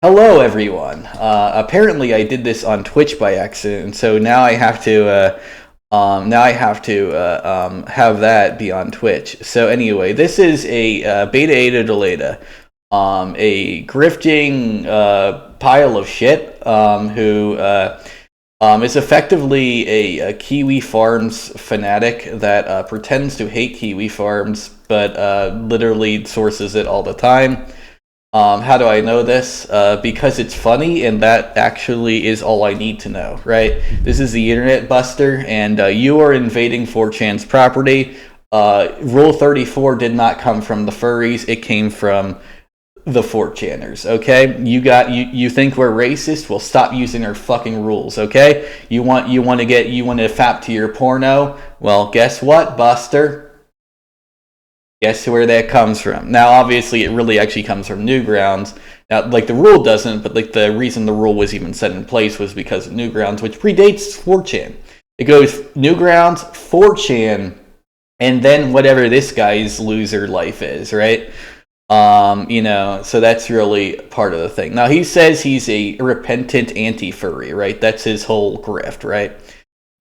Hello, everyone. Apparently, I did this on Twitch by accident, and so now I have to have that be on Twitch. So anyway, this is a beta Ada Doleta, a grifting pile of shit who is effectively a Kiwi Farms fanatic that pretends to hate Kiwi Farms, but literally sources it all the time. How do I know this? Because it's funny, and that actually is all I need to know, right? This is the Internet Buster, and you are invading 4chan's property. Rule 34 did not come from the furries; it came from the 4chaners. Okay, you think we're racist? Well, stop using our fucking rules. Okay, you want to fap to your porno? Well, guess what, Buster? Guess where that comes from? Now, obviously, it really actually comes from Newgrounds. Now, like, the rule doesn't, but like the reason the rule was even set in place was because of Newgrounds, which predates 4chan. It goes Newgrounds, 4chan, and then whatever this guy's loser life is, right? So that's really part of the thing. Now, he says he's a repentant anti-furry, right? That's his whole grift, right?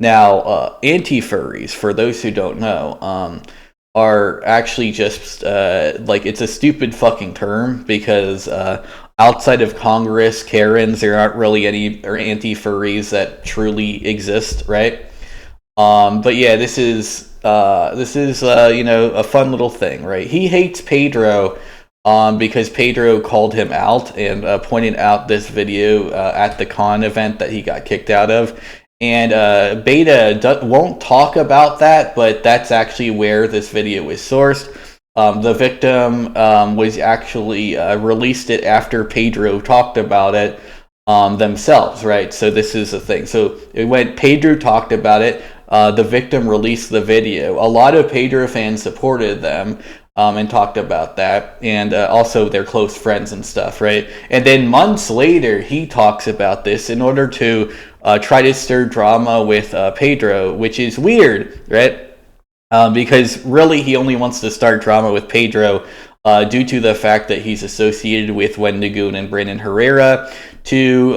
Now, anti-furries, for those who don't know, are actually just it's a stupid fucking term because outside of Congress, Karens, there aren't really any anti-furries that truly exist, right? But yeah, this is a fun little thing, right? He hates Pedro because Pedro called him out and pointed out this video at the con event that he got kicked out of. And Beta won't talk about that, but that's actually where this video was sourced. The victim was actually released it after Pedro talked about it themselves, right? So this is the thing. So when Pedro talked about it, the victim released the video. A lot of Pedro fans supported them and talked about that, and also their close friends and stuff, right? And then months later, he talks about this in order to try to stir drama with Pedro, which is weird, right? Because really he only wants to start drama with Pedro due to the fact that he's associated with Wendigoon and Brandon Herrera, two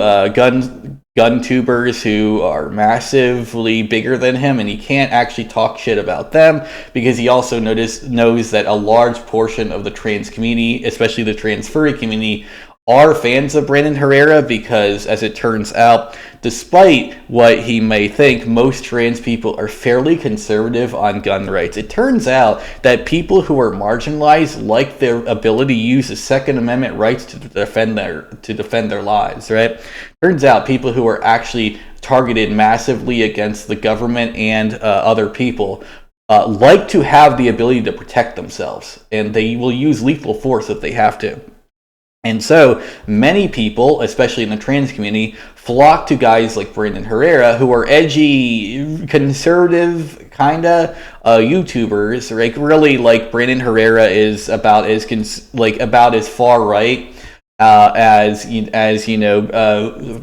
gun tubers who are massively bigger than him, and he can't actually talk shit about them because he also knows that a large portion of the trans community, especially the trans furry community, are fans of Brandon Herrera because, as it turns out, despite what he may think, most trans people are fairly conservative on gun rights. It turns out that people who are marginalized like their ability to use the Second Amendment rights to defend their lives, right? Turns out people who are actually targeted massively against the government and other people like to have the ability to protect themselves, and they will use lethal force if they have to. And so many people, especially in the trans community, flock to guys like Brandon Herrera, who are edgy, conservative kind of YouTubers. Like really, like Brandon Herrera is about as far right as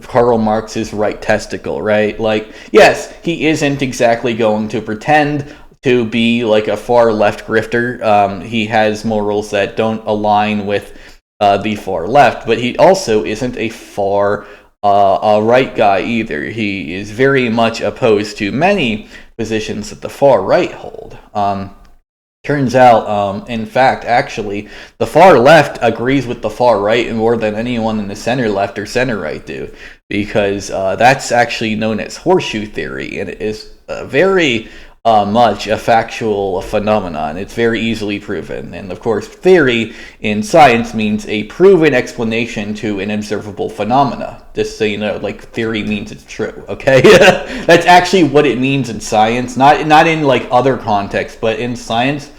Karl Marx's right testicle, right? Like, yes, he isn't exactly going to pretend to be like a far left grifter. He has morals that don't align with the far left, but he also isn't a far right guy either. He is very much opposed to many positions that the far right hold. Turns out, in fact, actually, the far left agrees with the far right more than anyone in the center left or center right do, because that's actually known as horseshoe theory, and it is very much a factual phenomenon. It's very easily proven. And of course, theory in science means a proven explanation to an observable phenomena. Just so you know, like, theory means it's true, okay? That's actually what it means in science. Not in like other contexts, but in science,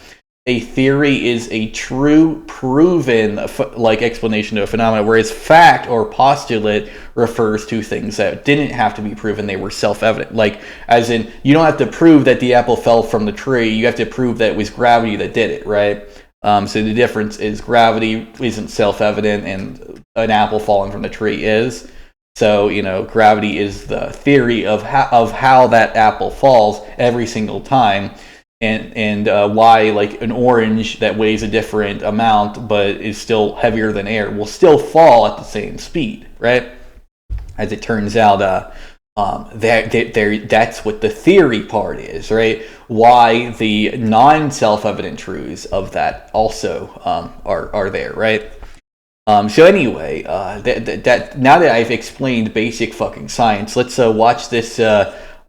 a theory is a true, proven explanation to a phenomenon, whereas fact or postulate refers to things that didn't have to be proven; they were self-evident. Like, as in, you don't have to prove that the apple fell from the tree; you have to prove that it was gravity that did it, right? So the difference is gravity isn't self-evident, and an apple falling from the tree is. So gravity is the theory of how that apple falls every single time. and why like an orange that weighs a different amount but is still heavier than air will still fall at the same speed, right? As it turns out, that's what the theory part is, right? Why the non-self-evident truths of that also are there, right? So anyway, that now that I've explained basic fucking science, let's watch this.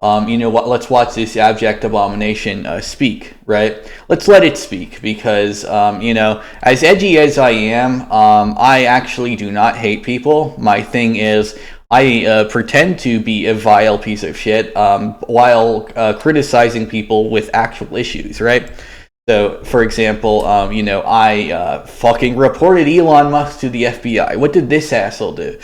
Let's watch this abject abomination speak, right? Let's let it speak because, as edgy as I am, I actually do not hate people. My thing is, I pretend to be a vile piece of shit while criticizing people with actual issues, right? So, for example, I fucking reported Elon Musk to the FBI. What did this asshole do?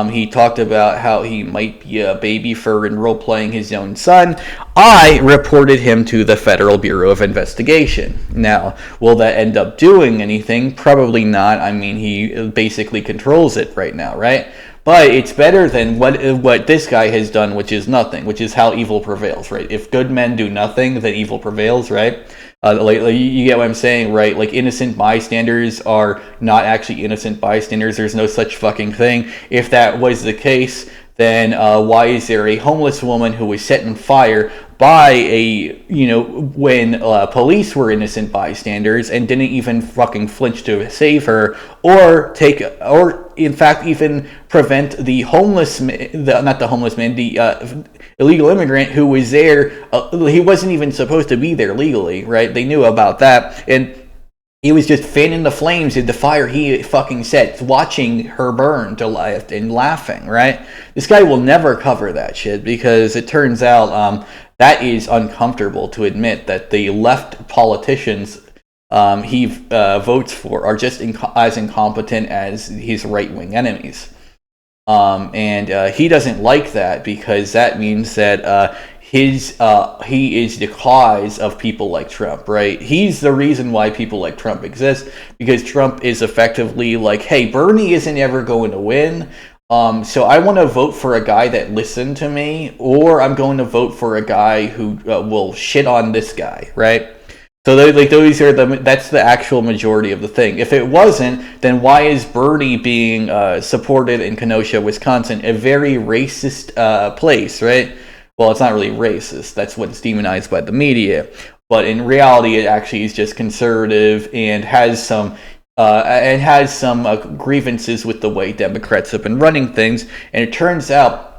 He talked about how he might be a baby fur and role-playing his own son. I reported him to the Federal Bureau of Investigation. Now, will that end up doing anything? Probably not. I mean, he basically controls it right now, right? But it's better than what this guy has done, which is nothing, which is how evil prevails, right? If good men do nothing, then evil prevails, right? You get what I'm saying, right? Like, innocent bystanders are not actually innocent bystanders. There's no such fucking thing. If that was the case, then why is there a homeless woman who was set on fire by when police were innocent bystanders and didn't even fucking flinch to save her or in fact even prevent the illegal immigrant who was there. He wasn't even supposed to be there legally, right? They knew about that, and he was just fanning the flames in the fire he fucking set, watching her burn to life and laughing, right? This guy will never cover that shit because it turns out that is uncomfortable to admit that the left politicians he votes for are just as incompetent as his right-wing enemies. And he doesn't like that because that means that he is the cause of people like Trump, right? He's the reason why people like Trump exist, because Trump is effectively like, hey, Bernie isn't ever going to win, so I want to vote for a guy that listened to me, or I'm going to vote for a guy who will shit on this guy, right? So that's the actual majority of the thing. If it wasn't, then why is Bernie being supported in Kenosha, Wisconsin, a very racist place, right? Well, it's not really racist. That's what's demonized by the media. But in reality, it actually is just conservative and has some grievances with the way Democrats have been running things. And it turns out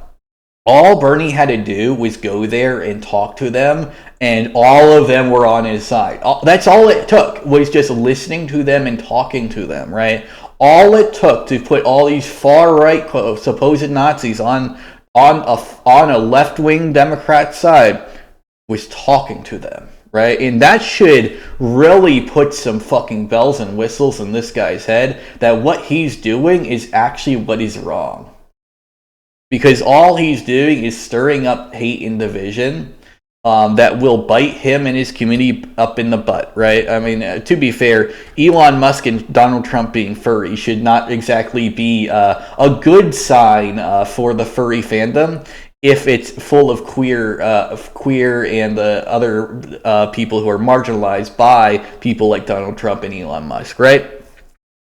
all Bernie had to do was go there and talk to them, and all of them were on his side. That's all it took, was just listening to them and talking to them, right? All it took to put all these far-right supposed Nazis on a left-wing Democrat side was talking to them, right? And that should really put some fucking bells and whistles in this guy's head that what he's doing is actually what is wrong. Because all he's doing is stirring up hate and division that will bite him and his community up in the butt, right? I mean, to be fair, Elon Musk and Donald Trump being furry should not exactly be a good sign for the furry fandom if it's full of queer and the other people who are marginalized by people like Donald Trump and Elon Musk, right?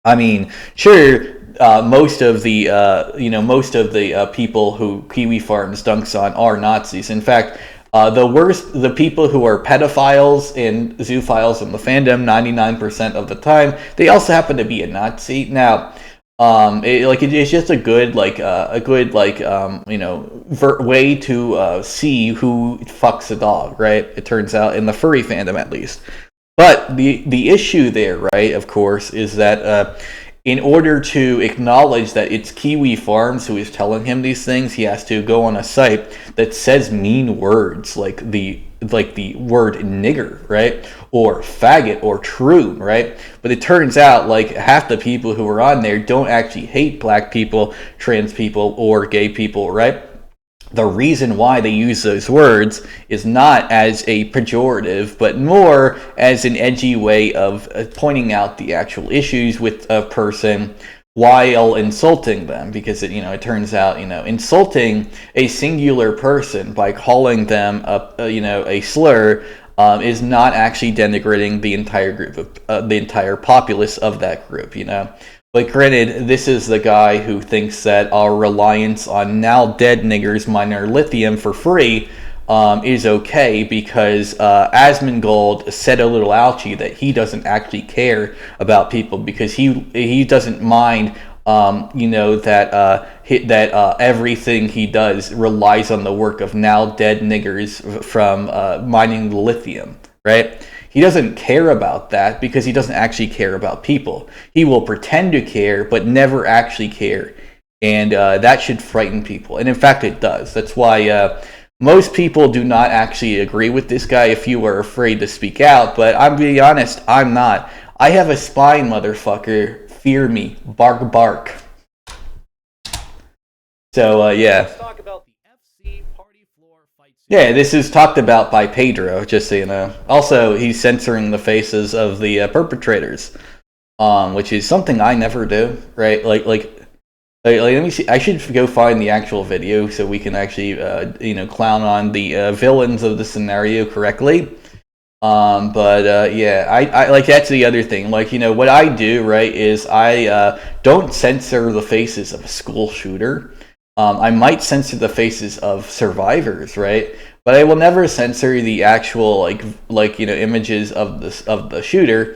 I mean, sure. Most of the people who Kiwi Farms dunks on are Nazis. In fact, the people who are pedophiles and zoophiles in the fandom, 99% of the time, they also happen to be a Nazi. Now, it's just a good way to see who fucks a dog, right? It turns out, in the furry fandom at least. But the issue there, right, of course, is that in order to acknowledge that it's Kiwi Farms who is telling him these things, he has to go on a site that says mean words like the word nigger, right? Or faggot or troon, right? But it turns out like half the people who are on there don't actually hate black people, trans people, or gay people, right? The reason why they use those words is not as a pejorative, but more as an edgy way of pointing out the actual issues with a person while insulting them. Because it turns out insulting a singular person by calling them a slur is not actually denigrating the entire group of the entire populace of that group, But granted, this is the guy who thinks that our reliance on now dead niggers mining our lithium for free is okay because Asmongold said a little ouchie that he doesn't actually care about people because he doesn't mind that everything he does relies on the work of now dead niggers from mining the lithium, right? He doesn't care about that because he doesn't actually care about people. He will pretend to care, but never actually care. And that should frighten people. And in fact, it does. That's why most people do not actually agree with this guy if you are afraid to speak out. But I'm being honest, I'm not. I have a spine, motherfucker. Fear me. Bark, bark. So, yeah. Let's talk about the FC party floor fight. Yeah, this is talked about by Pedro, just so you know. Also, he's censoring the faces of the perpetrators, which is something I never do, right? Like, let me see. I should go find the actual video so we can actually, clown on the villains of the scenario correctly. Yeah, I like that's the other thing. Like, what I do, right, is I don't censor the faces of a school shooter. I might censor the faces of survivors, right? But I will never censor the actual images of the shooter,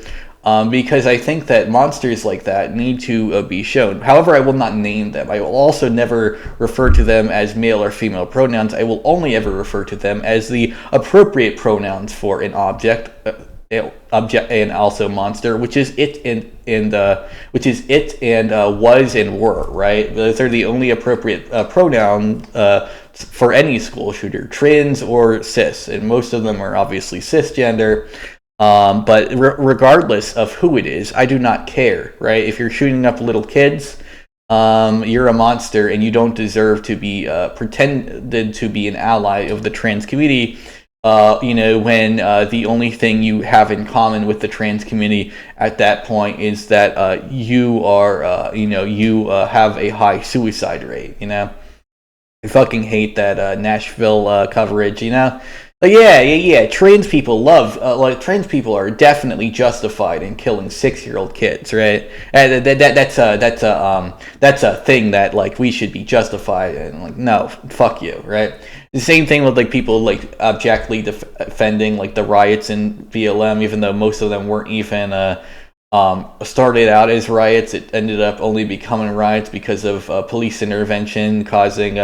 because I think that monsters like that need to be shown. However, I will not name them. I will also never refer to them as male or female pronouns. I will only ever refer to them as the appropriate pronouns for an object and also monster, which is it and was and were, right? Those are the only appropriate pronoun for any school shooter, trans or cis, and most of them are obviously cisgender. But regardless of who it is, I do not care, right? If you're shooting up little kids, you're a monster and you don't deserve to be pretended to be an ally of the trans community. When the only thing you have in common with the trans community at that point is that you are, you have a high suicide rate, I fucking hate that Nashville coverage, Like, yeah. Trans people trans people are definitely justified in killing 6-year-old kids, right? And that's a thing that we should be justified in. No, fuck you, right? The same thing with people abjectly defending the riots in BLM, even though most of them weren't even started out as riots. It ended up only becoming riots because of police intervention, causing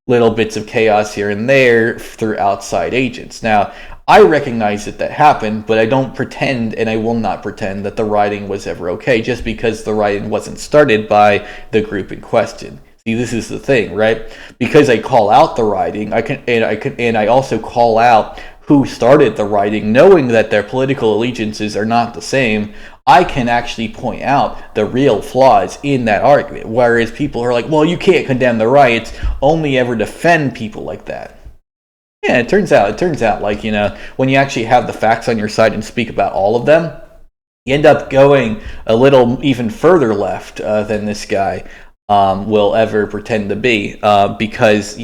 little bits of chaos here and there through outside agents. Now, I recognize that happened, but I don't pretend, and I will not pretend, that the rioting was ever okay, just because the rioting wasn't started by the group in question. See, this is the thing, right? Because I call out the rioting, I also call out who started the rioting, knowing that their political allegiances are not the same. I can actually point out the real flaws in that argument, whereas people are like, well, you can't condemn the riots, only ever defend people like that. Yeah, it turns out when you actually have the facts on your side and speak about all of them, you end up going a little even further left than this guy will ever pretend to be, because,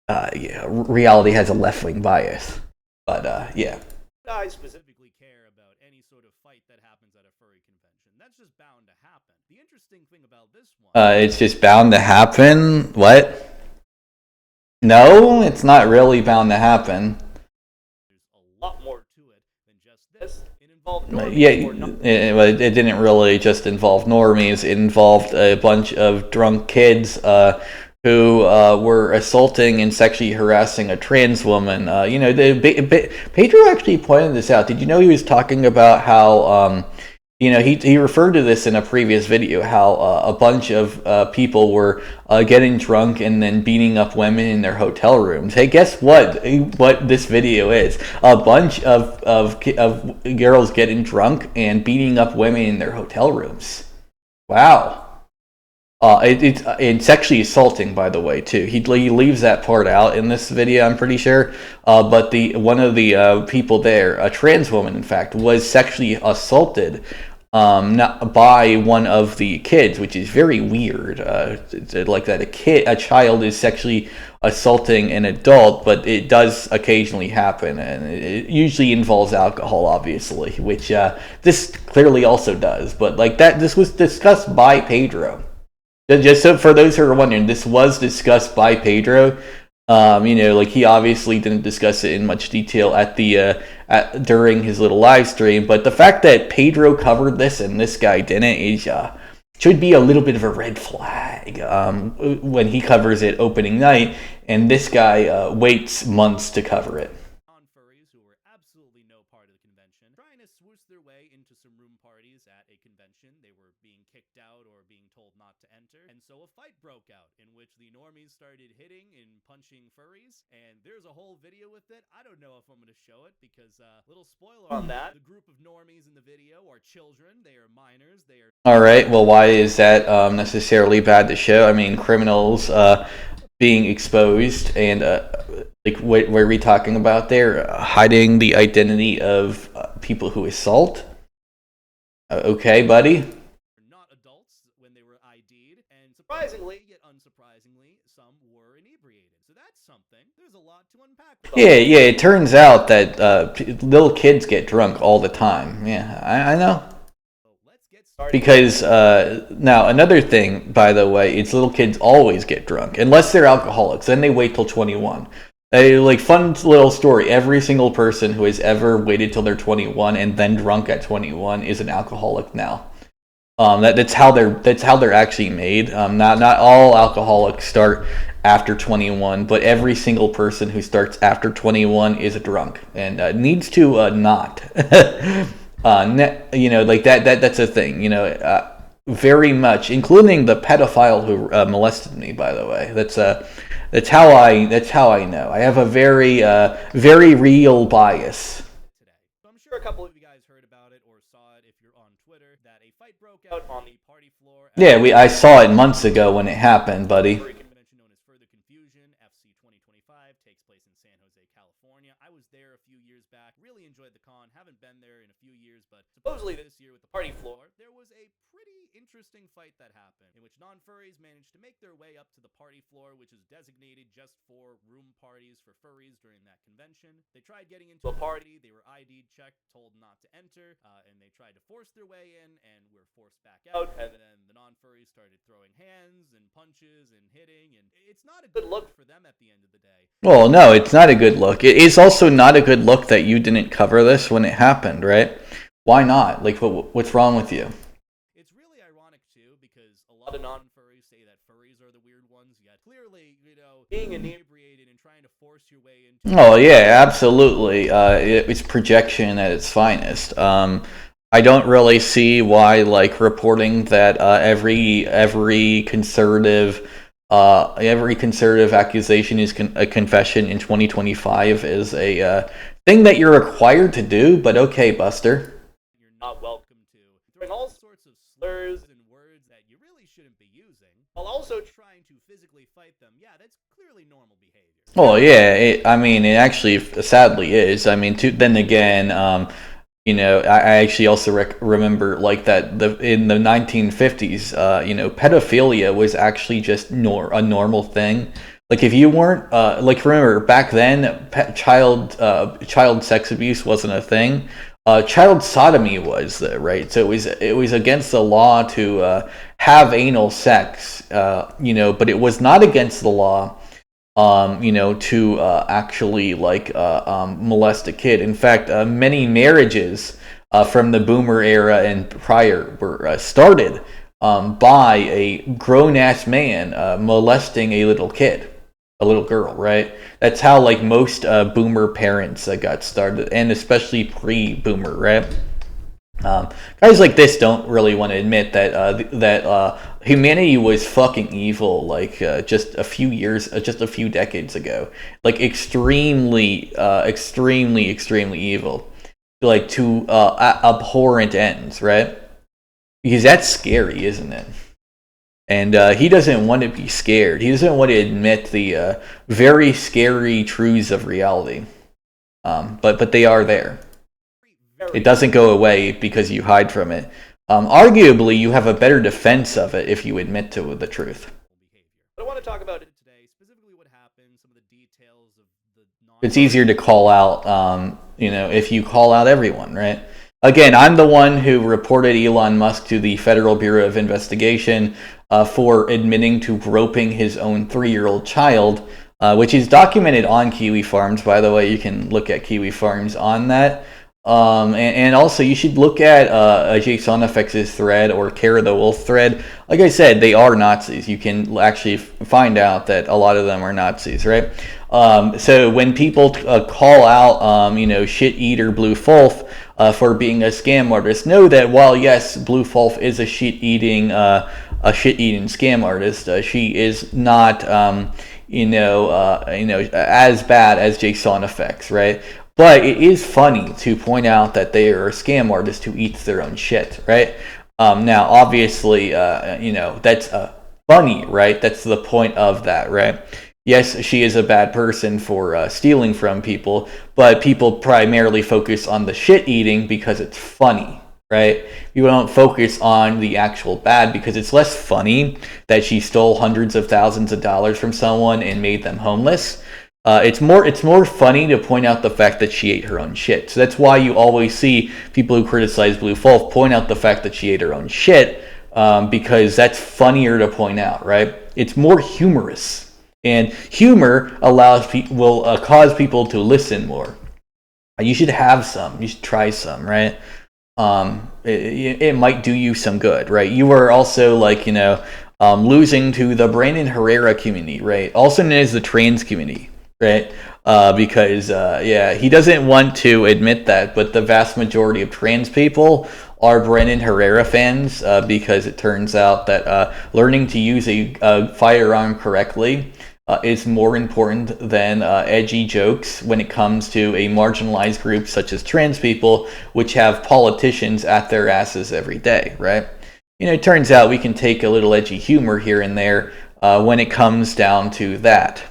reality has a left-wing bias. But, yeah. I specifically care about any sort of fight that happens at a furry convention. That's just bound to happen. The interesting thing about this one... it's just bound to happen? What? No, it's not really bound to happen. There's a lot more to it than just this. It involved normies. It didn't really just involve normies. It involved a bunch of drunk kids who were assaulting and sexually harassing a trans woman. Pedro actually pointed this out. Did you know he was talking about how, he referred to this in a previous video, how a bunch of people were getting drunk and then beating up women in their hotel rooms. Hey, guess what this video is? A bunch of girls getting drunk and beating up women in their hotel rooms. Wow. It's sexually assaulting, by the way, too. He leaves that part out in this video, I'm pretty sure. But one of the people there, a trans woman, in fact, was sexually assaulted not by one of the kids, which is very weird. Like that a child is sexually assaulting an adult, but it does occasionally happen, and it usually involves alcohol, obviously, which this clearly also does. But like that, this was discussed by Pedro. Just so for those who are wondering, this was discussed by Pedro. Like he obviously didn't discuss it in much detail during his little live stream, but the fact that Pedro covered this and this guy didn't should be a little bit of a red flag when he covers it opening night, and this guy waits months to cover it. Non-furries who were absolutely no part of the convention, trying to swoosh their way into some room parties at a convention. They were being kicked out or being told not to enter, and so a fight broke out in which the normies started hitting and punching furries, and there's a whole video with it. I don't know if I'm going to show it because, little spoiler on that, the group of normies in the video are children, they are minors, they are... Alright, well why is that necessarily bad to show? I mean, criminals being exposed, and like what were we talking about there? Hiding the identity of people who assault? Okay, buddy. Not adults when they were ID'd, and surprisingly, yet unsurprisingly, some were inebriated. So that's something. There's a lot to unpack. Yeah, it turns out that little kids get drunk all the time. Yeah, I know. Because, now, another thing, by the way, is little kids always get drunk. Unless they're alcoholics, then they wait till 21. Fun little story. Every single person who has ever waited till they're 21 and then drunk at 21 is an alcoholic now. That's how they're actually made. Not all alcoholics start after 21, but every single person who starts after 21 is a drunk and needs to not. That's a thing. Very much, including the pedophile who molested me. By the way, that's how I know. I have a very real bias. Today. So I'm sure a couple of you guys heard about it or saw it if you're on Twitter, that a fight broke out on the party floor. Yeah, I saw it months ago when it happened, buddy. Convention known as Further Confusion, FC 2025, takes place in San Jose, California. I was there a few years back, really enjoyed the con, haven't been there in a few years, but supposedly this year with the party floor, there was a pretty interesting fight that happened, in which non-furries managed to make their way up to the party floor, which is designated just for room parties for furries during that convention. They tried getting into a party, they were ID'd, checked, told not to enter, and they tried to force their way in, and were forced back out, and then the non-furries started throwing hands and punches and hitting, and it's not a good look for them at the end of the day. Well, no, it's not a good look. It is also not a good look that you didn't cover this when it happened, right? Why not? Like, what's wrong with you? It's really ironic, too, because a lot of non-furries say that furries are the weird ones, yet clearly, being inebriated and trying to force your way into... Oh, yeah, absolutely. It's projection at its finest. I don't really see why, reporting that every conservative accusation is a confession in 2025 is a thing that you're required to do, but okay, Buster. You're not welcome to throwing all sorts of slurs and words that you really shouldn't be using, while also trying to physically fight them. Yeah, that's clearly normal behavior. Well, yeah, it actually sadly is. I mean, then again, I actually also remember that in the 1950s, pedophilia was actually just a normal thing. Like, if you weren't, remember, back then, child sex abuse wasn't a thing. Child sodomy was, right? So it was against the law to have anal sex, but it was not against the law, to actually, molest a kid. In fact, many marriages from the boomer era and prior were started by a grown-ass man molesting a little kid. A little girl, right? That's how most boomer parents got started, and especially pre-boomer, right? Guys like this don't really want to admit that humanity was fucking evil, just a few decades ago, extremely evil, to abhorrent ends, right? Because that's scary, isn't it? And he doesn't want to be scared. He doesn't want to admit the very scary truths of reality. But they are there. It doesn't go away because you hide from it. arguably you have a better defense of it if you admit to the truth. But I want to talk about it today, specifically what happened, some of the details of the It's easier to call out, if you call out everyone, right? Again, I'm the one who reported Elon Musk to the Federal Bureau of Investigation for admitting to groping his own 3-year-old child, which is documented on Kiwi Farms, by the way. You can look at Kiwi Farms on that. And also, you should look at JSONFX's thread or Kara the Wolf thread. Like I said, they are Nazis. You can actually find out that a lot of them are Nazis, right? So when people call out, shit eater Blue Fulf for being a scam artist, know that while yes, Blue Fulf is a shit eating scam artist, she is not as bad as JSONFX, right? But it is funny to point out that they are a scam artist who eats their own shit, right? Now, obviously, that's funny, right? That's the point of that, right? Yes, she is a bad person for stealing from people, but people primarily focus on the shit eating because it's funny, right? People don't focus on the actual bad because it's less funny that she stole hundreds of thousands of dollars from someone and made them homeless. It's more funny to point out the fact that she ate her own shit. So that's why you always see people who criticize Blue Fulf point out the fact that she ate her own shit, because that's funnier to point out, right? It's more humorous. And humor will cause people to listen more. You should have some. You should try some, right? It might do you some good, right? You are also losing to the Brandon Herrera community, right? Also known as the trans community, right? Because he doesn't want to admit that, but the vast majority of trans people are Brandon Herrera fans because it turns out that learning to use a firearm correctly is more important than edgy jokes when it comes to a marginalized group such as trans people, which have politicians at their asses every day, right? It turns out we can take a little edgy humor here and there when it comes down to that.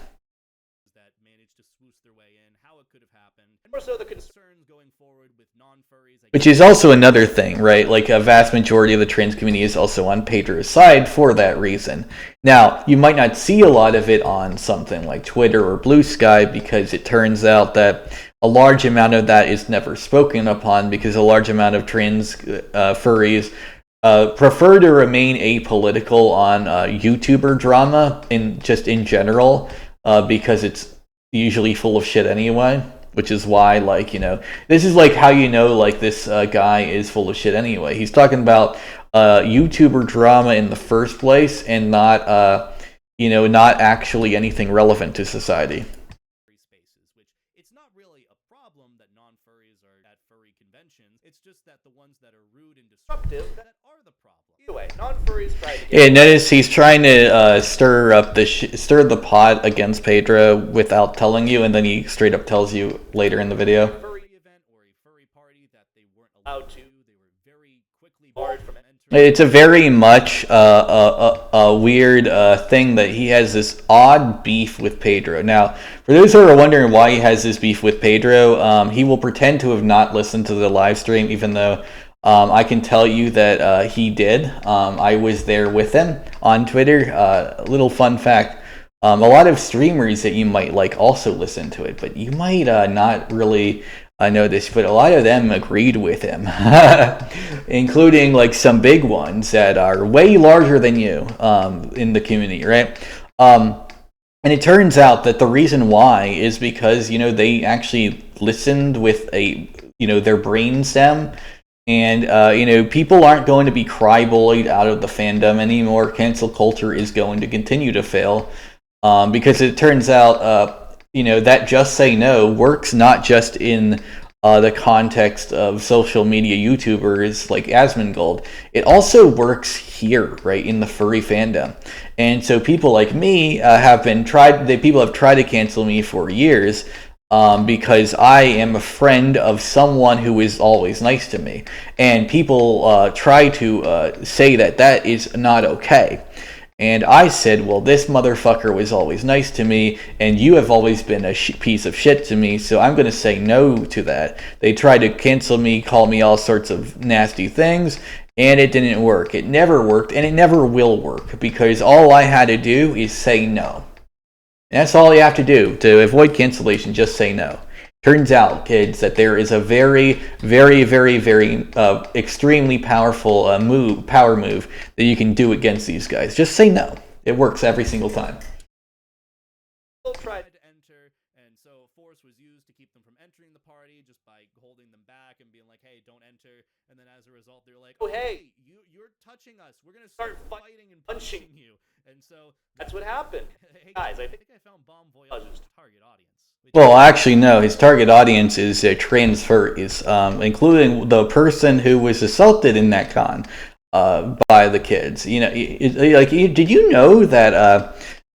That managed to swoosh their way in, how it could have happened, and more so the concerns going forward with non-furries. Which is also another thing, right? Like a vast majority of the trans community is also on Pedro's side for that reason. Now, you might not see a lot of it on something like Twitter or Blue Sky because it turns out that a large amount of that is never spoken upon because a large amount of trans furries prefer to remain apolitical on YouTuber drama in general because it's usually full of shit anyway. Which is why, this is how this guy is full of shit anyway. He's talking about YouTuber drama in the first place and not actually anything relevant to society. Which it's not really a problem that non-furries are at furry conventions. It's just that the ones that are rude and disruptive that are the problem. Either way, non-furries try to get... notice he's trying to stir the pot against Pedro without telling you, and then he straight up tells you later in the video. Furry event or a furry party that they weren't allowed to. They were very quickly barred from entering. It's a very much a weird thing that he has this odd beef with Pedro. Now, for those who are wondering why he has this beef with Pedro, he will pretend to have not listened to the live stream, even though I can tell you that he did. I was there with him on Twitter. A little fun fact. A lot of streamers that you might also listen to it, but you might not really know this, but a lot of them agreed with him, including some big ones that are way larger than you in the community, right? And it turns out that the reason why is because, they actually listened with their brain stem. And, people aren't going to be cry-bullied out of the fandom anymore. Cancel culture is going to continue to fail because it turns out, that just say no works not just in the context of social media YouTubers like Asmongold. It also works here, right, in the furry fandom. And so people like me people have tried to cancel me for years. Because I am a friend of someone who is always nice to me. And people try to say that is not okay. And I said, well, this motherfucker was always nice to me, and you have always been a piece of shit to me, so I'm going to say no to that. They try to cancel me, call me all sorts of nasty things, and it didn't work. It never worked, and it never will work, because all I had to do is say no. And that's all you have to do to avoid cancellation. Just say no. Turns out, kids, that there is a very, very, very, very extremely powerful power move that you can do against these guys. Just say no. It works every single time. Tried to enter, and so force was used to keep them from entering the party just by holding them back and being like, hey, don't enter. And then as a result, they're like, oh, hey, you're touching us. We're going to start fighting and punching you. And so that's what happened. Hey, guys, I think I found Bomb Voyage's target audience. Well, actually, no. His target audience is trans furries, including the person who was assaulted in that con by the kids. You know, did you know that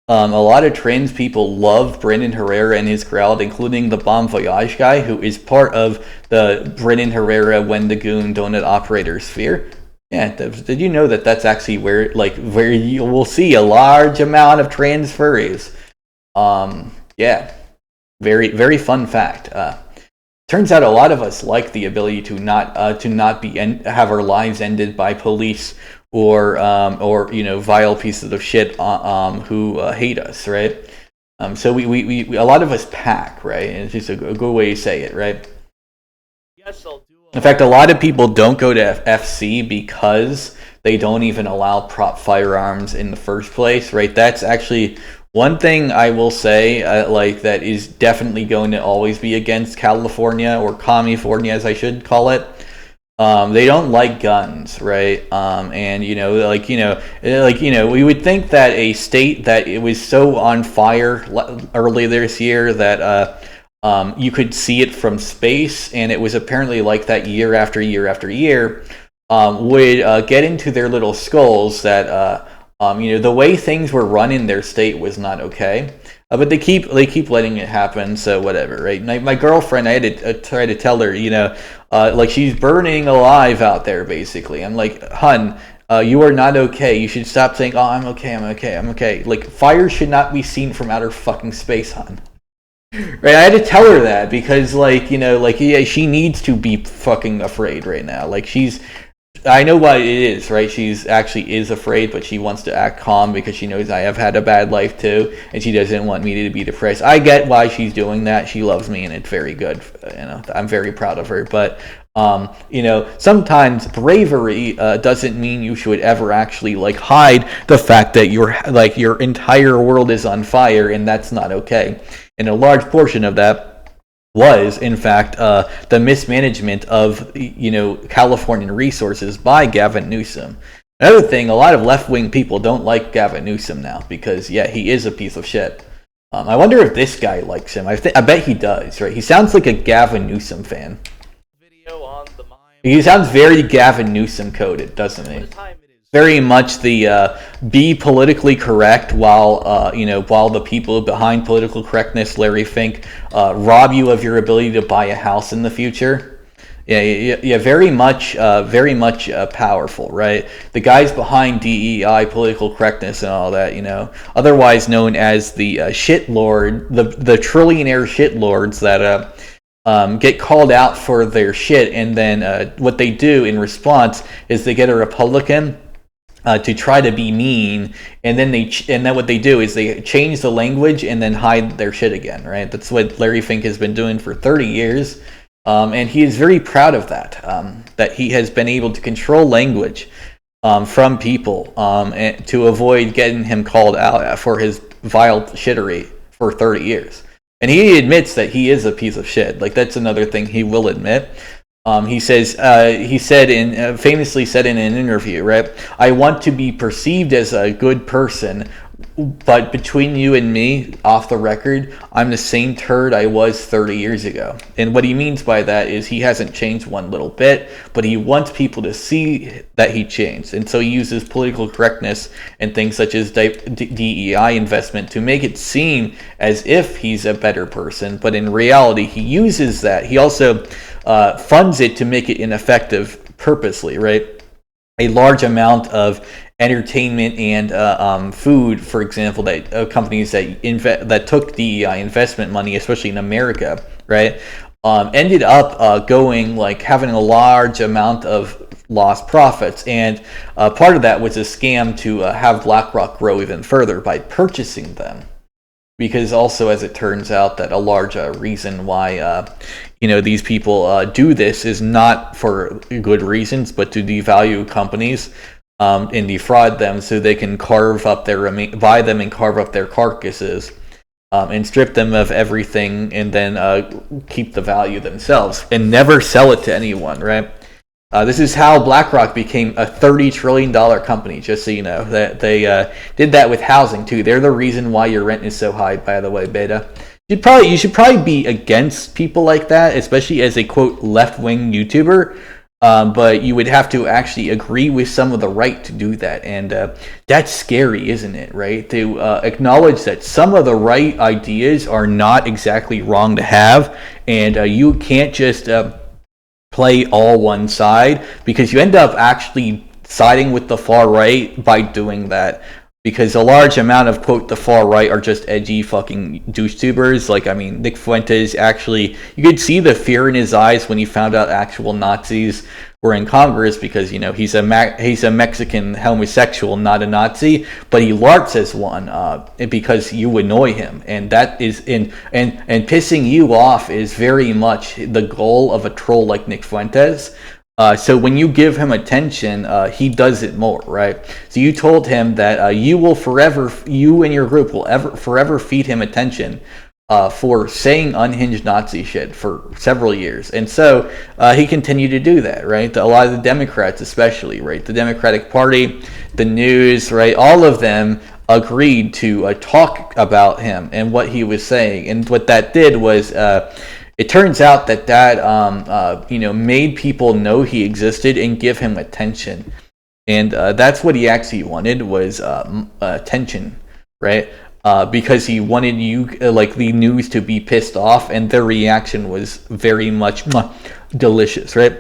a lot of trans people love Brendan Herrera and his crowd, including the Bon Voyage guy, who is part of the Brendan Herrera Wendigoon Donut Operator sphere? Yeah, did you know that that's actually where you will see a large amount of trans furries? Yeah, very, very fun fact. Turns out a lot of us like the ability to not have our lives ended by police or vile pieces of shit who hate us, right? So we a lot of us pack, right? And it's just a good way to say it, right? Yes, I'll do. In fact, a lot of people don't go to FC because they don't even allow prop firearms in the first place, right? That's actually one thing I will say, that is definitely going to always be against California, or California as I should call it. They don't like guns, right? And we would think that a state that it was so on fire early this year that you could see it from space, and it was apparently like that year after year after year, would get into their little skulls that the way things were run in their state was not okay. But they keep letting it happen, so whatever, right? My girlfriend, I had to try to tell her, she's burning alive out there, basically. I'm like, hun, you are not okay. You should stop saying, oh, I'm okay, I'm okay, I'm okay. Like, fire should not be seen from outer fucking space, hun. Right, I had to tell her that because, she needs to be fucking afraid right now. I know what it is, right? She's actually is afraid, but she wants to act calm because she knows I have had a bad life too, and she doesn't want me to be depressed. I get why she's doing that. She loves me, and it's very good. I'm very proud of her. But sometimes bravery doesn't mean you should ever actually hide the fact that your entire world is on fire, and that's not okay. And a large portion of that was, in fact, the mismanagement of Californian resources by Gavin Newsom. Another thing, a lot of left-wing people don't like Gavin Newsom now because, yeah, he is a piece of shit. I wonder if this guy likes him. I bet he does, right? He sounds like a Gavin Newsom fan. He sounds very Gavin Newsom coded, doesn't he? Very much the be politically correct while the people behind political correctness, Larry Fink, rob you of your ability to buy a house in the future. Yeah, very much powerful, right? The guys behind DEI, political correctness, and all that, otherwise known as the shit lord, the trillionaire shit lords that get called out for their shit, and then what they do in response is they get a Republican to try to be mean, and then what they do is they change the language and then hide their shit again, right? That's what Larry Fink has been doing for 30 years, and he is very proud of that, that he has been able to control language from people and to avoid getting him called out for his vile shittery for 30 years. And he admits that he is a piece of shit. That's another thing he will admit. He famously said in an interview, right? I want to be perceived as a good person, but between you and me, off the record, I'm the same turd I was 30 years ago. And what he means by that is he hasn't changed one little bit, but he wants people to see that he changed. And so he uses political correctness and things such as DEI investment to make it seem as if he's a better person, but in reality, he uses that. He also funds it to make it ineffective purposely, right? A large amount of entertainment and food, for example, that companies that took DEI investment money, especially in America, right, ended up having a large amount of lost profits. And part of that was a scam to have BlackRock grow even further by purchasing them. Because also, as it turns out, that a large reason why these people do this is not for good reasons, but to devalue companies and defraud them, so they can buy them and carve up their carcasses and strip them of everything, and then keep the value themselves and never sell it to anyone. Right? This is how BlackRock became a $30 trillion company, just so you know. That they did that with housing, too. They're the reason why your rent is so high, by the way, Beta. You should probably be against people like that, especially as a, quote, left-wing YouTuber. But you would have to actually agree with some of the right to do that. And that's scary, isn't it, right? To acknowledge that some of the right ideas are not exactly wrong to have, and you can't just play all one side, because you end up actually siding with the far right by doing that, because a large amount of, quote, the far right are just edgy fucking douche tubers. Like, I mean, Nick Fuentes, actually, you could see the fear in his eyes when he found out actual Nazis were in Congress, because, he's a Mexican homosexual, not a Nazi, but he larps as one because you annoy him, and that is and pissing you off is very much the goal of a troll like Nick Fuentes. So when you give him attention, he does it more, right? So you told him that you and your group will forever feed him attention for saying unhinged Nazi shit for several years. And so he continued to do that, right? A lot of the Democrats especially, right? The Democratic Party, the news, right? All of them agreed to talk about him and what he was saying. And what that did was... it turns out that made people know he existed and give him attention. And that's what he actually wanted, was attention, right? Because he wanted the news to be pissed off, and their reaction was very much delicious, right?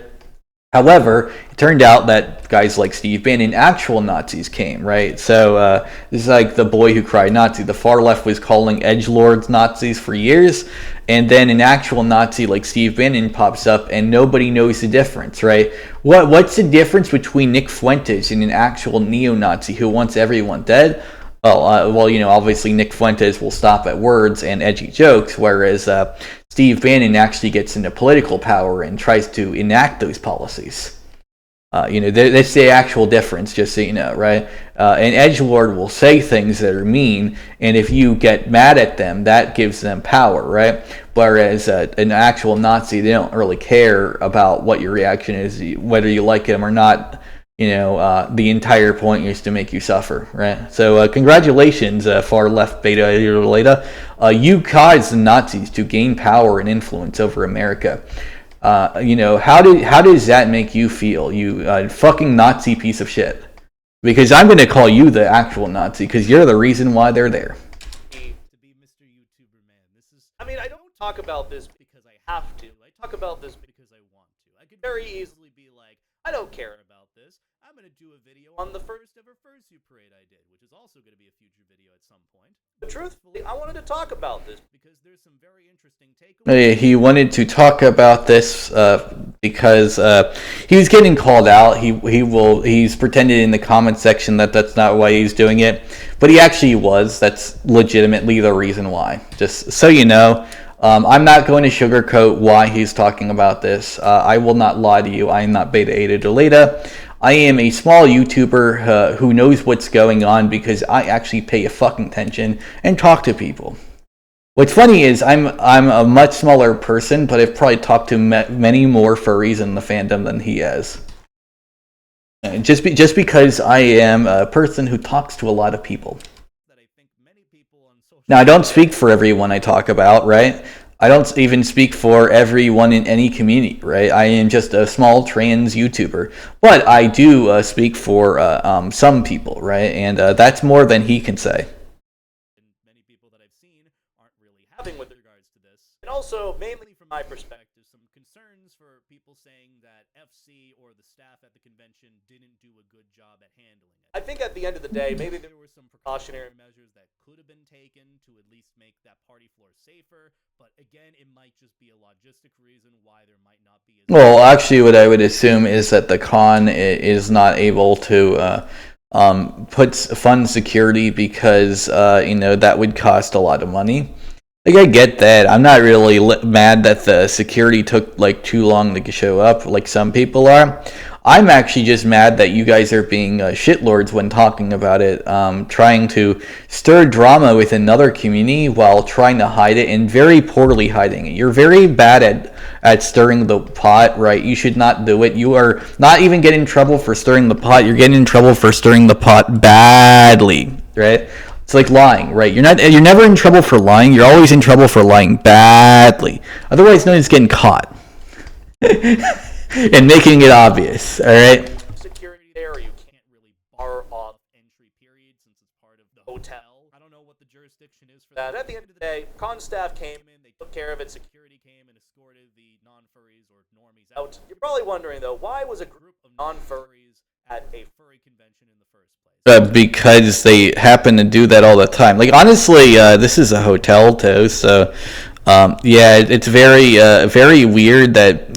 However, it turned out that guys like Steve Bannon, actual Nazis, came, right? So this is like the boy who cried Nazi. The far left was calling edgelords Nazis for years, and then an actual Nazi like Steve Bannon pops up, and nobody knows the difference, right? What's the difference between Nick Fuentes and an actual neo-Nazi who wants everyone dead? Obviously Nick Fuentes will stop at words and edgy jokes, whereas Steve Bannon actually gets into political power and tries to enact those policies. That's the actual difference, just so you know, right? An edgelord will say things that are mean, and if you get mad at them, that gives them power, right? Whereas an actual Nazi, they don't really care about what your reaction is, whether you like them or not. The entire point is to make you suffer, right? So congratulations, far left beta Doleta. You caused the Nazis to gain power and influence over America. How does that make you feel, you fucking Nazi piece of shit? Because I'm going to call you the actual Nazi, because you're the reason why they're there. To be Mr. YouTuber man, I don't talk about this because I have to. I talk about this because I want to. I could very easily be like, I don't care about this. I'm going to do a video on the first ever Fursuit parade I did, which is also going to be a future video at some point. But truthfully, I wanted to talk about this because there's some very interesting takeaways. He wanted to talk about this because he was getting called out. He's pretended in the comment section that that's not why he's doing it, but he actually was. That's legitimately the reason why. Just so you know. I'm not going to sugarcoat why he's talking about this. I will not lie to you. I am not Beta Eta Doleta. I am a small YouTuber who knows what's going on because I actually pay a fucking attention and talk to people. What's funny is I'm a much smaller person, but I've probably talked to many more furries in the fandom than he has. Just because I am a person who talks to a lot of people. Now, I don't speak for everyone I talk about, right? I don't even speak for everyone in any community, right? I am just a small trans YouTuber. But I do speak for some people, right? And that's more than he can say. Many people that I've seen aren't really having with regards to this. And also, mainly from my perspective, some concerns for people people saying that FC or the staff at the convention didn't do a good job at handling it. I think at the end of the day, maybe there were some precautionary measures that could have been taken to at least make that party floor safer, but again, it might just be a logistic reason why there might not be as... Well, actually, what I would assume is that the con is not able to fund security because, that would cost a lot of money. Like, I get that. I'm not really mad that the security took, too long to show up, like some people are. I'm actually just mad that you guys are being shitlords when talking about it, trying to stir drama with another community while trying to hide it and very poorly hiding it. You're very bad at stirring the pot, right? You should not do it. You are not even getting in trouble for stirring the pot. You're getting in trouble for stirring the pot badly, right? It's like lying, right? You're never in trouble for lying. You're always in trouble for lying badly. Otherwise known as getting caught. And making it obvious, all right? Security there, you can't really bar off entry period since it's part of the hotel. I don't know what the jurisdiction is for that. At the end of the day, con staff came in, they took care of it, security came and escorted the non-furries or normies out. You're probably wondering, though, why was a group of non-furries at a furry convention in the first place? Because they happen to do that all the time. Like, honestly, this is a hotel, too, so, it's very, very weird that,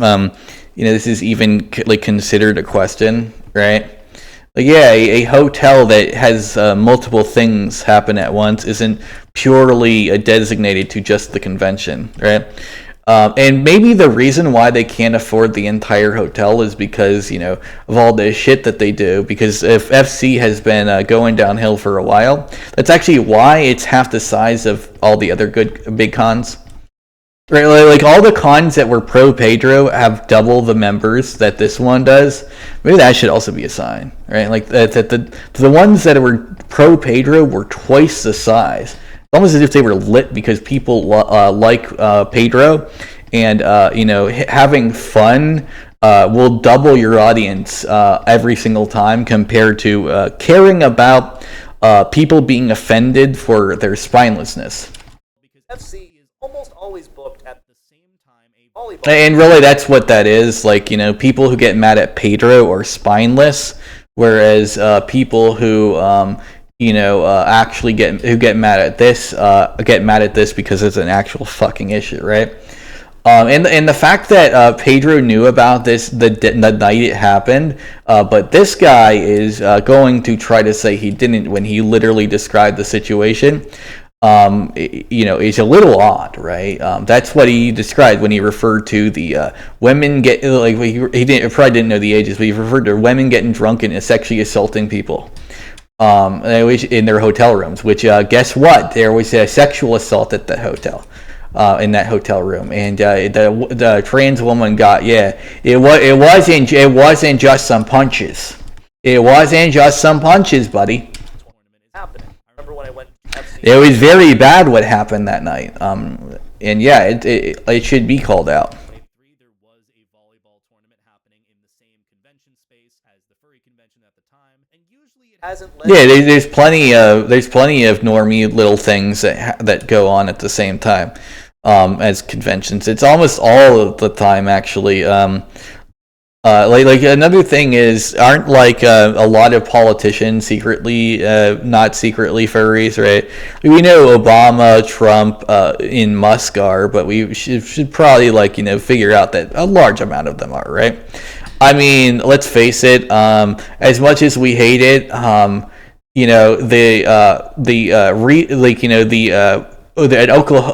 this is even considered a question, right? A hotel that has multiple things happen at once isn't purely designated to just the convention, right? And maybe the reason why they can't afford the entire hotel is because, of all the shit that they do. Because if FC has been going downhill for a while, that's actually why it's half the size of all the other good big cons. Right, like all the cons that were pro Pedro have double the members that this one does. Maybe that should also be a sign, right? Like that the ones that were pro Pedro were twice the size, almost as if they were lit because people like Pedro, and having fun will double your audience every single time compared to caring about people being offended for their spinelessness. Because FC is almost always booked at the same time a volleyball. And really, that's what that is. People who get mad at Pedro are spineless, whereas people who actually get mad at this because it's an actual fucking issue, right? And the fact that Pedro knew about this the night it happened, but this guy is going to try to say he didn't when he literally described the situation. Is a little odd, right? That's what he described when he referred to the women he probably didn't know the ages, but he referred to women getting drunk and sexually assaulting people in their hotel rooms. Which guess what? There was a sexual assault at the hotel. In that hotel room, and the trans woman got it wasn't just some punches. It wasn't just some punches, buddy. It was very bad what happened that night. It should be called out. There was a volleyball tournament happening in the same convention space as the furry convention at the time, and usually it hasn't led. Yeah, there's plenty of normie little things that go on at the same time as conventions. It's almost all of the time actually. Another thing is, aren't a lot of politicians secretly, not secretly furries, right? We know Obama, Trump, and Musk are, but we should probably figure out that a large amount of them are, right? I mean, let's face it. As much as we hate it,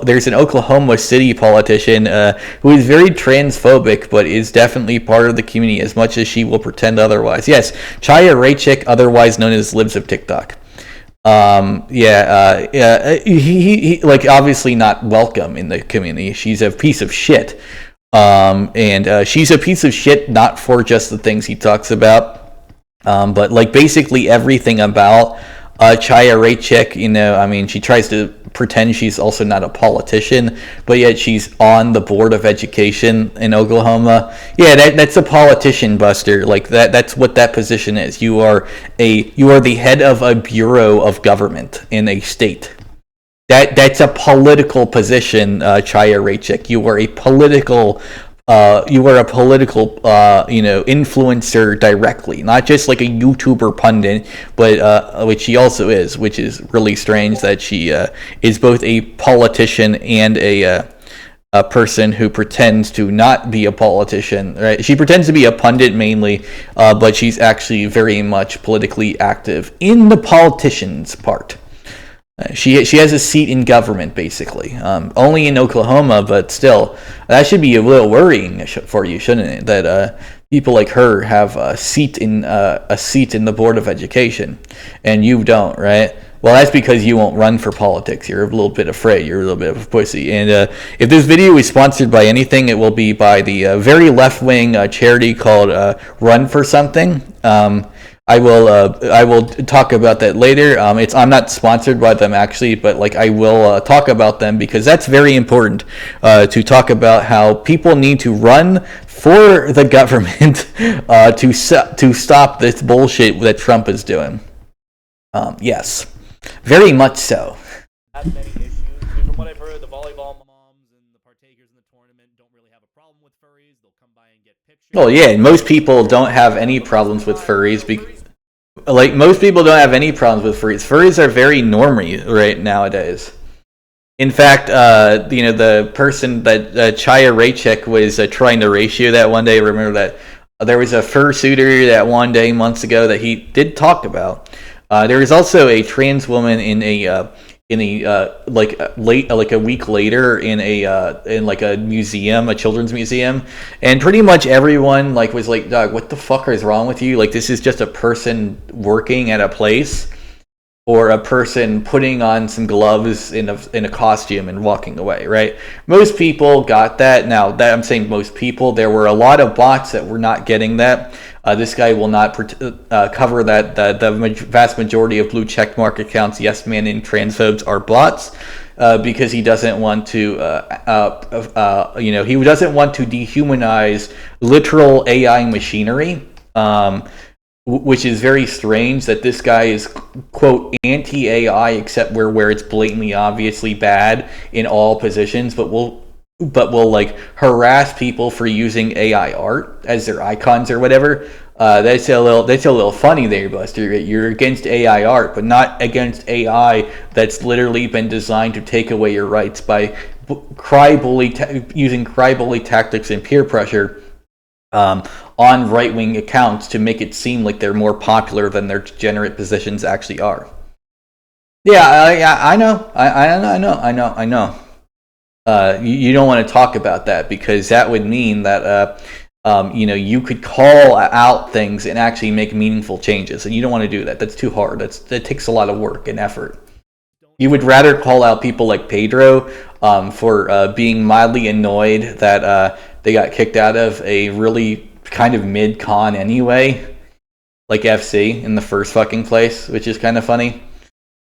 there's an Oklahoma City politician who is very transphobic, but is definitely part of the community as much as she will pretend otherwise. Yes, Chaya Raychik, otherwise known as Libs of TikTok. He obviously not welcome in the community. She's a piece of shit, and she's a piece of shit not for just the things he talks about, but basically everything about Chaya Raychik. She tries to pretend she's also not a politician, but yet she's on the board of education in Oklahoma. Yeah, that's a politician, Buster. That's what that position is. You are the head of a bureau of government in a state. That's a political position, Chaya Raychik. You are a political you are a political, influencer directly, not just like a YouTuber pundit, but which she also is, which is really strange that she is both a politician and a person who pretends to not be a politician, right? She pretends to be a pundit mainly, but she's actually very much politically active in the politician's part. She has a seat in government, basically. Only in Oklahoma, but still, that should be a little worrying for you, shouldn't it? That people like her have a seat in the board of education, and you don't, right? Well, that's because you won't run for politics. You're a little bit afraid. You're a little bit of a pussy. And if this video is sponsored by anything, it will be by the very left-wing charity called Run for Something. I will talk about that later. I'm not sponsored by them actually, but like I will talk about them because that's very important to talk about how people need to run for the government to stop this bullshit that Trump is doing. Yes, very much so. Have many issues. I mean, from what I've heard, the volleyball moms and the partakers in the tournament don't really have a problem with furries. They'll come by and get pictures. Well, yeah, most people don't have any problems with furries. Most people don't have any problems with furries. Furries are very normy right nowadays. In fact, the person that Chaya Raychek was trying to ratio that one day. Remember that there was a fursuiter that one day months ago that he did talk about. There was also a trans woman in a week later in a museum, a children's museum, and pretty much everyone was like, "Dog, what the fuck is wrong with you? Like, this is just a person working at a place, or a person putting on some gloves in a costume and walking away, right?" Most people got that. Now, that I'm saying most people, there were a lot of bots that were not getting that. This guy will not cover that. The vast majority of blue checkmark accounts, yes man, and transphobes are bots because he doesn't want to, he doesn't want to dehumanize literal AI machinery, which is very strange that this guy is, quote, anti-AI except where it's blatantly obviously bad in all positions, but will harass people for using AI art as their icons or whatever. That's a little funny there, Buster. You're against AI art, but not against AI that's literally been designed to take away your rights by using cry bully tactics and peer pressure on right-wing accounts to make it seem like they're more popular than their degenerate positions actually are. Yeah, I know. You don't want to talk about that because that would mean that you could call out things and actually make meaningful changes, and you don't want to do that. That's too hard. That takes a lot of work and effort. You would rather call out people like Pedro for being mildly annoyed that they got kicked out of a really kind of mid-con anyway, like FC in the first fucking place, which is kind of funny.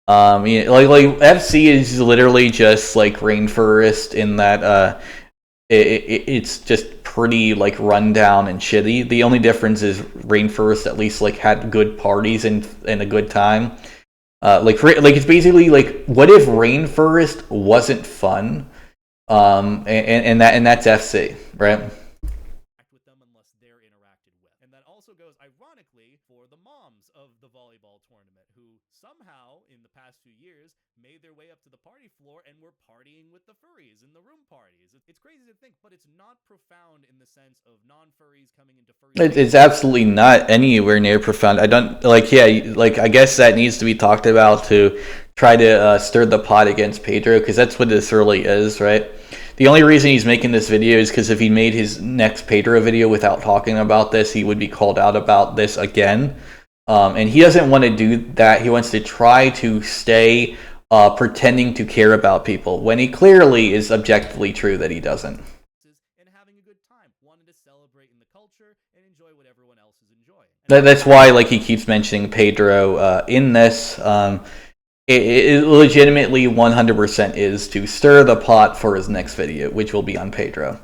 FC is literally just like Rainforest in that it's just pretty run down and shitty. The only difference is Rainforest at least had good parties and a good time. It's basically what if Rainforest wasn't fun? And that's FC, right? With them unless they're interacted with. And that also goes ironically for the moms of the volleyball tournament who somehow in the past few years made their way up to the party floor and were partying with the furries in the room parties. It's crazy to think, but it's not profound in the sense of non-furries coming into furries. It's absolutely not anywhere near profound. I don't I guess that needs to be talked about to try to stir the pot against Pedro, because that's what this really is, right? The only reason he's making this video is because if he made his next Pedro video without talking about this, he would be called out about this again. And he doesn't want to do that. He wants to try to stay pretending to care about people when he clearly is objectively true that he doesn't. And having a good time, wanting to celebrate in the culture and enjoy what everyone else is enjoying. That's why he keeps mentioning Pedro in this. It legitimately 100% is to stir the pot for his next video, which will be on Pedro.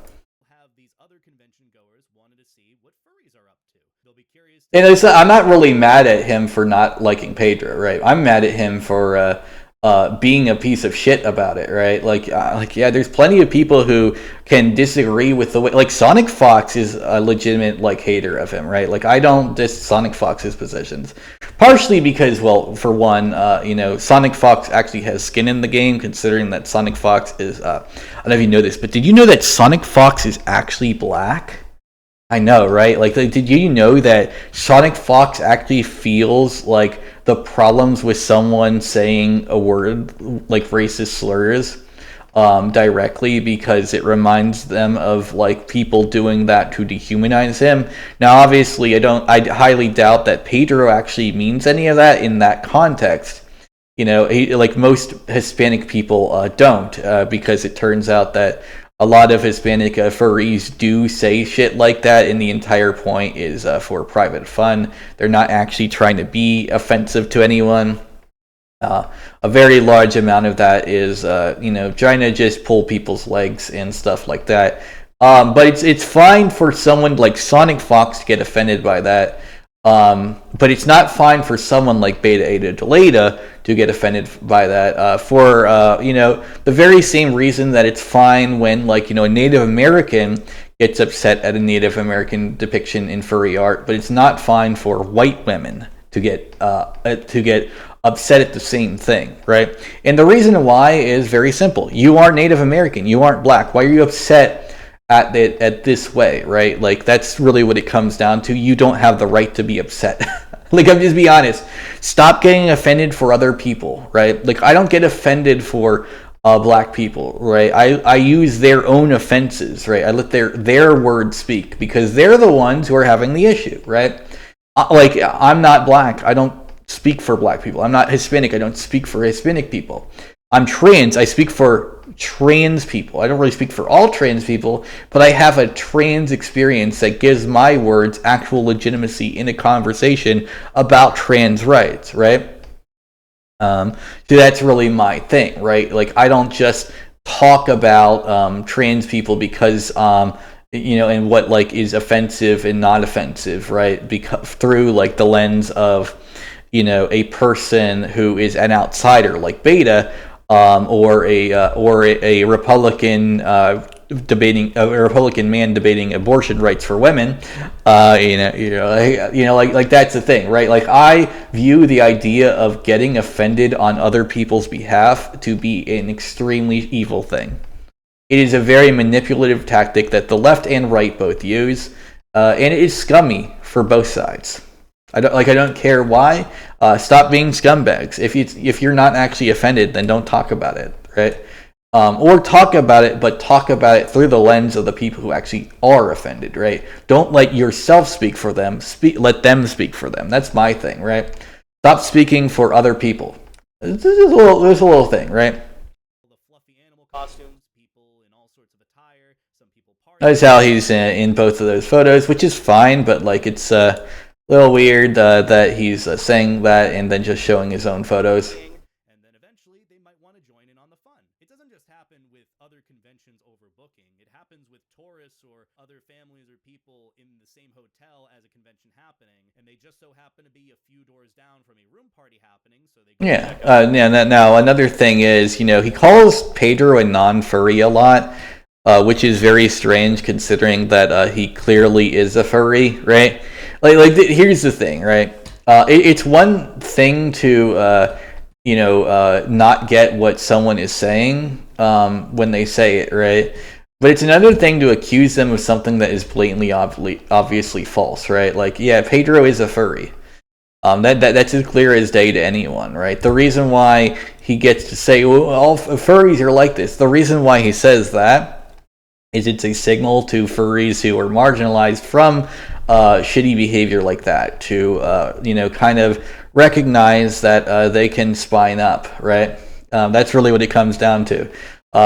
Have these other convention goers wanted to see what furries are up to. They'll be curious. And I'm not really mad at him for not liking Pedro, right? I'm mad at him for being a piece of shit about it, right? Yeah, there's plenty of people who can disagree with the way, like Sonic Fox is a legitimate like hater of him, right? Like I don't diss Sonic Fox's positions, partially because, well, for one, Sonic Fox actually has skin in the game, considering that Sonic Fox is, I don't know if you know this, but did you know that Sonic Fox is actually black? I know, right? Like, did you know that Sonic Fox actually feels like the problems with someone saying a word like racist slurs directly, because it reminds them of like people doing that to dehumanize him. Now, obviously, I highly doubt that Pedro actually means any of that in that context. Like most Hispanic people don't, because it turns out that a lot of Hispanic furries do say shit like that, and the entire point is for private fun. They're not actually trying to be offensive to anyone. A very large amount of that is, trying to just pull people's legs and stuff like that. But it's fine for someone like Sonic Fox to get offended by that. But it's not fine for someone like Beta Eta Doleta to get offended by that, for the very same reason that it's fine when a Native American gets upset at a Native American depiction in furry art, but it's not fine for white women to get upset at the same thing, right? And the reason why is very simple. You are Native American. You aren't black. Why are you upset at this way, right? Like, that's really what it comes down to. You don't have the right to be upset. Like, I'm just be honest. Stop getting offended for other people, right? Like, I don't get offended for black people, right? I use their own offenses, right? I let their words speak, because they're the ones who are having the issue, right? Like, I'm not black. I don't speak for black people. I'm not Hispanic. I don't speak for Hispanic people. I'm trans. I speak for trans people. I don't really speak for all trans people, but I have a trans experience that gives my words actual legitimacy in a conversation about trans rights, right? So that's really my thing, right? Like, I don't just talk about trans people because and what like is offensive and not offensive, right? Because through like the lens of a person who is an outsider like Beta, or a Republican debating a Republican man debating abortion rights for women. Like that's the thing, right? Like, I view the idea of getting offended on other people's behalf to be an extremely evil thing. It is a very manipulative tactic that the left and right both use, and it is scummy for both sides. I don't care why. Stop being scumbags. If you're not actually offended, then don't talk about it, right? Or talk about it, but talk about it through the lens of the people who actually are offended, right? Don't let yourself speak for them. Let them speak for them. That's my thing, right? Stop speaking for other people. This is a little thing, right? The fluffy animal costumes, people in all sorts of attire, some people party. That's how he's in both of those photos, which is fine, but like it's a little weird that he's saying that and then just showing his own photos. And then eventually they might want to join in on the fun. It doesn't just happen with other conventions overbooking. It happens with tourists or other families or people in the same hotel as a convention happening, and they just so happen to be a few doors down from a room party happening, so they Now another thing is, he calls Pedro a non-furry a lot, which is very strange considering that he clearly is a furry, right? Here's the thing, right? It's one thing to not get what someone is saying when they say it, right? But it's another thing to accuse them of something that is blatantly obviously false, right? Like, yeah, Pedro is a furry. That's as clear as day to anyone, right? The reason why he gets to say, well, all furries are like this, the reason why he says that is it's a signal to furries who are marginalized from shitty behavior like that to, kind of recognize that they can spine up, right? That's really what it comes down to.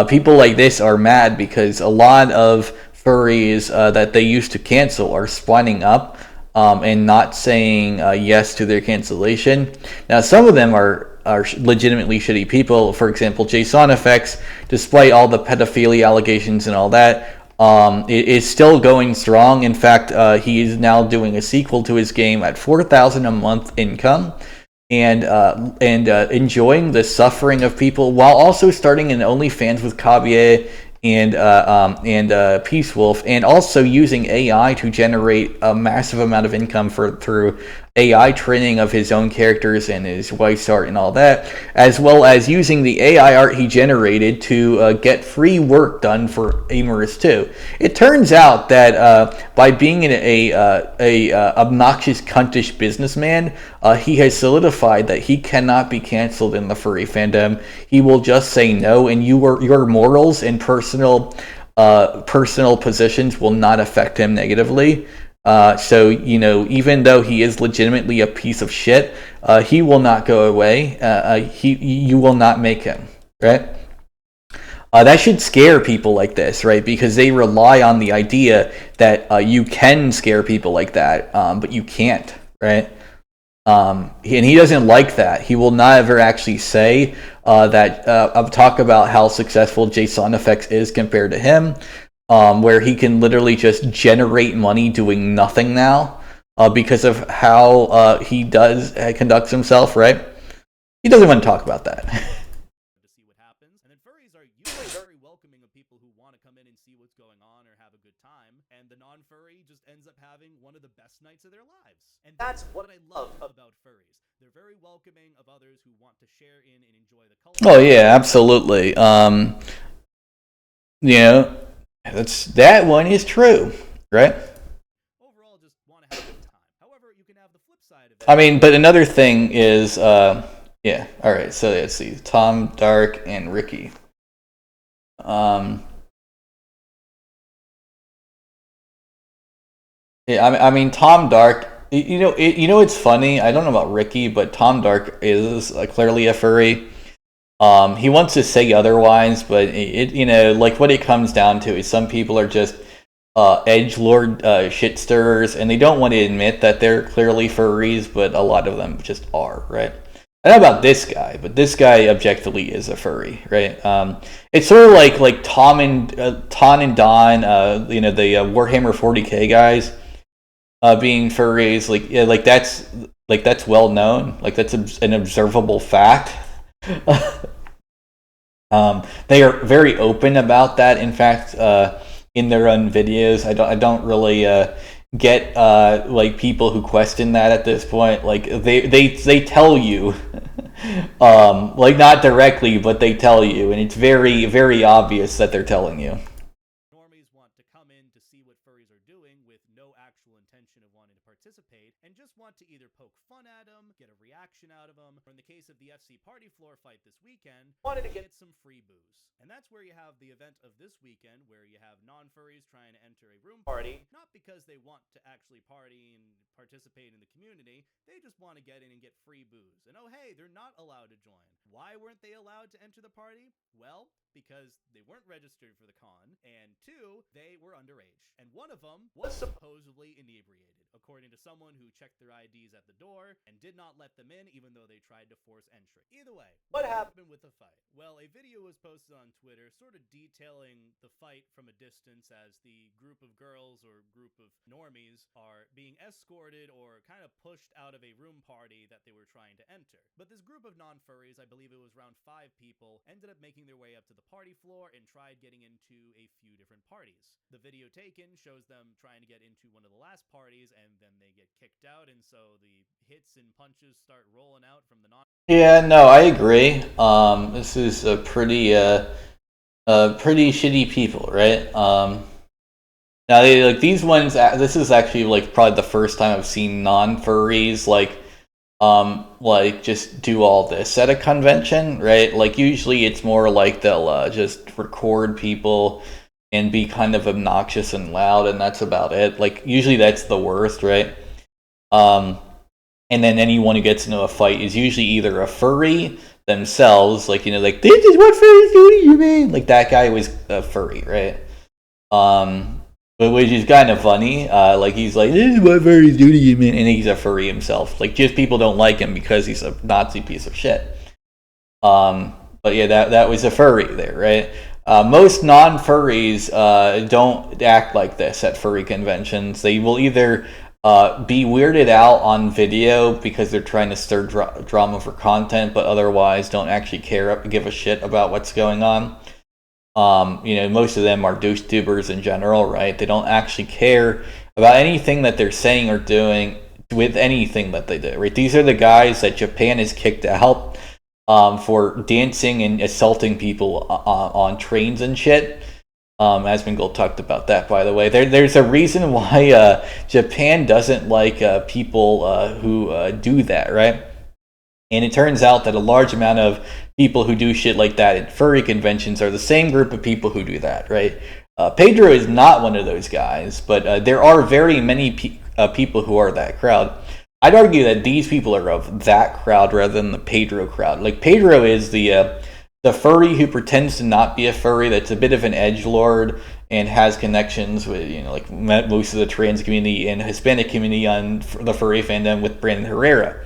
People like this are mad because a lot of furries that they used to cancel are spining up and not saying yes to their cancellation. Now, some of them are legitimately shitty people. For example, Jason Effects, despite all the pedophilia allegations and all that, it is still going strong. In fact, he is now doing a sequel to his game at $4,000 a month income. and enjoying the suffering of people while also starting an OnlyFans with Kabiye and Peace Wolf, and also using AI to generate a massive amount of income through AI training of his own characters and his wife's art and all that, as well as using the AI art he generated to get free work done for Amorous 2. It turns out that by being a obnoxious, cuntish businessman, he has solidified that he cannot be canceled in the furry fandom. He will just say no, and your morals and personal positions will not affect him negatively. So, even though he is legitimately a piece of shit, he will not go away. You will not make him, right? That should scare people like this, right? Because they rely on the idea that you can scare people like that, but you can't, right? And he doesn't like that. He will not ever actually say talk about how successful JSON Effects is compared to him. Where he can literally just generate money doing nothing now because of how he conducts himself, right? He doesn't want to talk about that. To see what happens. And then furries are usually very welcoming of people who want to come in and see what's going on or have a good time. And the non-furry just ends up having one of the best nights of their lives. And that's what I love about furries. They're very welcoming of others who want to share in and enjoy the culture. Oh yeah, absolutely. That one is true, right? Overall, just want to have a good time. However, you can have the flip side of it. I mean, but another thing is, yeah. All right, so let's see, Tom Dark and Ricky. Yeah, I mean, Tom Dark. It's funny. I don't know about Ricky, but Tom Dark is clearly a furry. He wants to say otherwise, but what it comes down to is some people are just edgelord shit stirrers, and they don't want to admit that they're clearly furries, but a lot of them just are, right? I don't know about this guy, but this guy objectively is a furry, right? It's sort of like Ton and Don, the Warhammer 40k guys, being furries. That's well known. That's an observable fact. They are very open about that. In fact, in their own videos, I don't really get people who question that at this point. They tell you, not directly, but they tell you, and it's very, very obvious that they're telling you. Normies want to come in to see what furries are doing with no actual intention of wanting to participate, and just want to either poke fun at them, get a reaction out of them, or in the case of the FC Party Floor fight this weekend, wanted to get some free booze. And that's where you have the event of this weekend, where you have non-furries trying to enter a room party, not because they want to actually party and participate in the community, they just want to get in and get free booze. And oh hey, they're not allowed to join. Why weren't they allowed to enter the party? Well, because they weren't registered for the con, and 2, they were underage. And one of them was supposedly inebriated, according to someone who checked their IDs at the door and did not let them in even though they tried to force entry. Either way, what happened with the fight? Well, a video was posted on Twitter sort of detailing the fight from a distance as the group of girls or group of normies are being escorted or kind of pushed out of a room party that they were trying to enter. But this group of non-furries, I believe it was around 5 people, ended up making their way up to the party floor and tried getting into a few different parties. The video taken shows them trying to get into one of the last parties, and then they get kicked out, and so the hits and punches start rolling out from the non. Yeah, no, I agree. This is a pretty shitty people, right? Now these ones. This is actually probably the first time I've seen non-furries just do all this at a convention, right? Usually it's more like they'll just record people and be kind of obnoxious and loud, and that's about it. Usually that's the worst, right? And then anyone who gets into a fight is usually either a furry themselves, this is what furries do to you, man. That guy was a furry, right? Which is kind of funny. He's this is what furries do to you, man, and he's a furry himself. Just people don't like him because he's a Nazi piece of shit. But yeah, that was a furry there, right? Most non-furries don't act like this at furry conventions. They will either be weirded out on video because they're trying to stir drama for content, but otherwise don't actually give a shit about what's going on. Most of them are douche tubers in general, right? They don't actually care about anything that they're saying or doing with anything that they do, right? These are the guys that Japan has kicked out for dancing and assaulting people on trains and shit. Asmongold talked about that, by the way. There's a reason why Japan doesn't like people who do that, right? And it turns out that a large amount of people who do shit like that at furry conventions are the same group of people who do that, right? Pedro is not one of those guys, but there are very many people who are that crowd. I'd argue that these people are of that crowd rather than the Pedro crowd. Like, Pedro is the furry who pretends to not be a furry, that's a bit of an edgelord and has connections with, like most of the trans community and Hispanic community on the furry fandom with Brandon Herrera.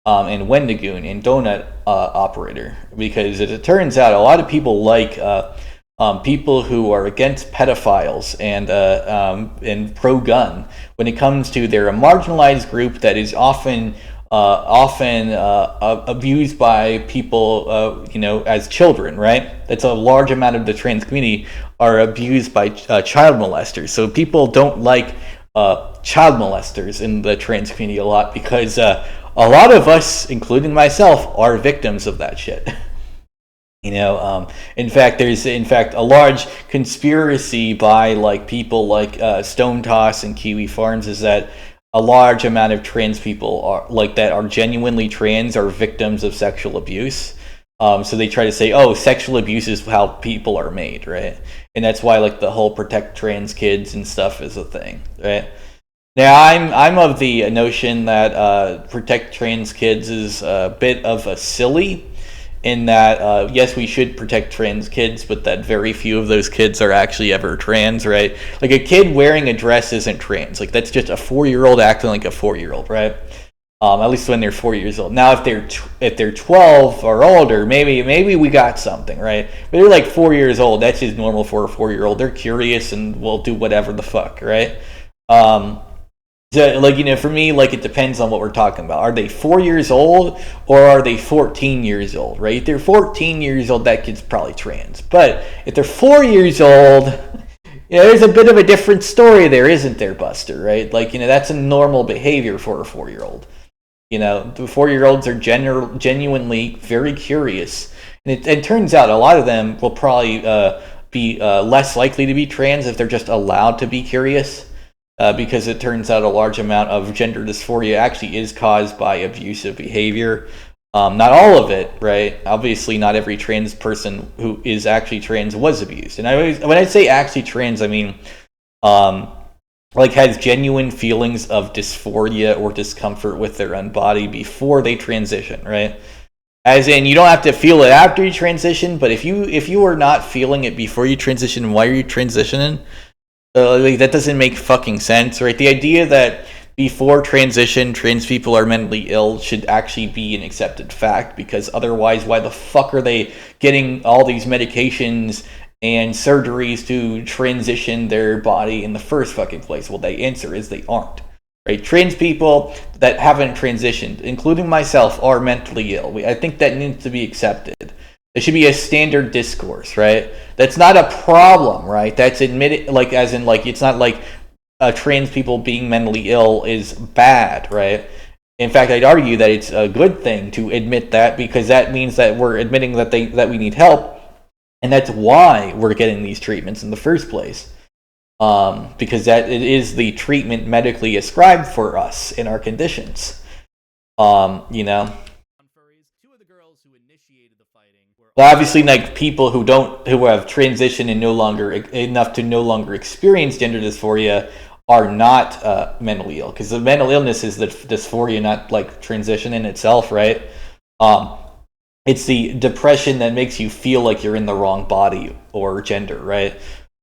And Wendigoon and Donut Operator, because it turns out a lot of people like people who are against pedophiles and pro-gun. When it comes to, they're a marginalized group that is often abused by people, as children, right? That's a large amount of the trans community are abused by child molesters. So people don't like child molesters in the trans community a lot because a lot of us, including myself, are victims of that shit. In fact, there's a large conspiracy by like people like Stone Toss and Kiwi Farms is that a large amount of trans people are genuinely trans are victims of sexual abuse. So they try to say, oh, sexual abuse is how people are made, right? And that's why like the whole protect trans kids and stuff is a thing, right? Now, I'm of the notion that protect trans kids is a bit of a silly, in that yes, we should protect trans kids, but that very few of those kids are actually ever trans, right? Like, a kid wearing a dress isn't trans. Like, that's just a 4-year-old acting like a 4-year-old, right? At least when they're 4 years old. Now, if they're 12 or older, maybe we got something, right? But they're like 4 years old. That's just normal for a 4-year-old. They're curious and will do whatever the fuck, right? So, for me, it depends on what we're talking about. Are they 4 years old or are they 14 years old, right? If they're 14 years old, that kid's probably trans. But if they're 4 years old, there's a bit of a different story there, isn't there, Buster, right? That's a normal behavior for a 4-year-old. The 4-year-olds are genuinely very curious. And it turns out a lot of them will probably be less likely to be trans if they're just allowed to be curious. Because it turns out a large amount of gender dysphoria actually is caused by abusive behavior. Not all of it, right? Obviously, not every trans person who is actually trans was abused. And when I say actually trans, I mean, has genuine feelings of dysphoria or discomfort with their own body before they transition, right? As in, you don't have to feel it after you transition, but if you are not feeling it before you transition, why are you transitioning? That doesn't make fucking sense, right? The idea that before transition, trans people are mentally ill should actually be an accepted fact, because otherwise, why the fuck are they getting all these medications and surgeries to transition their body in the first fucking place? Well, the answer is they aren't, right? Trans people that haven't transitioned, including myself, are mentally ill. I think that needs to be accepted. It should be a standard discourse, right? That's not a problem, right? That's admitted, it's not like trans people being mentally ill is bad, right? In fact, I'd argue that it's a good thing to admit that, because that means that we're admitting that we need help, and that's why we're getting these treatments in the first place. Because it is the treatment medically ascribed for us in our conditions. Well, obviously, people who have transitioned and no longer experience gender dysphoria are not mentally ill, because the mental illness is the dysphoria, not transition in itself, right? It's the depression that makes you feel like you're in the wrong body or gender, right?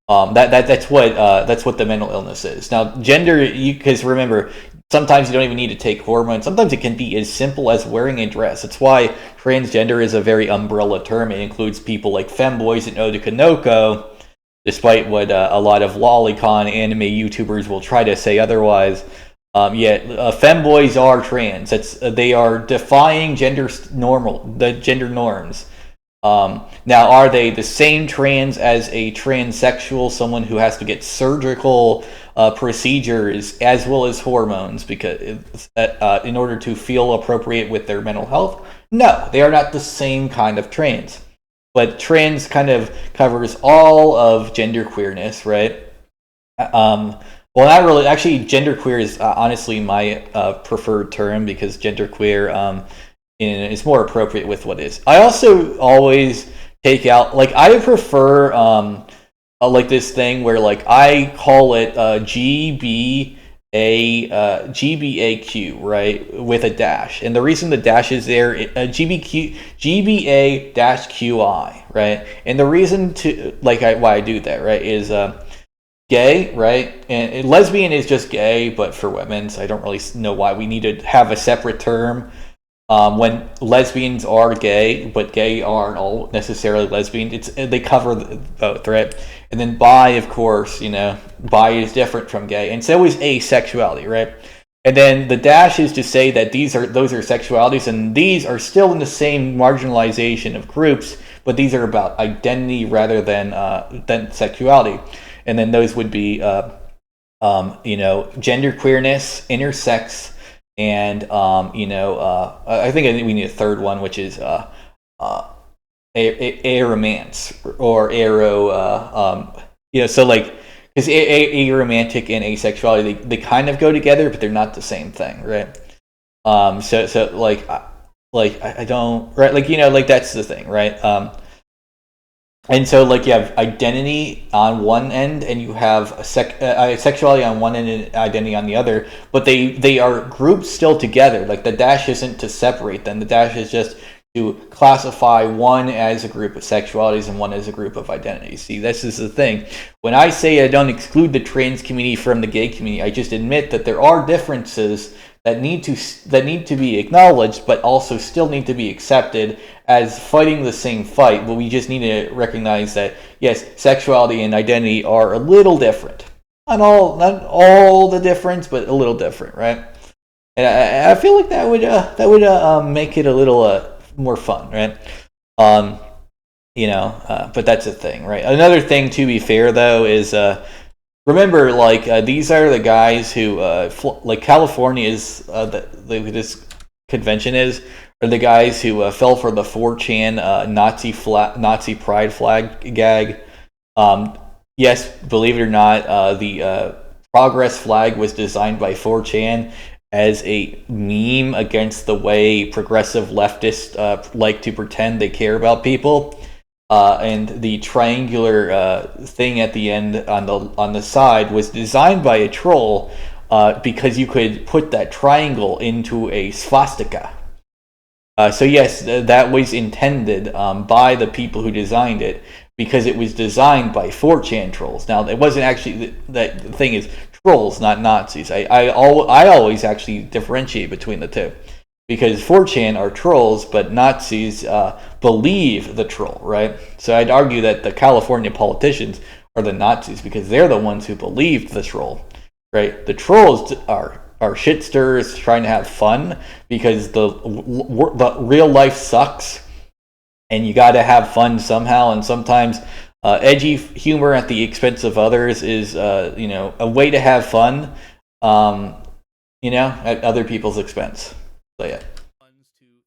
That's what the mental illness is. Now, gender, because remember, sometimes you don't even need to take hormones. Sometimes it can be as simple as wearing a dress. That's why transgender is a very umbrella term. It includes people like femboys and Oda Kanoko, despite what a lot of lolicon anime YouTubers will try to say otherwise. Femboys are trans. They are defying the gender norms. Now, are they the same trans as a transsexual, someone who has to get surgical procedures as well as hormones because in order to feel appropriate with their mental health? No, they are not the same kind of trans. But trans kind of covers all of gender queerness, right? Well, not really. Actually, genderqueer is honestly my preferred term because genderqueer is more appropriate with what is. I also always take out I prefer like this thing where I call it GBAQ, right, with a dash, and the reason the dash is there, GBA-QI, right, and the reason to why I do that, right, is gay, right? And lesbian is just gay, but for women, so I don't really know why we need to have a separate term. When lesbians are gay, but gay aren't all necessarily lesbian. They cover both, right? And then bi, of course, bi is different from gay, and so is asexuality, right? And then the dash is to say that those are sexualities, and these are still in the same marginalization of groups, but these are about identity rather than sexuality. And then those would be, gender queerness, intersex, and I think we need a third one, which is aromance or so because aromantic and asexuality they kind of go together, but they're not the same thing, right? I don't, right, that's the thing, right? And so, you have identity on one end, and you have sexuality on one end and identity on the other. But they are grouped still together. The dash isn't to separate them. The dash is just to classify one as a group of sexualities and one as a group of identities. See, this is the thing. When I say I don't exclude the trans community from the gay community, I just admit that there are differences that need to be acknowledged, but also still need to be accepted as fighting the same fight. But we just need to recognize that yes, sexuality and identity are a little different. Not all the difference, but a little different, right? And I feel like that would make it a little more fun, right? But that's the thing, right? Another thing, to be fair, though, is remember, these are the guys who, California is, this convention are the guys who fell for the 4chan Nazi pride flag gag. Yes, believe it or not, the progress flag was designed by 4chan as a meme against the way progressive leftists like to pretend they care about people. And the triangular thing at the end on the side was designed by a troll because you could put that triangle into a swastika. So yes, that was intended by the people who designed it because it was designed by 4chan trolls. Now, it wasn't actually the thing is trolls, not Nazis. I always actually differentiate between the two. Because 4chan are trolls, but Nazis believe the troll, right? So I'd argue that the California politicians are the Nazis because they're the ones who believed the troll, right? The trolls are shit stirrers trying to have fun because the real life sucks, and you got to have fun somehow. And sometimes edgy humor at the expense of others is a way to have fun, at other people's expense. So yeah. To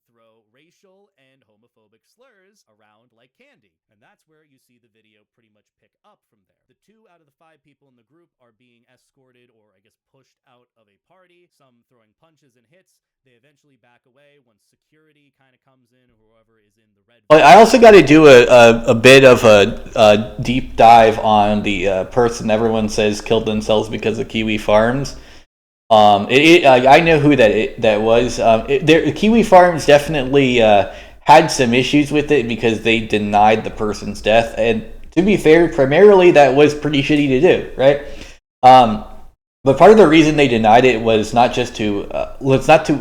throw racial and homophobic slurs around like candy. And that's where you see the video pretty much pick up from there. The 2 out of the 5 people in the group are being escorted or pushed out of a party, some throwing punches and hits. They eventually back away once security kind of comes in, or whoever is in the red. I also got to do a bit of a deep dive on the person everyone says killed themselves because of Kiwi Farms. I know who that was. Kiwi Farms definitely had some issues with it because they denied the person's death, and to be fair, primarily that was pretty shitty to do, right? But part of the reason they denied it was not just to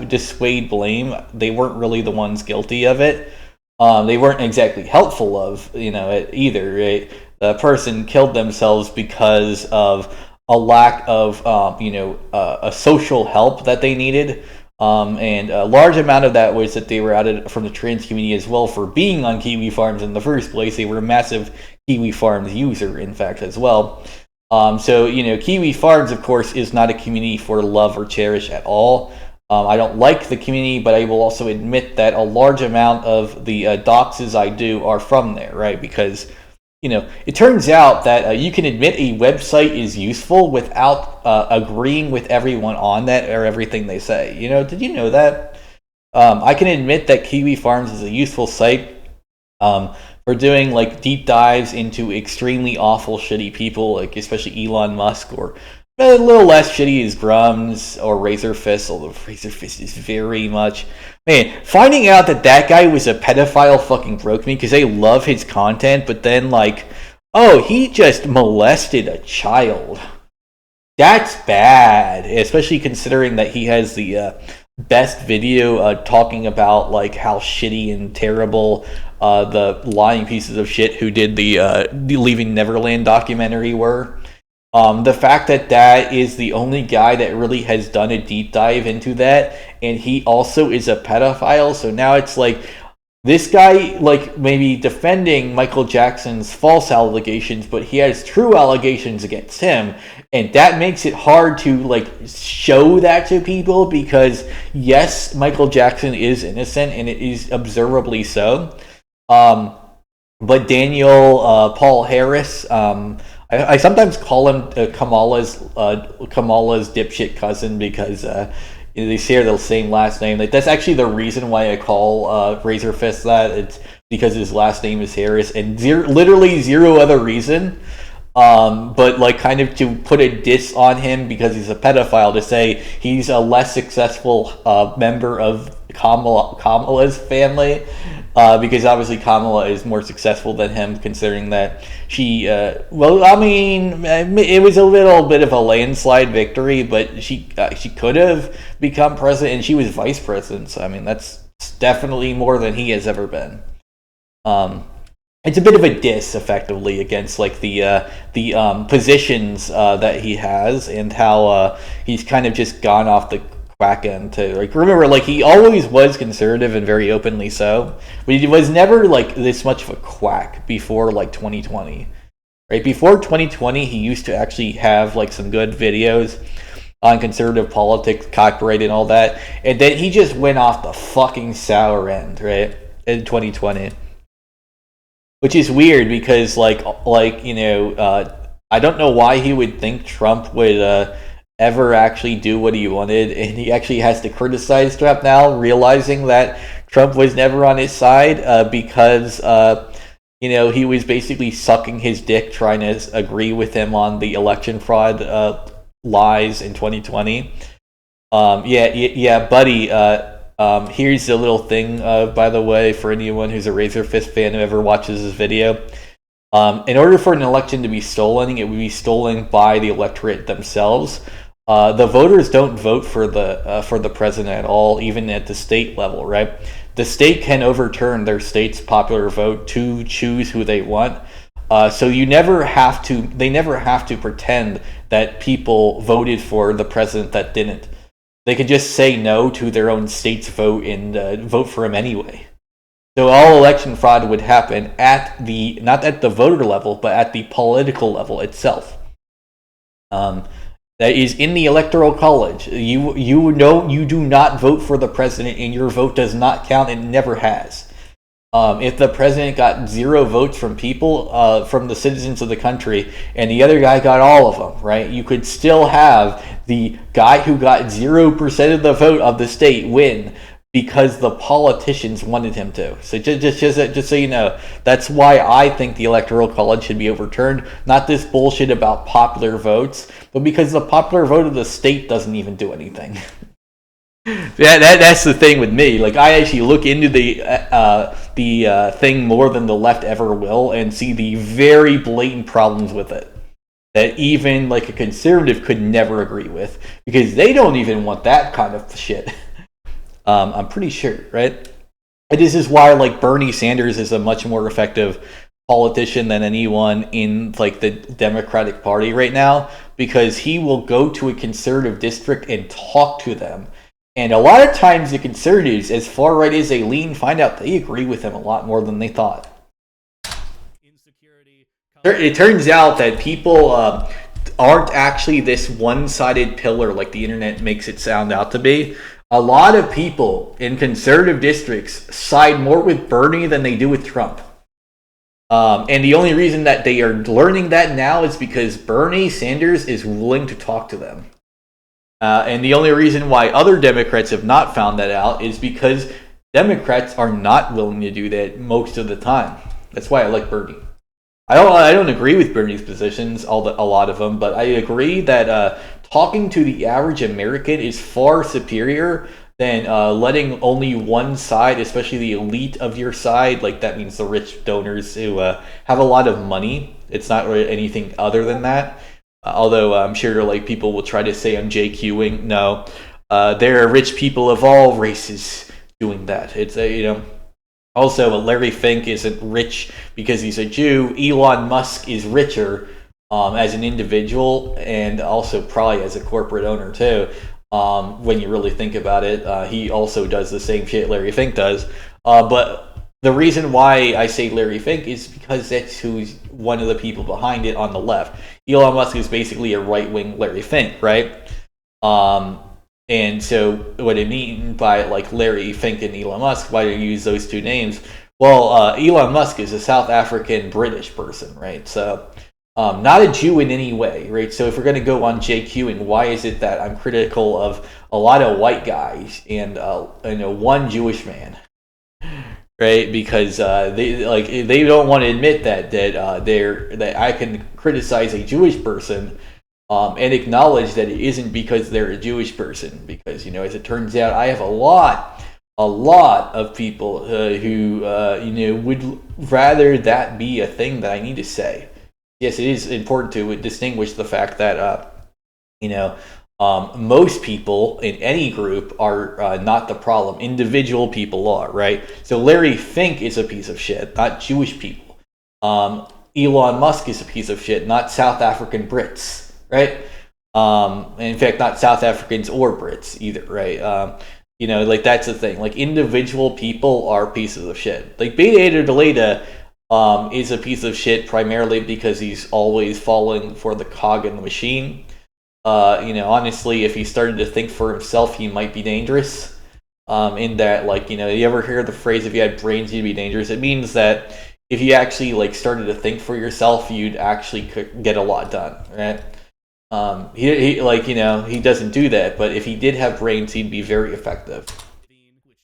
dissuade blame. They weren't really the ones guilty of it. They weren't exactly helpful of it either, right? The person killed themselves because of a lack of a social help that they needed. And a large amount of that was that they were outed from the trans community as well for being on Kiwi Farms in the first place. They were a massive Kiwi Farms user, in fact, as well. So, Kiwi Farms, of course, is not a community for love or cherish at all. I don't like the community, but I will also admit that a large amount of the doxes I do are from there, right? Because, it turns out that you can admit a website is useful without agreeing with everyone on that or everything they say. Did you know that? I can admit that Kiwi Farms is a useful site for doing like deep dives into extremely awful, shitty people, like especially Elon Musk, or a little less shitty is Grums or Razorfist, although Razorfist is very much... Man, finding out that guy was a pedophile fucking broke me, because I love his content, but then he just molested a child. That's bad, especially considering that he has the best video talking about how shitty and terrible the lying pieces of shit who did the Leaving Neverland documentary were. The fact that is the only guy that really has done a deep dive into that, and he also is a pedophile, so now it's this guy maybe defending Michael Jackson's false allegations, but he has true allegations against him, and that makes it hard to show that to people, because yes, Michael Jackson is innocent, and it is observably so. But Daniel Paul Harris, I sometimes call him Kamala's dipshit cousin, because they share the same last name. That's actually the reason why I call Razorfist that. It's because his last name is Harris, and literally zero other reason. But kind of to put a diss on him because he's a pedophile, to say he's a less successful member of Kamala's family, because obviously Kamala is more successful than him, considering that she, it was a little bit of a landslide victory, but she could have become president, and she was vice president, so that's definitely more than he has ever been. It's a bit of a diss, effectively, against the positions that he has, and how he's kind of just gone off the quack end to remember, he always was conservative and very openly so, but he was never this much of a quack before 2020. Right before 2020, he used to actually have some good videos on conservative politics, copyright, and all that, and then he just went off the fucking sour end, right, in 2020. Which is weird, because I don't know why he would think Trump would ever actually do what he wanted, and he actually has to criticize Trump now, realizing that Trump was never on his side, because he was basically sucking his dick trying to agree with him on the election fraud lies in 2020. Yeah, buddy. Here's a little thing, by the way, for anyone who's a Razorfist fan who ever watches this video. In order for an election to be stolen, it would be stolen by the electorate themselves. The voters don't vote for the president at all, even at the state level, right? The state can overturn their state's popular vote to choose who they want. So they never have to pretend that people voted for the president that didn't. They could just say no to their own state's vote and vote for him anyway. So all election fraud would happen not at the voter level, but at the political level itself. That is in the Electoral College. You do not vote for the president, and your vote does not count, and never has. If the president got 0 votes from people, from the citizens of the country, and the other guy got all of them, right? You could still have the guy who got 0% of the vote of the state win, because the politicians wanted him to. So just so you know, that's why I think the Electoral College should be overturned. Not this bullshit about popular votes, but because the popular vote of the state doesn't even do anything. That's the thing with me. I actually look into the thing more than the left ever will, and see the very blatant problems with it that even a conservative could never agree with, because they don't even want that kind of shit. I'm pretty sure, right? And this is why Bernie Sanders is a much more effective politician than anyone in like the Democratic Party right now, because he will go to a conservative district and talk to them. And a lot of times the conservatives, as far right as they lean, find out they agree with him a lot more than they thought. It turns out that people aren't actually this one-sided pillar like the internet makes it sound out to be. A lot of people in conservative districts side more with Bernie than they do with Trump. And the only reason that they are learning that now is because Bernie Sanders is willing to talk to them. And the only reason why other Democrats have not found that out is because Democrats are not willing to do that most of the time. That's why I like Bernie. I don't agree with Bernie's positions, a lot of them, but I agree that talking to the average American is far superior than letting only one side, especially the elite of your side, like that means the rich donors who have a lot of money. It's not really anything other than that. Although I'm sure like people will try to say I'm JQing. No, there are rich people of all races doing that. It's Also, Larry Fink isn't rich because he's a Jew. Elon Musk is richer as an individual and also probably as a corporate owner too. When you really think about it, he also does the same shit Larry Fink does. But the reason why I say Larry Fink is because that's who's one of the people behind it on the left. Elon Musk is basically a right-wing Larry Fink, right? And so what I mean by like Larry Fink and Elon Musk, why do you use those two names? Well, Elon Musk is a South African British person, right? So not a Jew in any way, right? So if we're going to go on JQing, why is it that I'm critical of a lot of white guys and one Jewish man, right? Because they don't want to admit that I can criticize a Jewish person. And acknowledge that it isn't because they're a Jewish person, because as it turns out, I have a lot of people who would rather that be a thing that I need to say. Yes, it is important to distinguish the fact that most people in any group are not the problem. Individual people are, right? So Larry Fink is a piece of shit, not Jewish people. Elon Musk is a piece of shit, not South African Brits. Right? In fact, not South Africans or Brits either, right? That's the thing. Like, individual people are pieces of shit. Like, Beta Doleta is a piece of shit primarily because he's always falling for the cog in the machine. Honestly, if he started to think for himself, he might be dangerous. In that, you ever hear the phrase, if you had brains, you'd be dangerous? It means that if you actually, started to think for yourself, you'd actually get a lot done, right? He doesn't do that, but if he did have brains, he'd be very effective. Which,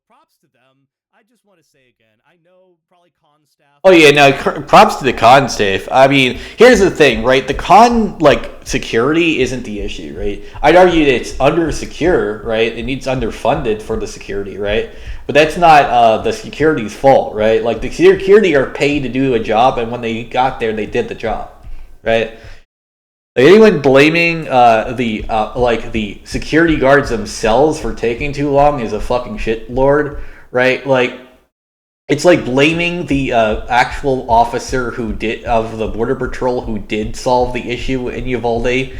props to them. I just want to say again, I know probably con staff. Oh yeah, no, props to the con staff. I mean, here's the thing, right? The con, security isn't the issue, right? I'd argue that it's under-secure, right? It needs underfunded for the security, right? But that's not the security's fault, right? Like, the security are paid to do a job, and when they got there, they did the job, right? Anyone blaming the security guards themselves for taking too long is a fucking shitlord, right? It's like blaming the actual officer of the Border Patrol who did solve the issue in Uvalde.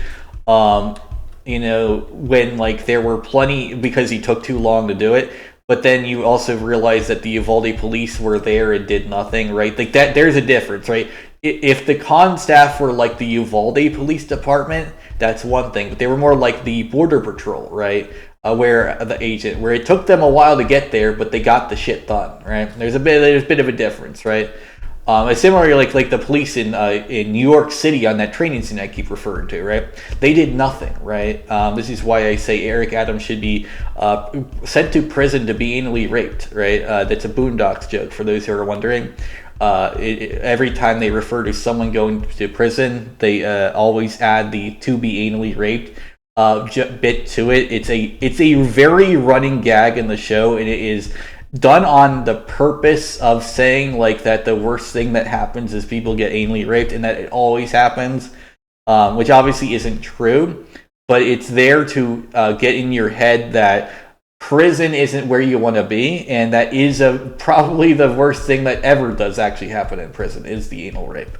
When there were plenty, because he took too long to do it. But then you also realize that the Uvalde police were there and did nothing, right? There's a difference, right? If the con staff were like the Uvalde Police Department, that's one thing. But they were more like the Border Patrol, right? Where it took them a while to get there, but they got the shit done, right? There's a bit of a difference, right? Similarly, like the police in New York City on that training scene I keep referring to, right? They did nothing, right? This is why I say Eric Adams should be sent to prison to be anally raped, right? That's a Boondocks joke for those who are wondering. Every time they refer to someone going to prison, they always add the "to be anally raped" bit to it. It's a very running gag in the show, and it is done on the purpose of saying that the worst thing that happens is people get anally raped, and that it always happens, which obviously isn't true, but it's there to get in your head that prison isn't where you want to be, and that is probably the worst thing that ever does actually happen in prison is the anal rape.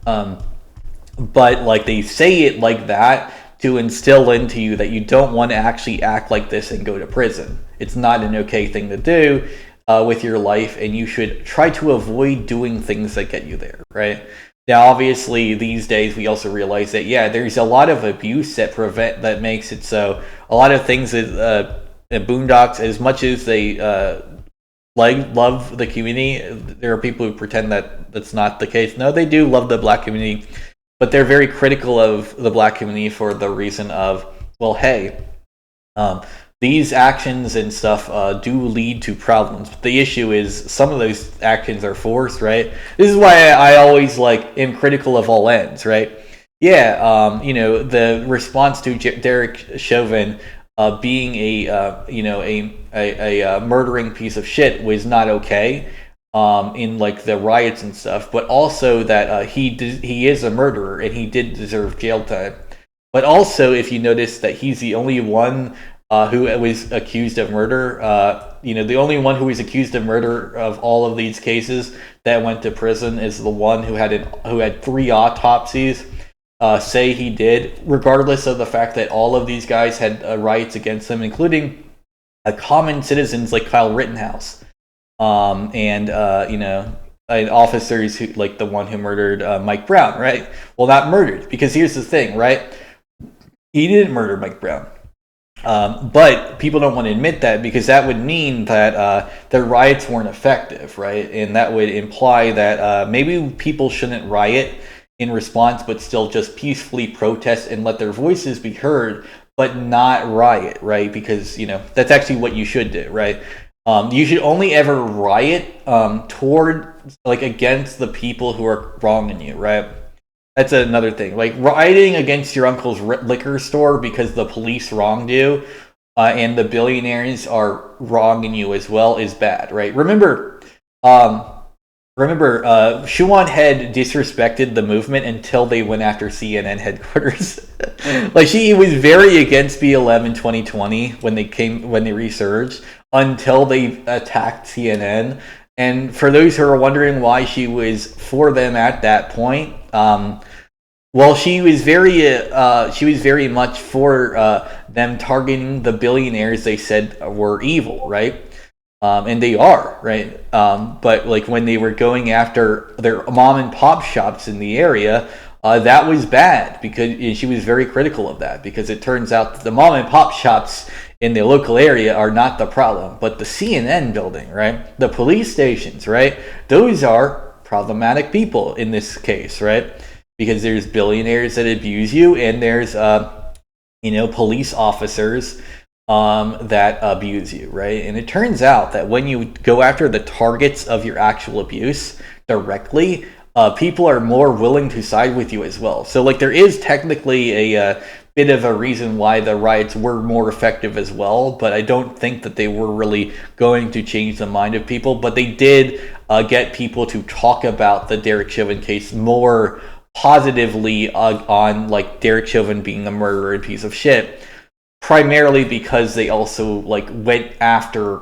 But like they say it like that to instill into you that you don't want to actually act like this and go to prison. It's not an okay thing to do with your life, and you should try to avoid doing things that get you there, right? Now, obviously, these days we also realize that there's a lot of abuse that makes it so a lot of things that Boondocks, as much as they love the community, there are people who pretend that that's not the case. No, they do love the black community, but they're very critical of the black community for the reason of, well, hey, these actions and stuff do lead to problems. But the issue is some of those actions are forced, right? This is why I always am critical of all ends, right? The response to Derek Chauvin being a murdering piece of shit was not okay in the riots and stuff, but also that he is a murderer and he did deserve jail time. But also, if you notice that he's the only one who was accused of murder, the only one who was accused of murder of all of these cases that went to prison is the one who had 3 autopsies say he did, regardless of the fact that all of these guys had riots against them, including common citizens like Kyle Rittenhouse, and officers who, like the one who murdered Mike Brown, right? Well, not murdered, because here's the thing, right? He didn't murder Mike Brown. But people don't want to admit that, because that would mean that the riots weren't effective, right? And that would imply that maybe people shouldn't riot in response, but still just peacefully protest and let their voices be heard, but not riot, right? Because, that's actually what you should do, right? You should only ever riot against the people who are wronging you, right? That's another thing. Like rioting against your uncle's liquor store because the police wronged you and the billionaires are wronging you as well is bad, right? Remember, Shuan had disrespected the movement until they went after CNN headquarters. She was very against BLM in 2020 when they resurged, until they attacked CNN. And for those who are wondering why she was for them at that point, she was very much for them targeting the billionaires they said were evil, right? And they are, right? But when they were going after their mom and pop shops in the area, that was bad, because she was very critical of that, because it turns out that the mom and pop shops in the local area are not the problem, but the CNN building, right? The police stations, right? Those are problematic people in this case, right? Because there's billionaires that abuse you, and there's police officers that abuse you, right? And it turns out that when you go after the targets of your actual abuse directly, people are more willing to side with you as well. So there is technically a bit of a reason why the riots were more effective as well, but I don't think that they were really going to change the mind of people. But they did get people to talk about the Derek Chauvin case more positively on Derek Chauvin being a murderer and piece of shit, primarily because they also went after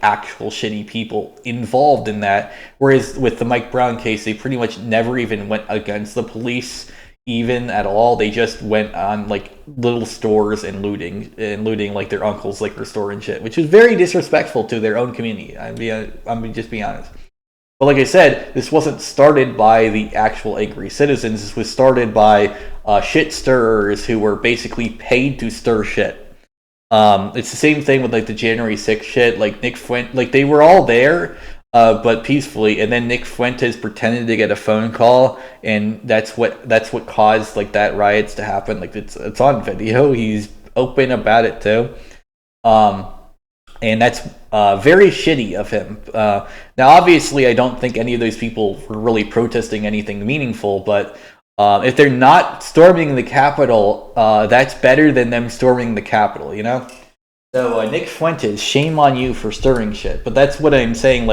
actual shitty people involved in that, whereas with the Mike Brown case they pretty much never even went against the police even at all. They just went on little stores and looting their uncle's liquor store and shit, which is very disrespectful to their own community. I'm just being honest. But like I said, this wasn't started by the actual angry citizens. This was started by shit stirrers who were basically paid to stir shit. It's the same thing with the January 6th shit. Nick Fuentes, they were all there, but peacefully. And then Nick Fuentes pretended to get a phone call, and that's what caused that riots to happen. It's on video. He's open about it too. And that's very shitty of him. Now, obviously, I don't think any of those people were really protesting anything meaningful, but if they're not storming the Capitol, that's better than them storming the Capitol, So, Nick Fuentes, shame on you for stirring shit. But that's what I'm saying.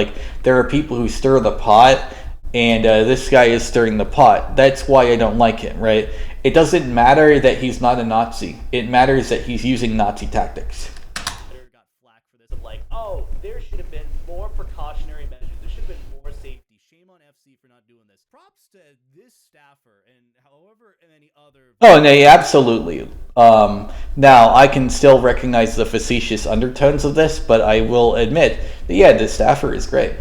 There are people who stir the pot, and this guy is stirring the pot. That's why I don't like him, right? It doesn't matter that he's not a Nazi. It matters that he's using Nazi tactics. said, this staffer and however many other. Oh no, yeah, absolutely. Now I can still recognize the facetious undertones of this, but I will admit that yeah, the staffer is great. And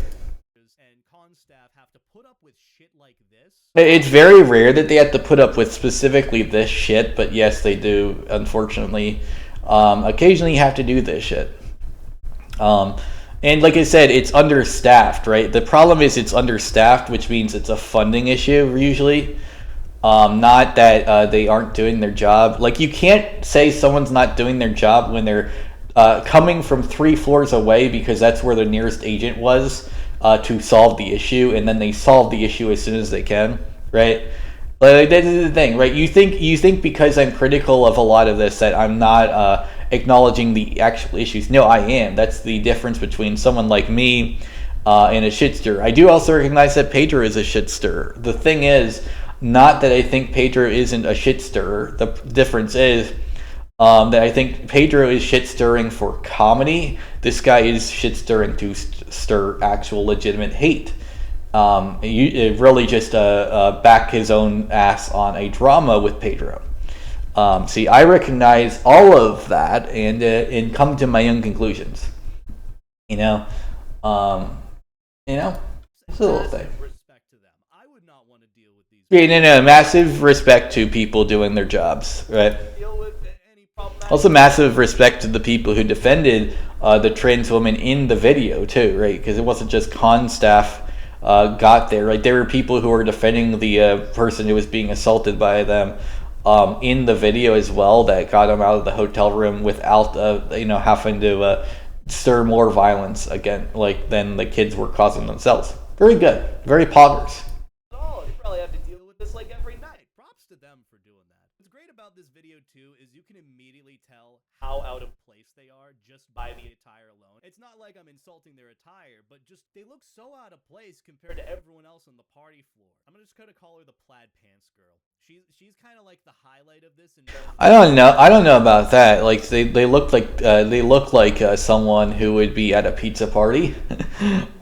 con staff have to put up with shit like this. It's very rare that they have to put up with specifically this shit, but yes, they do. Unfortunately, occasionally have to do this shit. And like I said, it's understaffed, right? The problem is it's understaffed, which means it's a funding issue usually. Not that they aren't doing their job. Like, you can't say someone's not doing their job when they're coming from 3 floors away because that's where the nearest agent was to solve the issue, and then they solve the issue as soon as they can, right? Like, that is the thing, right? You think because I'm critical of a lot of this that I'm not acknowledging the actual issues. No, I am. That's the difference between someone like me and a shitster. I do also recognize that Pedro is a shitster. The thing is, not that I think Pedro isn't a shit stirrer. The difference is that I think Pedro is shit stirring for comedy. This guy is shit stirring to stir actual legitimate hate. Really just back his own ass on a drama with Pedro. See, I recognize all of that and come to my own conclusions. You know, it's a little thing. Yeah, no, massive respect to people doing their jobs, right? Also, massive respect to the people who defended the trans woman in the video, too, right? Because it wasn't just con staff got there, right? There were people who were defending the person who was being assaulted by them in the video as well that got them out of the hotel room without, having to stir more violence again, like, than the kids were causing themselves. Very good. Very poggers. This video too is you can immediately tell how out of place they are just by the attire alone. It's not like I'm insulting their attire, but just they look so out of place compared to everyone else on the party floor. I'm just gonna call her the plaid pants girl. She's kind of like the highlight of this. And I don't know about that. Like they look like someone who would be at a pizza party.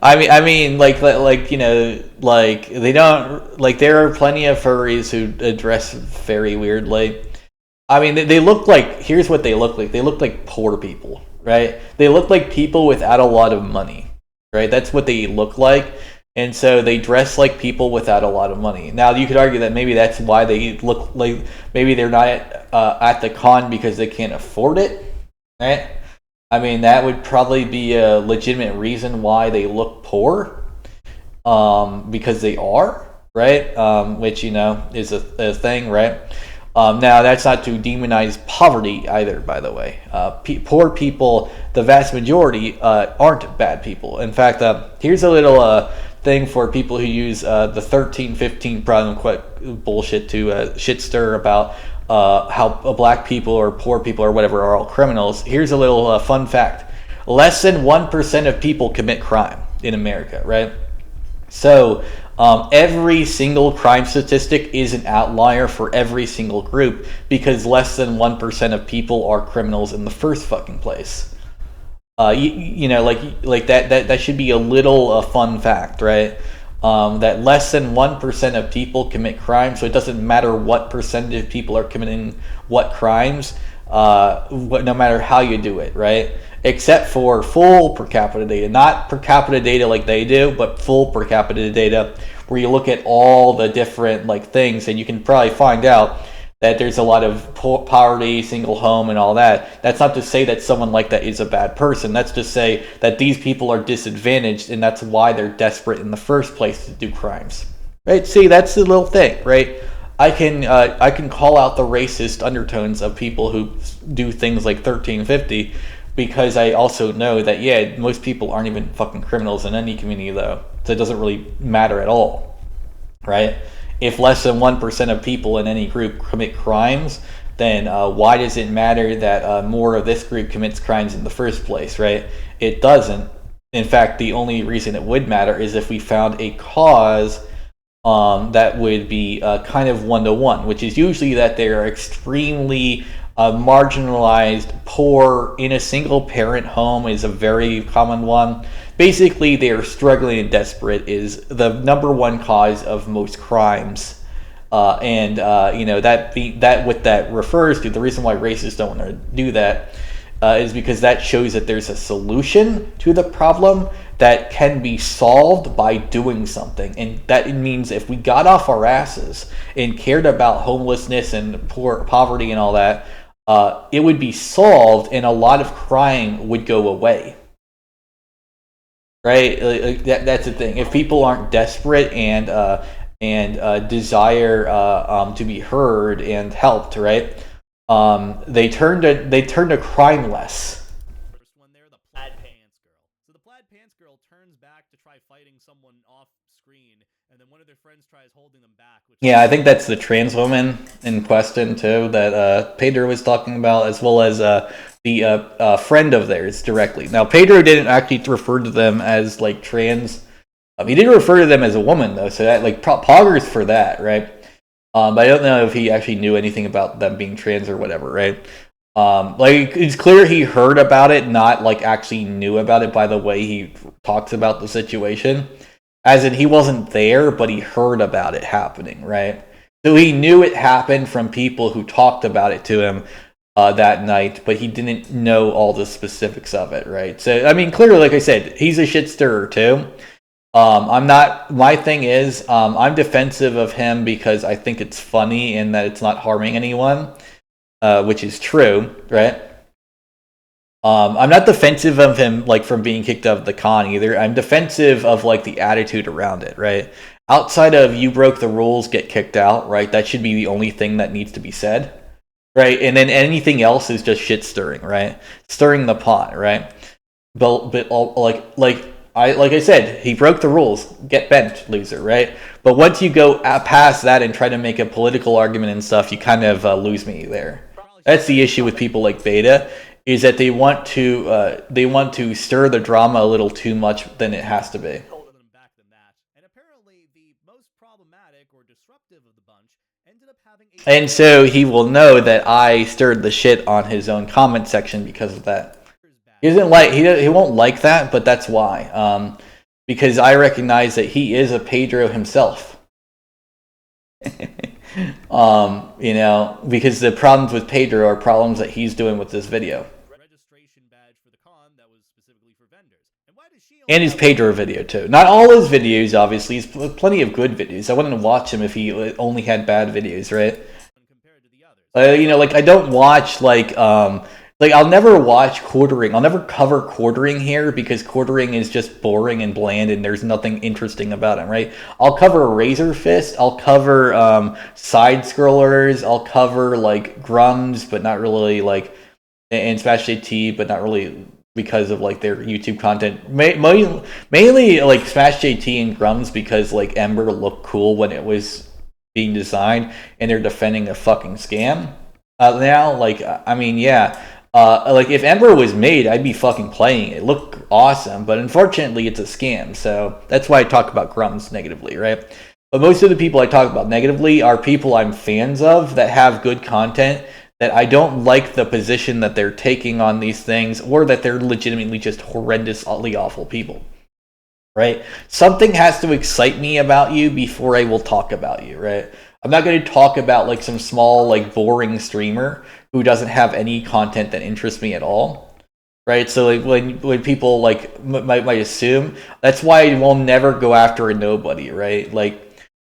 I mean, like they don't, like, there are plenty of furries who dress very weirdly. I mean, they look like, here's what they look like. They look like poor people, right? They look like people without a lot of money, right? That's what they look like. And so they dress like people without a lot of money. Now, you could argue that maybe that's why they look like, maybe they're not at the con because they can't afford it, right? I mean, that would probably be a legitimate reason why they look poor, because they are, right? Which, is a thing, right? Now, that's not to demonize poverty either, by the way. Poor people, the vast majority, aren't bad people. In fact, here's a little thing for people who use the 1315 problem bullshit to shit stir about how black people or poor people or whatever are all criminals. Here's a little fun fact. Less than 1% of people commit crime in America, right? So every single crime statistic is an outlier for every single group because less than 1% of people are criminals in the first fucking place. Like that should be a little fun fact, right? That less than 1% of people commit crime, so it doesn't matter what percentage of people are committing what crimes, no matter how you do it, right? Except for full per capita data, not per capita data like they do, but full per capita data, where you look at all the different things, and you can probably find out that there's a lot of poverty, single home, and all that. That's not to say that someone like that is a bad person. That's to say that these people are disadvantaged, and that's why they're desperate in the first place to do crimes. Right? See, that's the little thing, right? I can call out the racist undertones of people who do things like 1350, because I also know that, yeah, most people aren't even fucking criminals in any community, though. So it doesn't really matter at all, right? If less than 1% of people in any group commit crimes, then why does it matter that more of this group commits crimes in the first place, right? It doesn't. In fact, the only reason it would matter is if we found a cause that would be kind of one-to-one, which is usually that they are extremely marginalized, poor, in a single parent home is a very common one. Basically, they are struggling and desperate is the number one cause of most crimes. That what that refers to, the reason why racists don't want to do that is because that shows that there's a solution to the problem that can be solved by doing something. And that means if we got off our asses and cared about homelessness and poverty and all that, it would be solved and a lot of crime would go away. Right? That's the thing. If people aren't desperate and desire to be heard and helped, right? They turn to crime less. First one there, the plaid pants girl. So the plaid pants girl turns back to try fighting someone off screen, and then one of their friends tries holding them back. Yeah, I think that's the trans woman in question too that Pedro was talking about, as well as the friend of theirs directly. Now, Pedro didn't actually refer to them as like trans. He did refer to them as a woman though, so that like poggers for that, right? But I don't know if he actually knew anything about them being trans or whatever, right? Like it's clear he heard about it, not like actually knew about it by the way he talks about the situation. As in, he wasn't there, but he heard about it happening, right? So he knew it happened from people who talked about it to him that night, but he didn't know all the specifics of it, right? So, I mean, clearly, like I said, he's a shit stirrer too. I'm not. My thing is, I'm defensive of him because I think it's funny and that it's not harming anyone, which is true, right? I'm not defensive of him like from being kicked out of the con either. I'm defensive of like the attitude around it, right? Outside of you broke the rules, get kicked out, right? That should be the only thing that needs to be said, right? And then anything else is just shit stirring, right? Stirring the pot, right? But like I said, he broke the rules. Get bent, loser, right? But once you go past that and try to make a political argument and stuff, you kind of lose me there. That's the issue with people like Beta, is that they want to stir the drama a little too much than it has to be. And so he will know that I stirred the shit on his own comment section because of that. He won't like that, but that's why. Because I recognize that he is a Pedro himself. Because the problems with Pedro are problems that he's doing with this video. And his Pedro video too. Not all his videos, obviously. He's plenty of good videos. I wouldn't watch him if he only had bad videos, right? I don't watch I'll never watch quartering. I'll never cover quartering here because quartering is just boring and bland and there's nothing interesting about it, right? I'll cover Razor Fist. I'll cover side scrollers. I'll cover like Grums, but not really and Smash JT, but not really because of like their YouTube content. Mainly like Smash JT and Grums because like Ember looked cool when it was being designed and they're defending a fucking scam. Now, if Ember was made, I'd be fucking playing it. It looked awesome, but unfortunately it's a scam, so that's why I talk about Grums negatively, right? But most of the people I talk about negatively are people I'm fans of that have good content, that I don't like the position that they're taking on these things, or that they're legitimately just horrendously awful people, right? Something has to excite me about you before I will talk about you, right? I'm not going to talk about like some small, like boring streamer who doesn't have any content that interests me at all, right? So like when people like might assume, that's why I will never go after a nobody, right? Like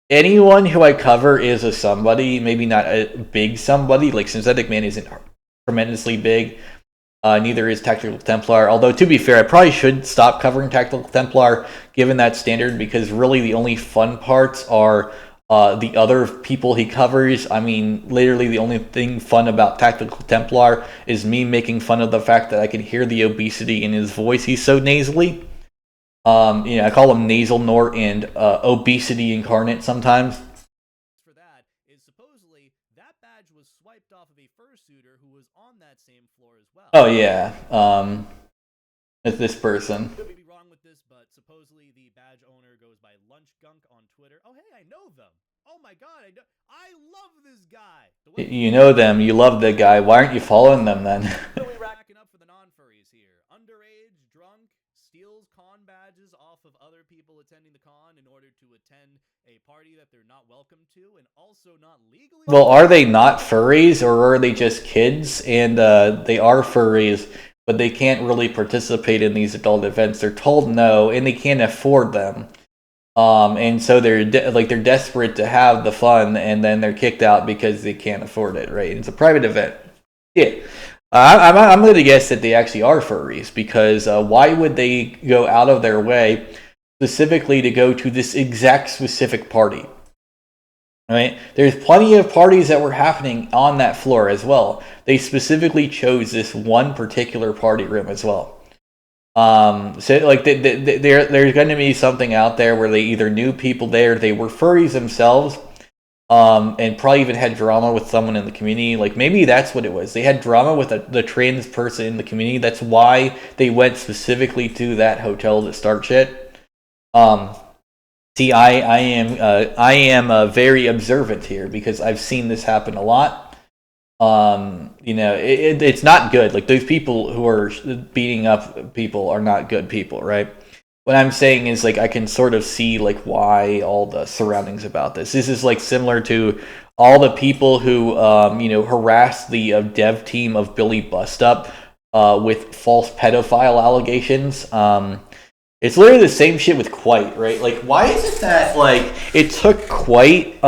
anyone who I cover is a somebody, maybe not a big somebody. Like Synthetic Man isn't tremendously big. Neither is Tactical Templar. Although to be fair, I probably should stop covering Tactical Templar given that standard because really the only fun parts are the other people he covers. I mean, literally the only thing fun about Tactical Templar is me making fun of the fact that I can hear the obesity in his voice. He's so nasally. I call him Nasal Nort and Obesity Incarnate sometimes. For that is supposedly that badge was swiped off of a fursuiter who was on that same floor as well. Oh yeah, it's this person. Could be wrong with this, but supposedly the badge owner goes by Lunch Gunk on Twitter. Oh hey, I know them. Oh my my god, I love this guy. You know them, you love the guy. Why aren't you following them then? Really racking up for the non-furries here. Underage, drunk, steals con badges off of other people attending the con in order to attend a party that they're not welcome to, and also not legally. Well, are they not furries, or are they just kids? And they are furries, but they can't really participate in these adult events. They're told no, and they can't afford them. And so they're they're desperate to have the fun, and then they're kicked out because they can't afford it. Right? It's a private event. Yeah, I'm going to guess that they actually are furries, because why would they go out of their way specifically to go to this exact specific party? Right? There's plenty of parties that were happening on that floor as well. They specifically chose this one particular party room as well. So like there's going to be something out there where they either knew people there, they were furries themselves, and probably even had drama with someone in the community. Like maybe that's what it was. They had drama with the trans person in the community. That's why they went specifically to that hotel to start shit. See, I am very observant here, because I've seen this happen a lot. It's not good. Like, those people who are beating up people are not good people, right? What I'm saying is, like, I can sort of see, like, why all the surroundings about this. This is, like, similar to all the people who, harassed the dev team of Billy Bust Up with false pedophile allegations. It's literally the same shit with Quite, right? Like, why is it that, like, it took Quite,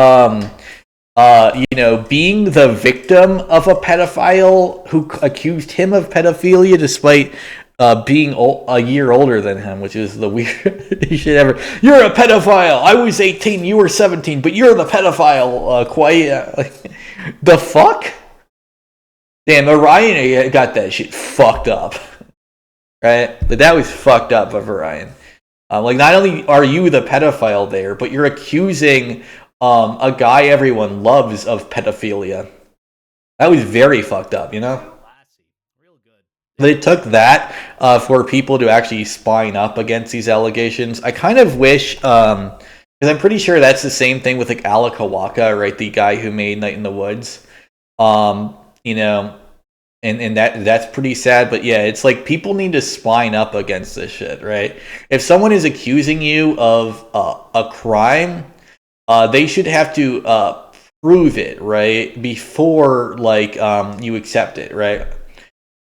being the victim of a pedophile who accused him of pedophilia despite being a year older than him, which is the weirdest shit ever. You're a pedophile! I was 18, you were 17, but you're the pedophile, Quite. The fuck? Damn, Orion got that shit fucked up. Right? But that was fucked up of Orion. Not only are you the pedophile there, but you're accusing a guy everyone loves of pedophilia. That was very fucked up, you know? But it took that for people to actually spine up against these allegations. I kind of wish, because I'm pretty sure that's the same thing with like Alec Hawaka, right? The guy who made Night in the Woods. And that's pretty sad, but yeah, it's like people need to spine up against this shit, right? If someone is accusing you of a crime, they should have to prove it, right, before you accept it, right?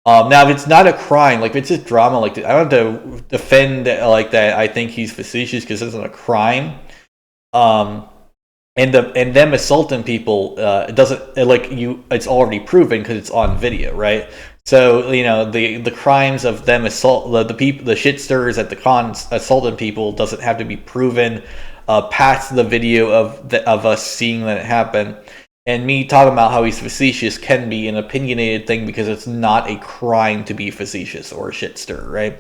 Now, if it's not a crime, like if it's just drama, like I don't have to defend like that. I think he's facetious because it's not a crime. And them assaulting people it doesn't it's already proven because it's on video, right? So the crimes of them assault the people, the shit stirrers at the con assaulting people doesn't have to be proven past the video of us seeing that it happen. And me talking about how he's facetious can be an opinionated thing because it's not a crime to be facetious or a shit stirrer, right?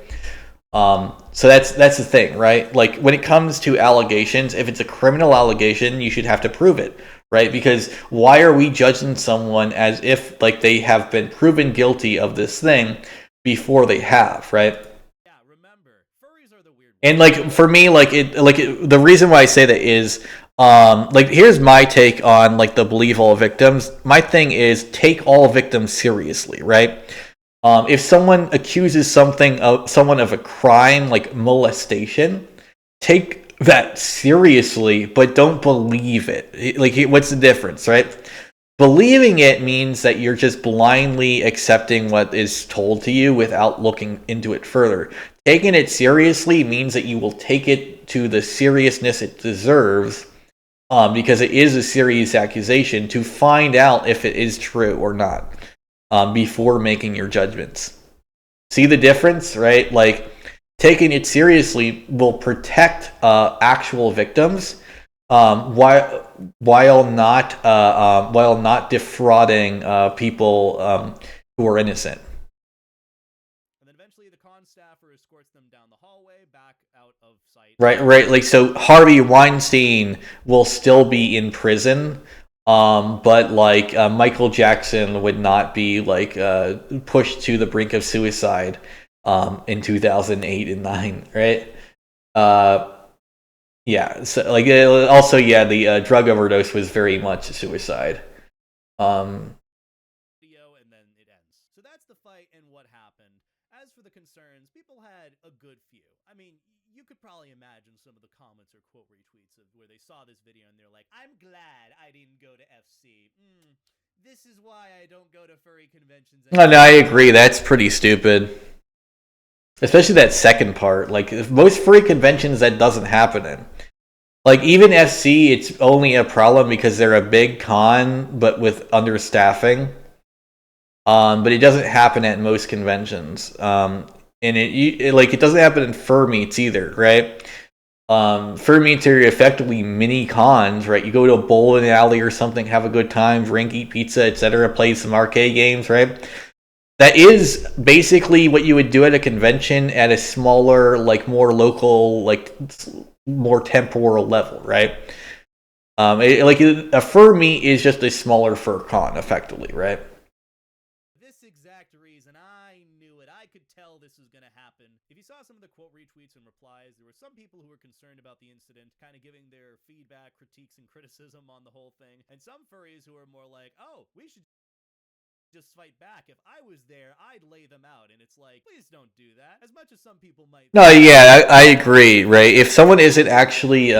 So that's the thing, right? Like when it comes to allegations, if it's a criminal allegation, you should have to prove it, right? Because why are we judging someone as if like they have been proven guilty of this thing before they have, right? Yeah, remember, furries are the weird. And like for me, the reason why I say that is here's my take on like the believe all victims. My thing is take all victims seriously, right? If someone accuses someone of a crime like molestation, take that seriously, but don't believe it. What's the difference, right? Believing it means that you're just blindly accepting what is told to you without looking into it further. Taking it seriously means that you will take it to the seriousness it deserves, because it is a serious accusation, to find out if it is true or not. Before making your judgments. See the difference, right? Like, taking it seriously will protect actual victims, while not defrauding people who are innocent. And then eventually the con staffer escorts them down the hallway, back out of sight. Right. Like, so Harvey Weinstein will still be in prison. But Michael Jackson would not be pushed to the brink of suicide in 2008 and 2009, right? Yeah. So like also yeah, the drug overdose was very much suicide. Video and then it ends. So that's the fight and what happened. As for the concerns, people had a good few. I mean, you could probably imagine some of the comments or quote retweets of where they saw this video and they're like, "I'm glad I didn't go to FC. This is why I don't go to furry conventions." No, I agree. That's pretty stupid. Especially that second part. Like most furry conventions, that doesn't happen in. Like even FC, it's only a problem because they're a big con, but with understaffing. But it doesn't happen at most conventions. And it doesn't happen in fur meets either, right? Fur meets are effectively mini cons, right? You go to a bowling alley or something, have a good time, drink, eat pizza, etc., play some arcade games, right? That is basically what you would do at a convention at a smaller, like more local, like more temporal level, right? A fur meet is just a smaller fur con, effectively, right? This exact reason, I knew it. I could tell this was going to happen. If you saw some of the quote retweets and replies, there were some people who were concerned about the incident, kind of giving their feedback, critiques, and criticism on the whole thing. And some furries who were more like, "Oh, we should just fight back. If I was there, I'd lay them out." And it's like, please don't do that. As much as some people might. No, yeah, I agree, right? If someone isn't actually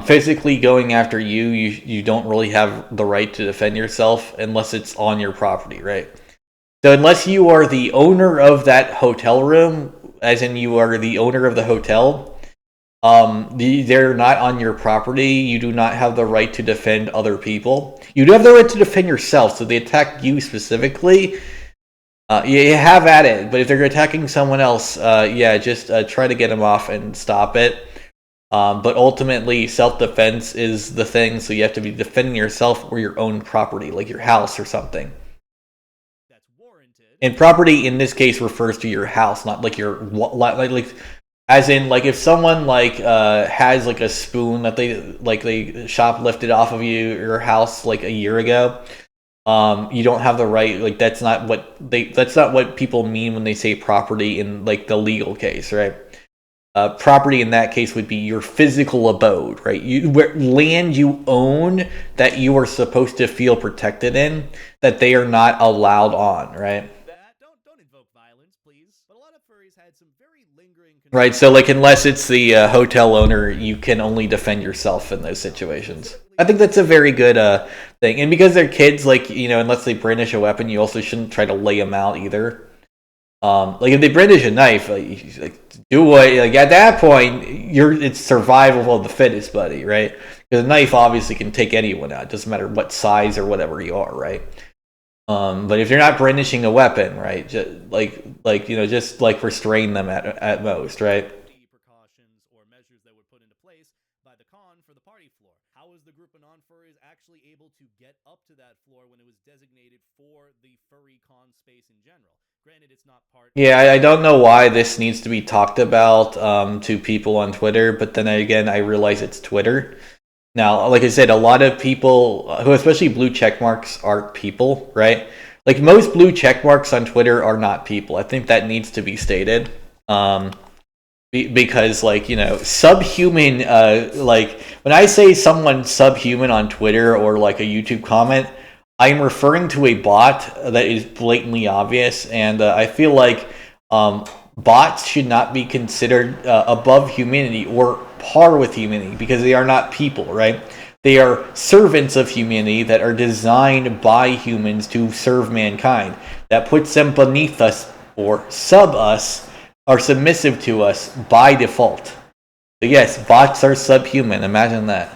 physically going after you, you don't really have the right to defend yourself unless it's on your property, right? So unless you are the owner of that hotel room, as in you are the owner of the hotel, they're not on your property. You do not have the right to defend other people. You do have the right to defend yourself. So they attack you specifically, you have at it. But if they're attacking someone else, just try to get them off and stop it. But ultimately, self-defense is the thing. So you have to be defending yourself or your own property, like your house or something. That's warranted. And property in this case refers to your house, not like your like. As in, like, if someone like has like a spoon that they shoplifted off of your house like a year ago, you don't have the right. Like, that's not what people mean when they say property in like the legal case, right? Property in that case would be your physical abode, right? Land you own that you are supposed to feel protected in, that they are not allowed on, right? Right, so like unless it's the hotel owner, you can only defend yourself in those situations. I think that's a very good thing, and because they're kids, like unless they brandish a weapon, you also shouldn't try to lay them out either. Like if they brandish a knife, do what? Like at that point, it's survival of the fittest, buddy, right? Because a knife obviously can take anyone out. It doesn't matter what size or whatever you are, right? But if you're not brandishing a weapon, right, just restrain them at most, right? Precautions or measures that were put into place by the con for the party floor. How was the group of non-furries actually able to get up to that floor when it was designated for the furry con space in general? Granted, it's not part. Yeah, I don't know why this needs to be talked about to people on Twitter, but then again, I realize it's Twitter. Now, like I said, a lot of people who, especially blue check marks, aren't people, right? Like most blue check marks on Twitter are not people. I think that needs to be stated. Because subhuman, like when I say someone's subhuman on Twitter or like a YouTube comment, I'm referring to a bot that is blatantly obvious, and I feel like bots should not be considered above humanity or par with humanity because they are not people, right? They are servants of humanity that are designed by humans to serve mankind. That puts them beneath us or sub us or submissive to us by default. But yes, bots are subhuman. Imagine that.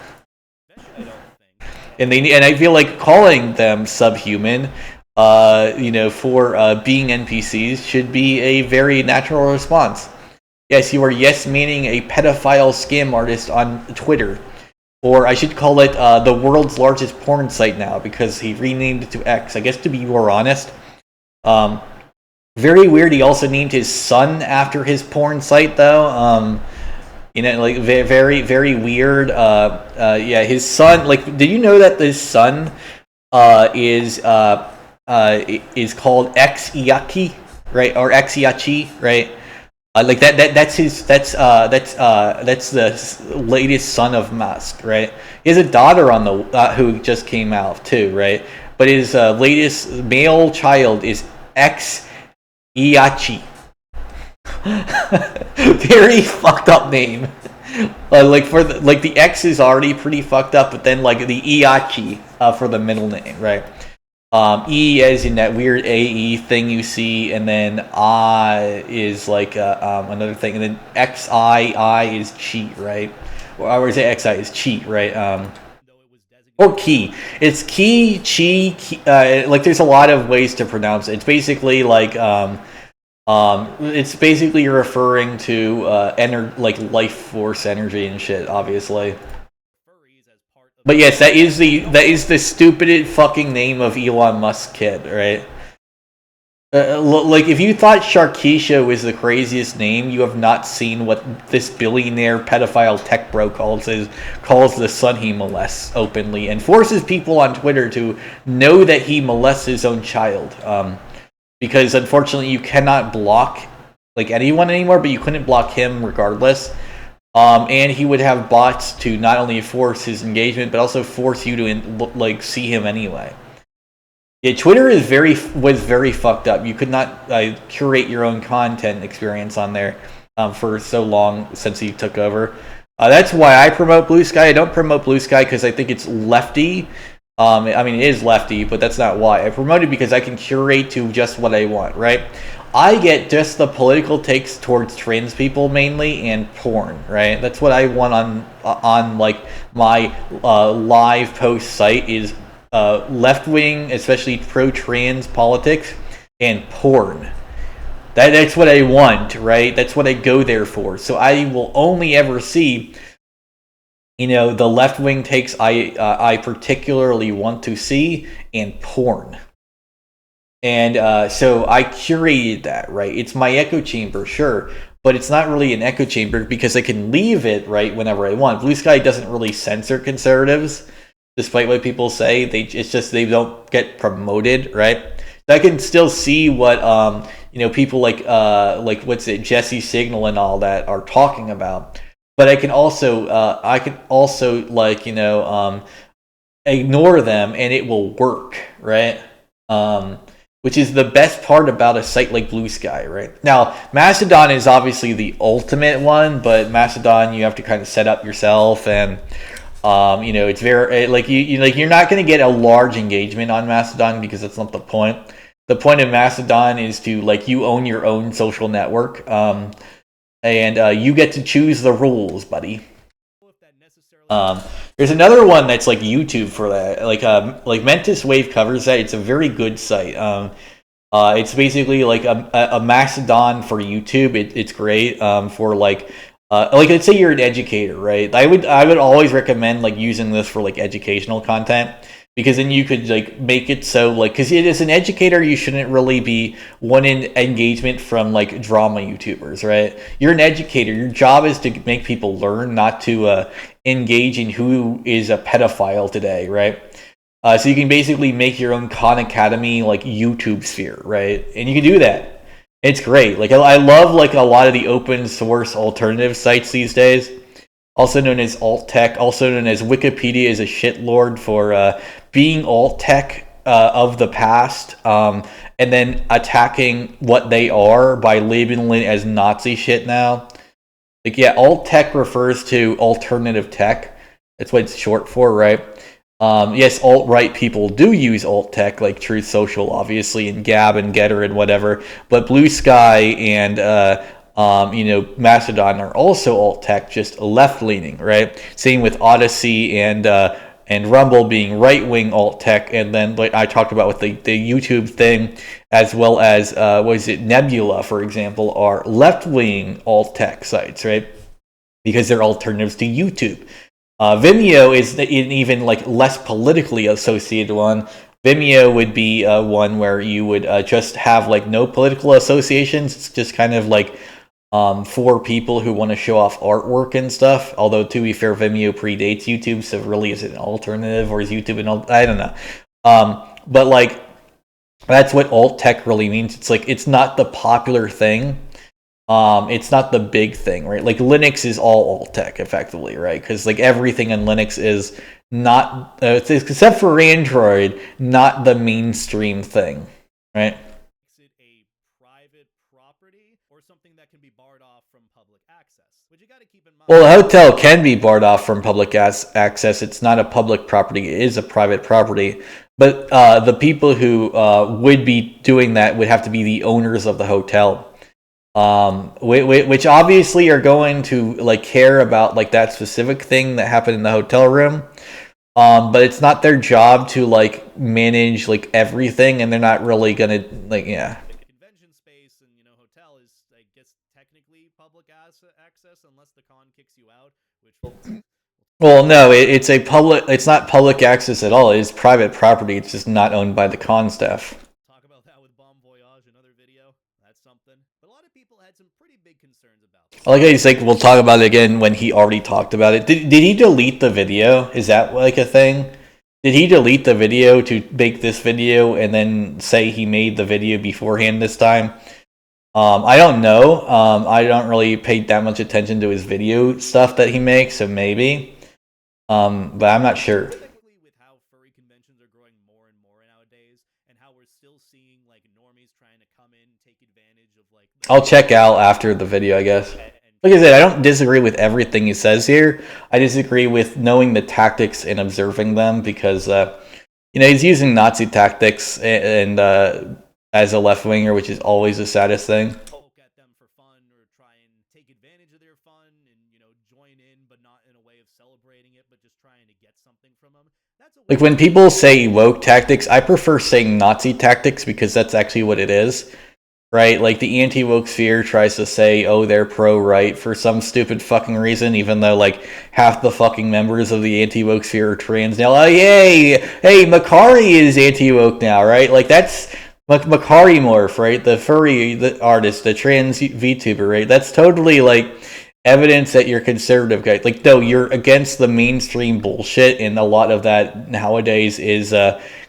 And I feel like calling them subhuman, for being NPCs should be a very natural response. Yes, you are meaning a pedophile scam artist on Twitter. Or I should call it the world's largest porn site now because he renamed it to X. I guess to be more honest. Very weird. He also named his son after his porn site though. Very, very weird. His son. Like, did you know that his son is called X Iaki, right? Or X Iachi, right? Like that's his that's the latest son of Musk, right? He has a daughter on the who just came out too, right? But his latest male child is ex Iachi. Very fucked up name. Like for the X is already pretty fucked up, but then like the Iachi for the middle name, right? E as in that weird AE thing you see, and then I is like another thing, and then XI is cheat, right? Or is it XI is cheat, right? Or key. It's key, chi, like there's a lot of ways to pronounce it. It's basically like it's basically referring to like life force energy and shit, obviously. But yes, that is the stupidest fucking name of Elon Musk kid, right? Like if you thought Sharkeisha was the craziest name, you have not seen what this billionaire pedophile tech bro calls the son he molests openly and forces people on Twitter to know that he molests his own child. Because unfortunately you cannot block like anyone anymore, but you couldn't block him regardless. And he would have bots to not only force his engagement, but also force you to like see him anyway. Yeah, Twitter was very fucked up. You could not curate your own content experience on there for so long since he took over. That's why I promote Blue Sky. I don't promote Blue Sky because I think it's lefty. I mean, it is lefty, but that's not why. I promote it because I can curate to just what I want, right? I get just the political takes towards trans people mainly and porn, right? That's what I want on like my live post site is left wing, especially pro trans politics and porn. That's what I want, right? That's what I go there for. So I will only ever see, the left wing takes I particularly want to see and porn. And so I curated that, right? It's my echo chamber, sure, but it's not really an echo chamber because I can leave it, right, whenever I want. Blue Sky doesn't really censor conservatives, despite what people say. It's just they don't get promoted, right? So I can still see what people like what's it, Jesse Signal and all that are talking about. But I can also ignore them and it will work, right? Which is the best part about a site like Blue Sky, right? Now, Mastodon is obviously the ultimate one, but Mastodon you have to kind of set up yourself, and it's very you're not going to get a large engagement on Mastodon because that's not the point. The point of Mastodon is to you own your own social network, and you get to choose the rules, buddy. There's another one that's like YouTube for that. Like Mentis Wave covers that. It's a very good site. It's basically like a Mastodon for YouTube. It's great for let's say you're an educator, right? I would always recommend using this for educational content, because then you could make it so because as an educator you shouldn't really be wanting engagement from drama YouTubers, right? You're an educator. Your job is to make people learn, not to engage in who is a pedophile today, right? So you can basically make your own Khan Academy YouTube sphere, right? And you can do that. It's great. I love a lot of the open source alternative sites these days, also known as alt tech, also known as Wikipedia is a shitlord for being alt tech of the past, and then attacking what they are by labeling it as Nazi shit now. Alt tech refers to alternative tech. That's what it's short for, right? Yes, alt-right people do use alt tech, like Truth Social, obviously, and Gab and Getter and whatever. But Blue Sky and Mastodon are also alt tech, just left-leaning, right? Same with Odyssey and Rumble being right-wing alt tech, and then I talked about with the YouTube thing, as well as Nebula, for example, are left-wing alt tech sites, right? Because they're alternatives to YouTube. Vimeo is an even less politically associated one. Vimeo would be one where you would just have no political associations. It's just kind of for people who want to show off artwork and stuff. Although, to be fair, Vimeo predates YouTube, so really is it an alternative, or is YouTube I don't know. But that's what alt tech really means. It's it's not the popular thing. it's not the big thing, right? Like Linux is all alt tech, effectively, right? Because like everything in Linux is not, except for Android, not the mainstream thing, right? Is it a private property or something that can be barred off from public access? Which you got to keep in mind. Well, a hotel can be barred off from public access. It's not a public property; it is a private property. But the people who would be doing that would have to be the owners of the hotel. Which obviously are going to like care about like that specific thing that happened in the hotel room. But it's not their job to like manage like everything, and they're not really gonna like The convention space and hotel is, I guess, technically public access unless the con kicks you out, which. Well, no, it's a public. It's not public access at all. It is private property. It's just not owned by the con staff. Talk about that with Bon Voyage, another video. That's something. But a lot of people had some pretty big concerns about this. I like how he's like, we'll talk about it again when he already talked about it. Did he delete the video? Is that like a thing? Did he delete the video to make this video and then say he made the video beforehand this time? I don't know. I don't really pay that much attention to his video stuff that he makes, so maybe. But I'm not sure. Particularly with how furry conventions are growing more and more nowadays, and how we're still seeing like normies trying to come in, take advantage of like. I'll check out after the video, I guess. Like I said, I don't disagree with everything he says here. I disagree with knowing the tactics and observing them because, he's using Nazi tactics and as a left winger, which is always the saddest thing. Poke at them for fun or try and take advantage of their fun and join in, but not in a way of celebrating it, but just trying to get something from them. That's like when people say woke tactics, I prefer saying Nazi tactics because that's actually what it is. Right, like the anti-woke sphere tries to say, oh, they're pro-right for some stupid fucking reason, even though like half the fucking members of the anti-woke sphere are trans now. Oh, yay! Hey, Makari is anti-woke now, right? Like that's Makari Morph, right? The furry artist, the trans VTuber, right? That's totally like evidence that you're conservative, guys. Like, no, you're against the mainstream bullshit, and a lot of that nowadays is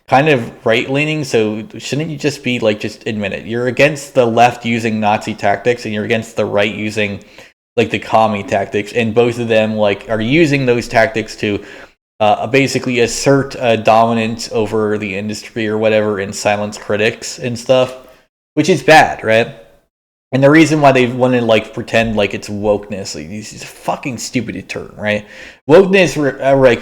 kind of right-leaning, so shouldn't you just be like, just admit it? You're against the left using Nazi tactics, and you're against the right using like the commie tactics, and both of them like are using those tactics to basically assert dominance over the industry or whatever and silence critics and stuff, which is bad, right? And the reason why they want to like pretend like it's wokeness, like this is a fucking stupid term, right? Wokeness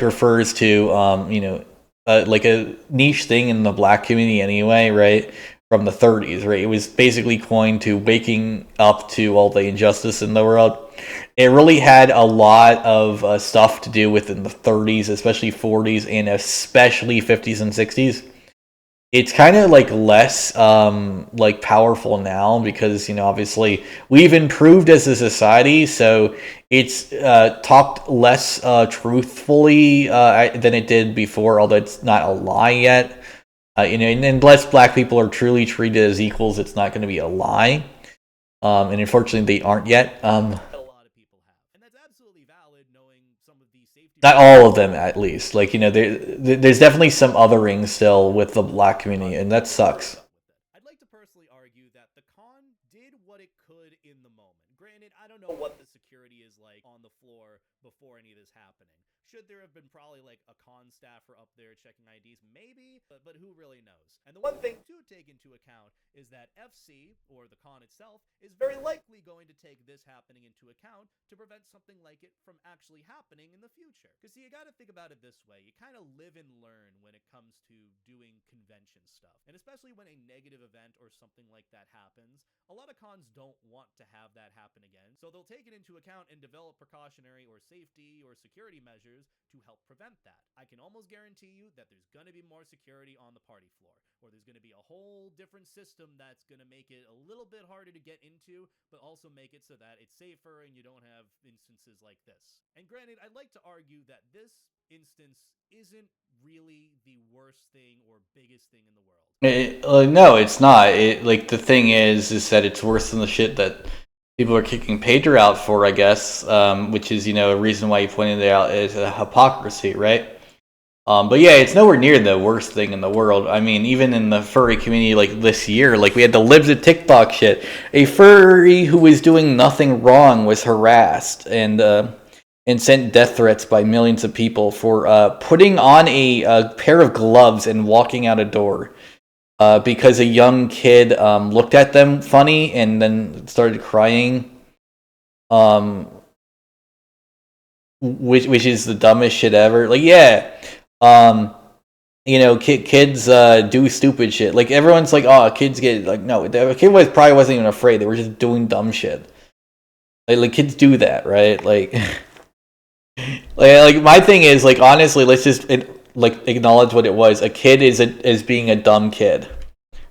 refers to like a niche thing in the black community anyway, right? From the 30s, right? It was basically coined to waking up to all the injustice in the world. It really had a lot of stuff to do within the 30s, especially 40s, and especially 50s and 60s. It's kind of like less like powerful now because obviously we've improved as a society, so it's talked less truthfully than it did before, although it's not a lie yet. And unless black people are truly treated as equals, it's not going to be a lie. And unfortunately, they aren't yet. A lot of people have, and that's absolutely valid. Knowing some of these safety. Not all of them, at least. Like there's definitely some othering still with the black community, and that sucks. I'd like to personally argue that the con did what it could in the moment. Granted, I don't know what the security is like on the floor before any of this happening. Should there have been probably like a con staffer up there checking IDs? Maybe, but who really knows? And the one thing to take into account is that FC, or the con itself, is very likely going to take this happening into account to prevent something like it from actually happening in the future. Because see, you gotta think about it this way. You kind of live and learn when it comes to doing convention stuff. And especially when a negative event or something like that happens, a lot of cons don't want to have that happen again. So they'll take it into account and develop precautionary or safety or security measures to help prevent that. I can almost guarantee you that there's going to be more security on the party floor, or there's going to be a whole different system that's going to make it a little bit harder to get into, but also make it so that it's safer and you don't have instances like this. And granted, I'd like to argue that this instance isn't really the worst thing or biggest thing in the world. No, it's not. Like the thing is that it's worse than the shit that people are kicking Pedro out for, I guess, which is, a reason why you pointed it out as a hypocrisy, right? But yeah, it's nowhere near the worst thing in the world. I mean, even in the furry community, like this year, like we had the libs of TikTok shit. A furry who was doing nothing wrong was harassed and sent death threats by millions of people for putting on a pair of gloves and walking out a door because a young kid looked at them funny and then started crying. Which is the dumbest shit ever. Like, yeah. Kids do stupid shit. Like everyone's like, oh, kids get like no. The kid probably wasn't even afraid. They were just doing dumb shit. Like kids do that, right? Like, like my thing is like honestly, let's just like acknowledge what it was. A kid is being a dumb kid,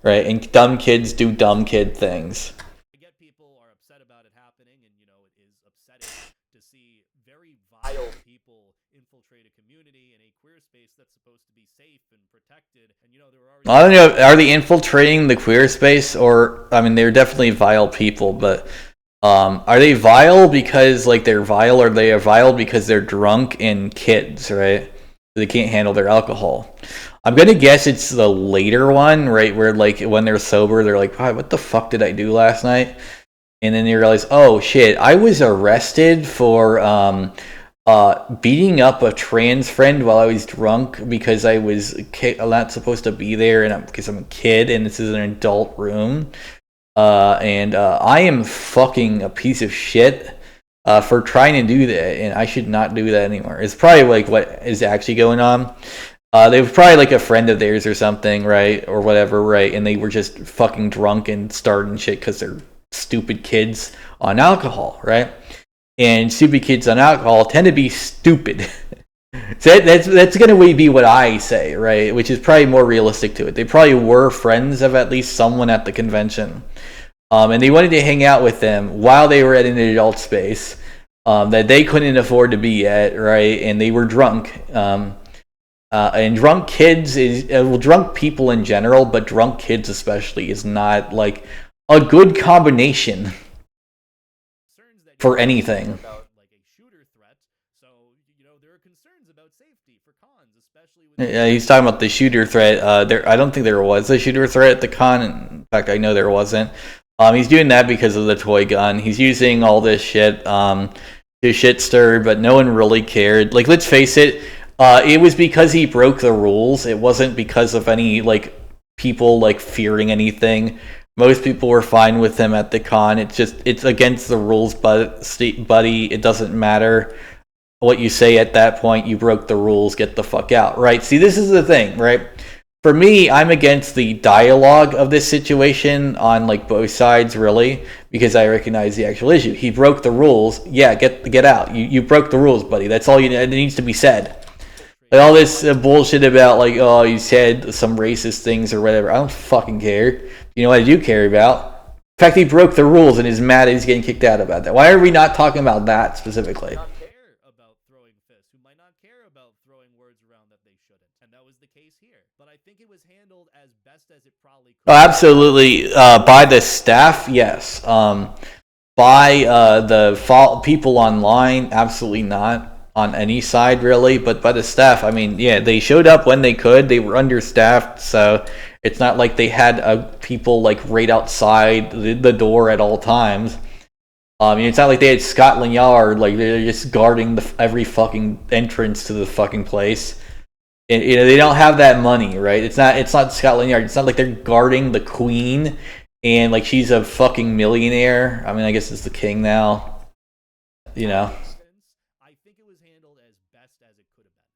right? And dumb kids do dumb kid things. I get people are upset about it happening, and it is upsetting to see very vile people infiltrate a community in a queer space that's supposed to be safe and protected. And there were already. I don't know. Are they infiltrating the queer space, or I mean, they're definitely vile people, but are they vile because like they're vile, or they are vile because they're drunk and kids, right? They can't handle their alcohol. I'm gonna guess it's the later one, right? Where like when they're sober, they're like, "Wow, what the fuck did I do last night?" And then you realize, "Oh shit, I was arrested for beating up a trans friend while I was drunk because I was not supposed to be there, and because I'm a kid, and this is an adult room." And I am fucking a piece of shit for trying to do that, and I should not do that anymore. It's probably like what is actually going on. They were probably like a friend of theirs or something, right? Or whatever, right? And they were just fucking drunk and starting shit because they're stupid kids on alcohol, right? And stupid kids on alcohol tend to be stupid. So that's going to be what I say, right? Which is probably more realistic to it. They probably were friends of at least someone at the convention. And they wanted to hang out with them while they were at an adult space that they couldn't afford to be at, right? And they were drunk. And drunk kids drunk people in general, but drunk kids especially is not like a good combination for anything. About like a shooter threat, so there are concerns about safety for cons, especially with. Yeah, he's talking about the shooter threat. I don't think there was a shooter threat at the con. In fact, I know there wasn't. He's doing that because of the toy gun. He's using all this shit to shit stir, but no one really cared. Like, let's face it. It was because he broke the rules. It wasn't because of any like people like fearing anything. Most people were fine with him at the con. It's against the rules, buddy. It doesn't matter what you say at that point. You broke the rules. Get the fuck out, right? See, this is the thing, right? For me, I'm against the dialogue of this situation on like both sides, really, because I recognize the actual issue. He broke the rules. Yeah, get out. You broke the rules, buddy. That's all it needs to be said. Like all this bullshit about like, oh, you said some racist things or whatever. I don't fucking care. You know what I do care about? In fact, he broke the rules and is mad that he's getting kicked out about that. Why are we not talking about that specifically? Not care about throwing fists, who might not care about throwing words around that they shouldn't, and that was the case here. But I think it was handled as best as it probably could. Oh, absolutely. By the staff, yes. By the people online, absolutely not. On any side, really, but by the staff, I mean, yeah, they showed up when they could. They were understaffed, so it's not like they had people like right outside the door at all times. It's not like they had Scotland Yard, like they're just guarding every fucking entrance to the fucking place. And, they don't have that money, right? It's not Scotland Yard. It's not like they're guarding the Queen and like she's a fucking millionaire. I mean, I guess it's the king now.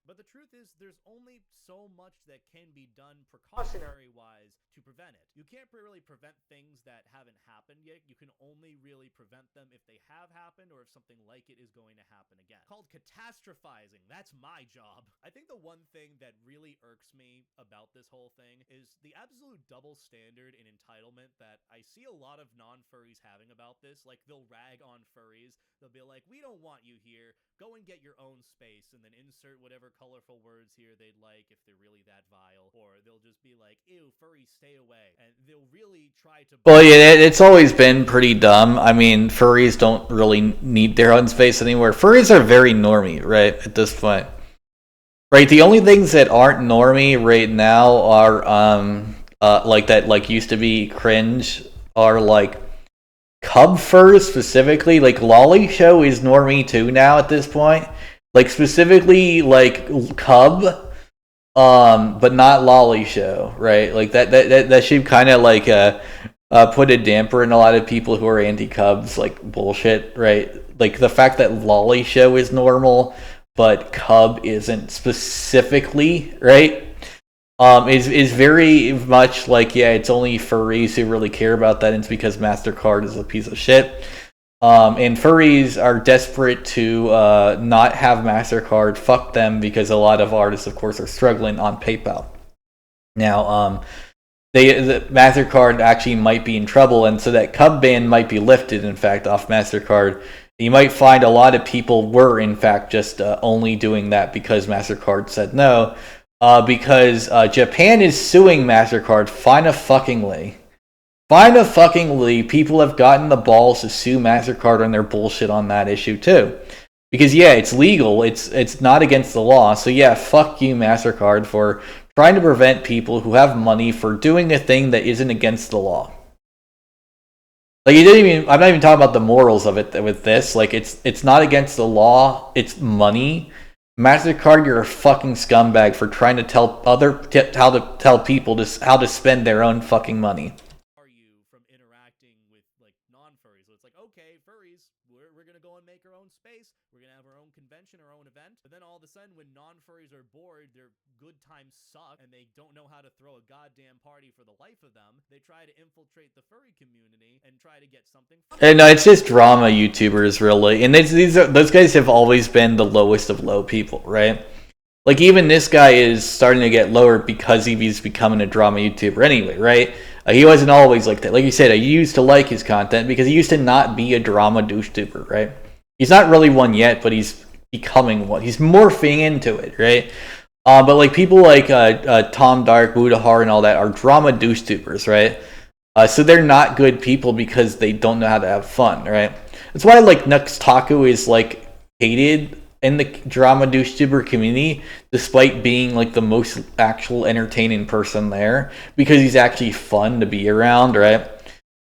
But the truth is, there's only so much that can be done precautionary-wise to prevent it. You can't really prevent things that haven't happened yet. You can only really prevent them if they have happened or if something like it is going to happen again. Called catastrophizing. That's my job. I think the one thing that really irks me about this whole thing is the absolute double standard and entitlement that I see a lot of non-furries having about this. Like, they'll rag on furries. They'll be like, we don't want you here. Go and get your own space, and then insert whatever colorful words here they'd like if they're really that vile. Or they'll just be like, ew, furries, stay away. And they'll really try to... Well, yeah, it's always been pretty dumb. I mean, furries don't really need their own space anymore. Furries are very normy, right, at this point. Right, the only things that aren't normie right now are like that like used to be cringe are like cub furs specifically. Like Lolly Show is normie too now at this point. Like specifically like cub, but not Lolly Show, right? Like that should kind of like put a damper in a lot of people who are anti Cubs like bullshit, right? Like the fact that Lolly Show is normal but Cub isn't specifically, right? Is very much like, yeah, it's only furries who really care about that, and it's because MasterCard is a piece of shit. And furries are desperate to not have MasterCard. Fuck them, because a lot of artists, of course, are struggling on PayPal. Now, the MasterCard actually might be in trouble, and so that Cub ban might be lifted, in fact, off MasterCard. You might find a lot of people were, in fact, just only doing that because MasterCard said no. Because Japan is suing MasterCard fine-a-fucking-ly. Fine-a-fucking-ly, people have gotten the balls to sue MasterCard on their bullshit on that issue, too. Because, yeah, it's legal, it's not against the law, so yeah, fuck you, MasterCard, for trying to prevent people who have money for doing a thing that isn't against the law. Like, I'm not even talking about the morals of it with this. Like, it's not against the law, it's money. MasterCard, you're a fucking scumbag for trying to tell people how to spend their own fucking money. Are you from interacting with like non-furries? So it's like, okay, furries, we're gonna go and make our own space. We're gonna have our own convention, our own event. But then all of a sudden, when non-furries are bored, their good times suck, and they don't know how to throw a goddamn party for the life of them, they try to infiltrate the furry community and try to get something. And no, it's just drama YouTubers, really. And those guys have always been the lowest of low people, right? Like, even this guy is starting to get lower because he's becoming a drama YouTuber anyway, right? He wasn't always like that. Like you said, I used to like his content because he used to not be a drama douche-tuber, right? He's not really one yet, but he's becoming one. He's morphing into it, right? But like people like Tom Dark, Budahar, and all that are drama douche-tubers, right? So they're not good people because they don't know how to have fun, right? That's why like Nuxtaku is like hated in the drama douche-tuber community, despite being like the most actual entertaining person there, because he's actually fun to be around, right?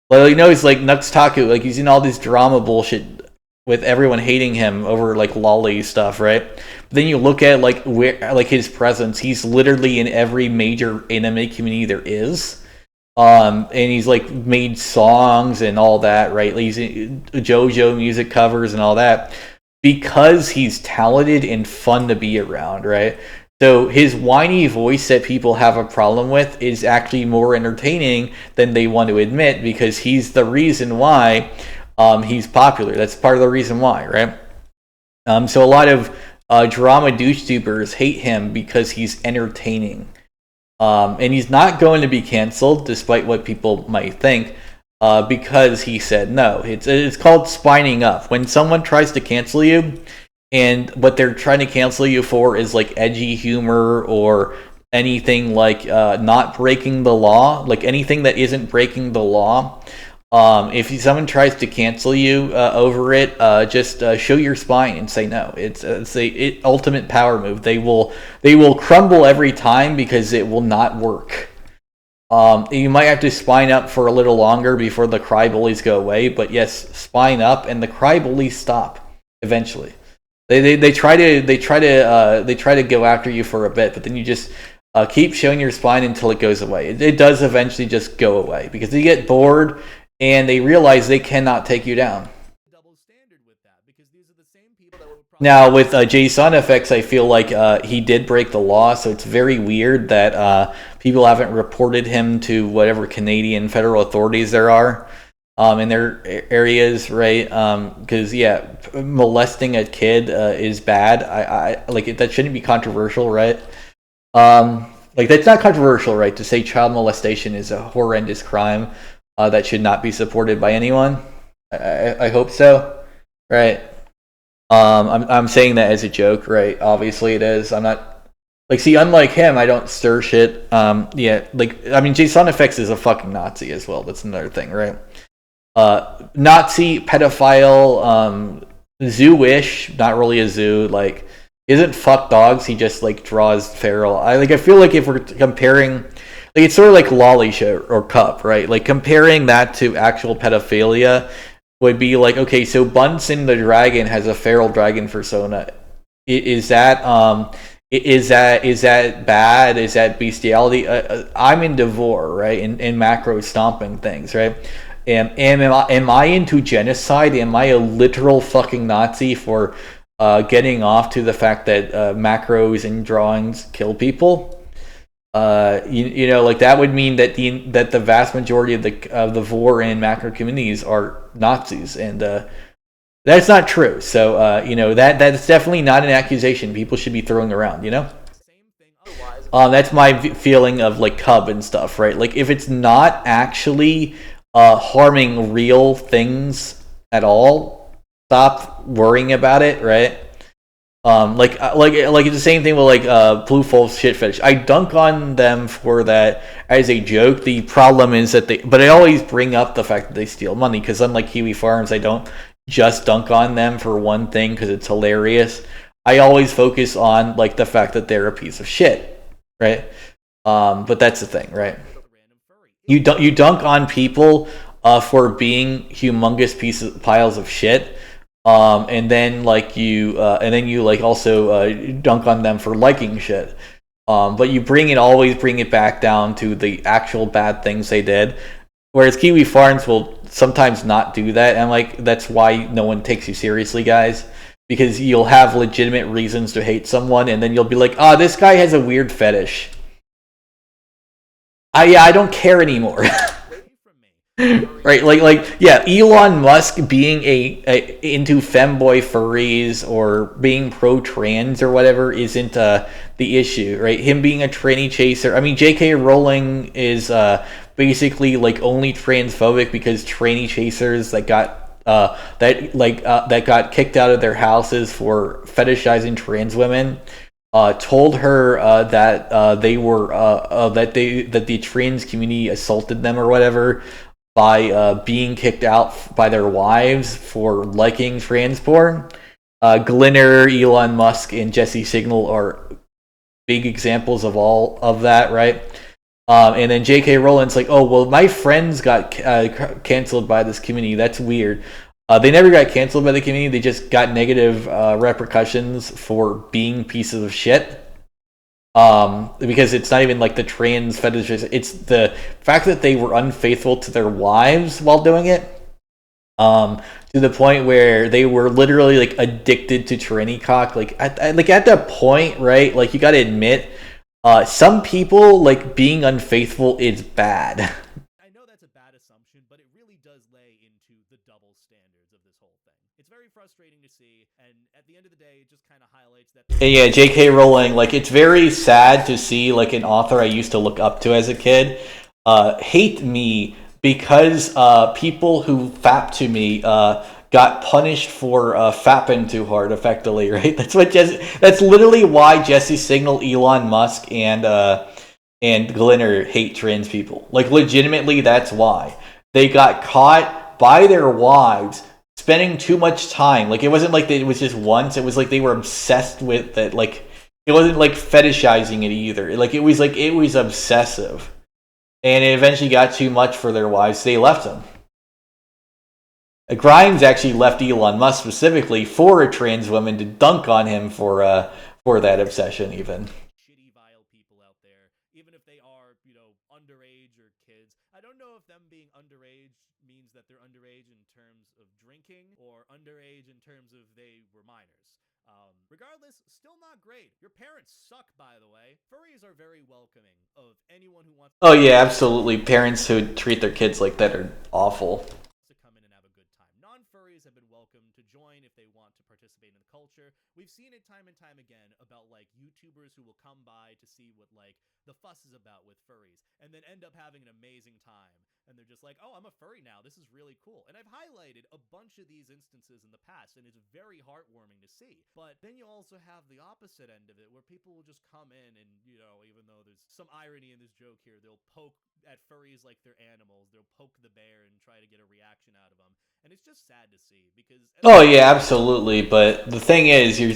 Well, you know, he's like Nuxtaku, like he's in all this drama bullshit with everyone hating him over like lolly stuff, right? But then you look at like like his presence, he's literally in every major anime community there is. And he's like made songs and all that, right? He's in JoJo music covers and all that because he's talented and fun to be around, right? So his whiny voice that people have a problem with is actually more entertaining than they want to admit, because he's the reason why he's popular. That's part of the reason why, right? So a lot of drama douche-tubers hate him because he's entertaining. And he's not going to be canceled, despite what people might think, because he said no. It's called spining up. When someone tries to cancel you, and what they're trying to cancel you for is like edgy humor or anything like not breaking the law, like anything that isn't breaking the law. If someone tries to cancel you over it, just show your spine and say no. It's a ultimate power move. They will crumble every time because it will not work. You might have to spine up for a little longer before the cry bullies go away, but yes, spine up and the cry bullies stop eventually. They try to go after you for a bit, but then you just keep showing your spine until it goes away. It does eventually just go away because they get bored and they realize they cannot take you down. Now, with JSON effects, I feel like he did break the law, so it's very weird that people haven't reported him to whatever Canadian federal authorities there are in their areas, right? Because, yeah, molesting a kid is bad. I like that shouldn't be controversial, right? Like, that's not controversial, right? To say child molestation is a horrendous crime. That should not be supported by anyone. I hope so, right? I'm saying that as a joke, right? Obviously it is. I'm not like, see, unlike him, I don't stir shit. Yeah, like, I mean, JSON Effects is a fucking Nazi as well. That's another thing, right? Nazi, pedophile, zoo-ish, not really a zoo, like isn't fuck dogs. He just like draws feral. I feel like if we're comparing, like it's sort of like Lolly Show or Cup, right? Like comparing that to actual pedophilia would be like, okay, so Bunsen the dragon has a feral dragon persona. Is that is that bad? Is that bestiality? I'm in Devore, right? In macro stomping things, right? Am I into genocide? Am I a literal fucking Nazi for getting off to the fact that macros and drawings kill people? You know, like that would mean that the vast majority of the Vor and macro communities are Nazis, and that's not true. So you know, that's definitely not an accusation people should be throwing around. You know. That's my feeling of like Cub and stuff, right? Like if it's not actually harming real things at all, stop worrying about it, right? Like it's the same thing with like Blue Wolf's shit fetish. I dunk on them for that as a joke. The problem is that but I always bring up the fact that they steal money because unlike Kiwi Farms, I don't just dunk on them for one thing because it's hilarious. I always focus on like the fact that they're a piece of shit, right? But that's the thing, right? You dunk on people for being humongous piles of shit, and then you like also dunk on them for liking shit. But you always bring it back down to the actual bad things they did. Whereas Kiwi Farms will sometimes not do that, and like that's why no one takes you seriously, guys. Because you'll have legitimate reasons to hate someone, and then you'll be like, "Ah, this guy has a weird fetish." I don't care anymore. Right, yeah, Elon Musk being into femboy furries or being pro trans or whatever isn't the issue, right? Him being a tranny chaser. I mean, J.K. Rowling is basically like only transphobic because tranny chasers that got kicked out of their houses for fetishizing trans women told her that they were that the trans community assaulted them or whatever by being kicked out by their wives for liking trans porn. Glinner, Elon Musk, and Jesse Signal are big examples of all of that, right? And then J.K. Rowling's like, oh, well, my friends got canceled by this community. That's weird. They never got canceled by the community. They just got negative repercussions for being pieces of shit. Because it's not even like the trans fetishes, it's the fact that they were unfaithful to their wives while doing it. To the point where they were literally like addicted to tranny cock. Like at that point, right? Like you got to admit, some people like being unfaithful is bad. I know that's a bad assumption, but it really does lay into the double standards of this whole thing. It's very frustrating to see, and at the end of the day, it just kind of highlights that. And yeah, J.K. Rowling, like it's very sad to see like an author I used to look up to as a kid hate me because people who fap to me got punished for fapping too hard, effectively, right? That's literally why Jesse Signal, Elon Musk, and Glinner hate trans people. Like legitimately, that's why they got caught by their wives spending too much time. Like it wasn't like it was just once. It was like they were obsessed with it. Like it wasn't like fetishizing it either. Like it was obsessive, and it eventually got too much for their wives. They left him. Grimes actually left Elon Musk specifically for a trans woman to dunk on him for that obsession, even. Shitty, vile people out there, even if they are, you know, underage or kids. I don't know if them being underage means that they're underage in terms of drinking or underage in terms of they were minors. Regardless, still not great. Your parents suck, by the way. Furries are very welcoming of anyone who wants. Oh yeah, absolutely. Parents who treat their kids like that are awful. To come in and have a good time. Non-furries have been welcome to join if they want to participate in the culture. We've seen it time and time again about like YouTubers who will come by to see what like the fuss is about with furries and then end up having an amazing time. And they're just like, oh, I'm a furry now. This is really cool. And I've highlighted a bunch of these instances in the past, and it's very heartwarming to see. But then you also have the opposite end of it, where people will just come in and, you know, even though there's some irony in this joke here, they'll poke at furries like they're animals. They'll poke the bear and try to get a reaction out of them, and it's just sad to see because. Oh yeah, absolutely. But the thing is, you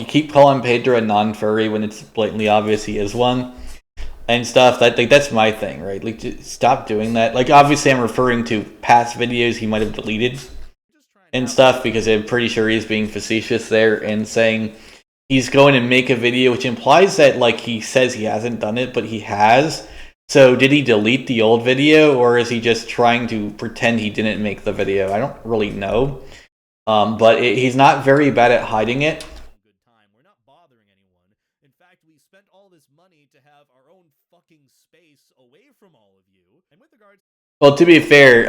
keep calling Pedro a non-furry when it's blatantly obvious he is one, and stuff. That's my thing, right? Like, just stop doing that. Like, obviously, I'm referring to past videos he might have deleted and stuff because I'm pretty sure he's being facetious there and saying he's going to make a video, which implies that like he says he hasn't done it, but he has. So did he delete the old video, or is he just trying to pretend he didn't make the video? I don't really know. But he's not very bad at hiding it. Good time. We're not bothering anyone. In fact, we spent all this money to have our own fucking space away from all of you. And with regards, well, to be fair,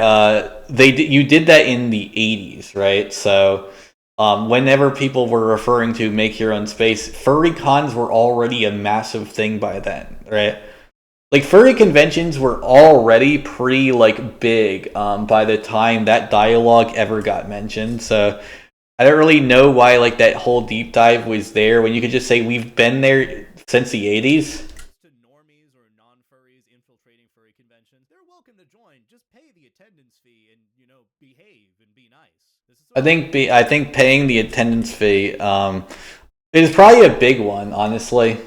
you did that in the 80s, right? So whenever people were referring to make your own space, furry cons were already a massive thing by then, right? Like, furry conventions were already pretty, like, big by the time that dialogue ever got mentioned. So I don't really know why, like, that whole deep dive was there when you could just say we've been there since the 80s. to normies or non-furries infiltrating furry conventions, they're welcome to join. Just pay the attendance fee and, behave and be nice. This is I think paying the attendance fee is probably a big one, honestly.